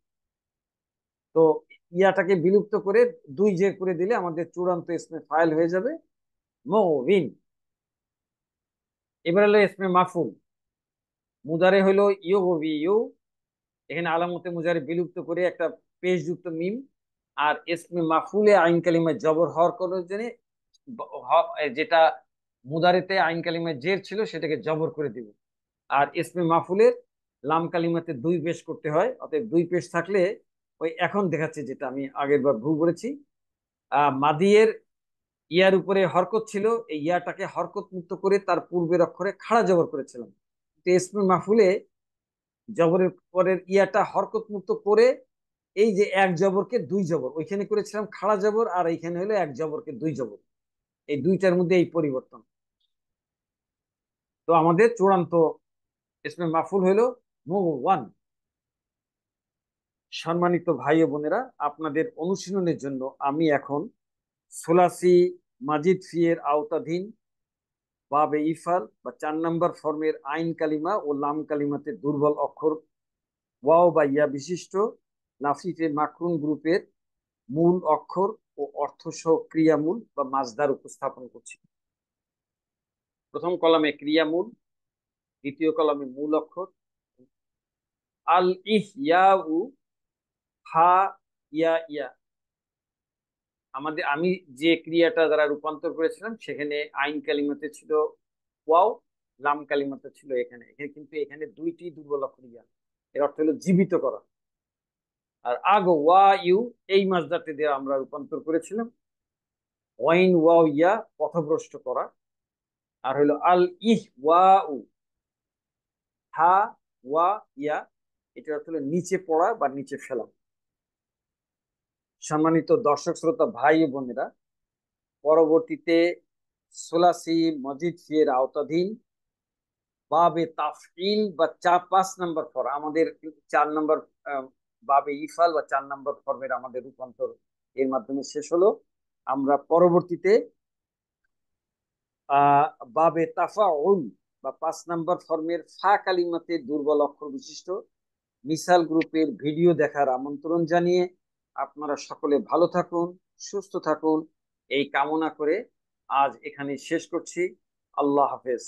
তো ইয়াটাকে বিলুপ্ত করে 2 জের করে দিলে আমাদের চূড়ান্ত ইসমে ফাইল হয়ে যাবে মুবিন। এবার হলো ইসমে মাফুল। মুদারে হলো ইউগবি ইউ, এখানে আলামতে মুজারে বিলুপ্ত করে একটা পেশযুক্ত মিম, আর ইসমে মাফুলে আইন কালিমায় জবর হওয়ার জন্য যেটা মুদারিতে আইন কালিমায় জের ছিল সেটাকে জবর করে দিব। আর ইসমে মাফুলের লাম কালিমাতে দুই পেশ করতে হয়, অতএব দুই পেশ থাকলে ওই এখন দেখাচ্ছে যেটা আমি আগের বার ভুল বলেছি। মাদিয়ের ইয়ার উপরে হরকত ছিল, এই ইয়াটাকে হরকত মুক্ত করে তার পূর্বের অক্ষরে খাড়া জবর করেছিলাম। তো ইসমে মাফুলে জবরের পরের ইয়াটা হরকত মুক্ত করে এই যে এক জবরকে দুই জবর ওইখানে করেছিলাম খাড়া জবর, আর এইখানে হলো এক জবরকে দুই জবর, এই দুইটার মধ্যে এই পরিবর্তন। তো আমাদের চূড়ান্ত ইসমে মাফুল হলো মুওয়ান। সম্মানিত ভাই ও বোনেরা, আপনাদের অনুশীলনের জন্য আমি এখন সোলাসি মাজিদ ফি এর আওতাধীন বাবে ইফাল বা 4 নম্বর ফর্মের আইন কালিমা ও লাম কালিমাতে দুর্বল অক্ষর ওয়াও বা ইয়া বিশিষ্ট লাফিফে মাকরুন গ্রুপের মূল অক্ষর ও অর্থসহ ক্রিয়ামূল বা মাজদার উপস্থাপন করছি। প্রথম কলামে ক্রিয়ামূল, দ্বিতীয় কলামে মূল অক্ষর। আল ইহইয়াউ, হা ইয়া ইয়া। আমি যে ক্রিয়াটা দ্বারা রূপান্তর করেছিলাম সেখানে আইন কালিমাতে ছিল ওয়াও, লাম কালিমাতে ছিল এখানে এখানে কিন্তু এখানে দুইটি দুর্বল অক্ষর ইয়া, এর অর্থ হলো জীবিত করা। আর আগ ওয়া ইউ, এই মাজদারটি দিয়ে আমরা রূপান্তর করেছিলাম ওয়াইন ওয়াও ইয়া, পথভ্রষ্ট করা। আর হলো আল ইহ ওয়া উ, হা ওয়া ইয়া, এটার অর্থ হলো নিচে পড়া বা নিচে ফেলা। সম্মানিত দর্শক শ্রোতা ভাই ও বোনেরা, পরবর্তীতে সোলাসি মজিদ ফি এর আওতাধীন বাবে তাফইল বা 5 নম্বর ফর্ম আমাদের 4 নম্বর বাবে ইফাল বা 4 নম্বর ফর্মের আমাদের রূপান্তর এর মাধ্যমে শেষ হলো। আমরা পরবর্তীতে আহ বাবে তাফাউল বা 5 নম্বর ফর্মের ফা কালিমাতে দুর্বল অক্ষর বিশিষ্ট মিসাল গ্রুপের ভিডিও দেখার আমন্ত্রণ জানিয়ে আপনারা সকলে ভালো থাকুন, সুস্থ থাকুন এই কামনা করে আজ এখানে শেষ করছি। আল্লাহ হাফেজ।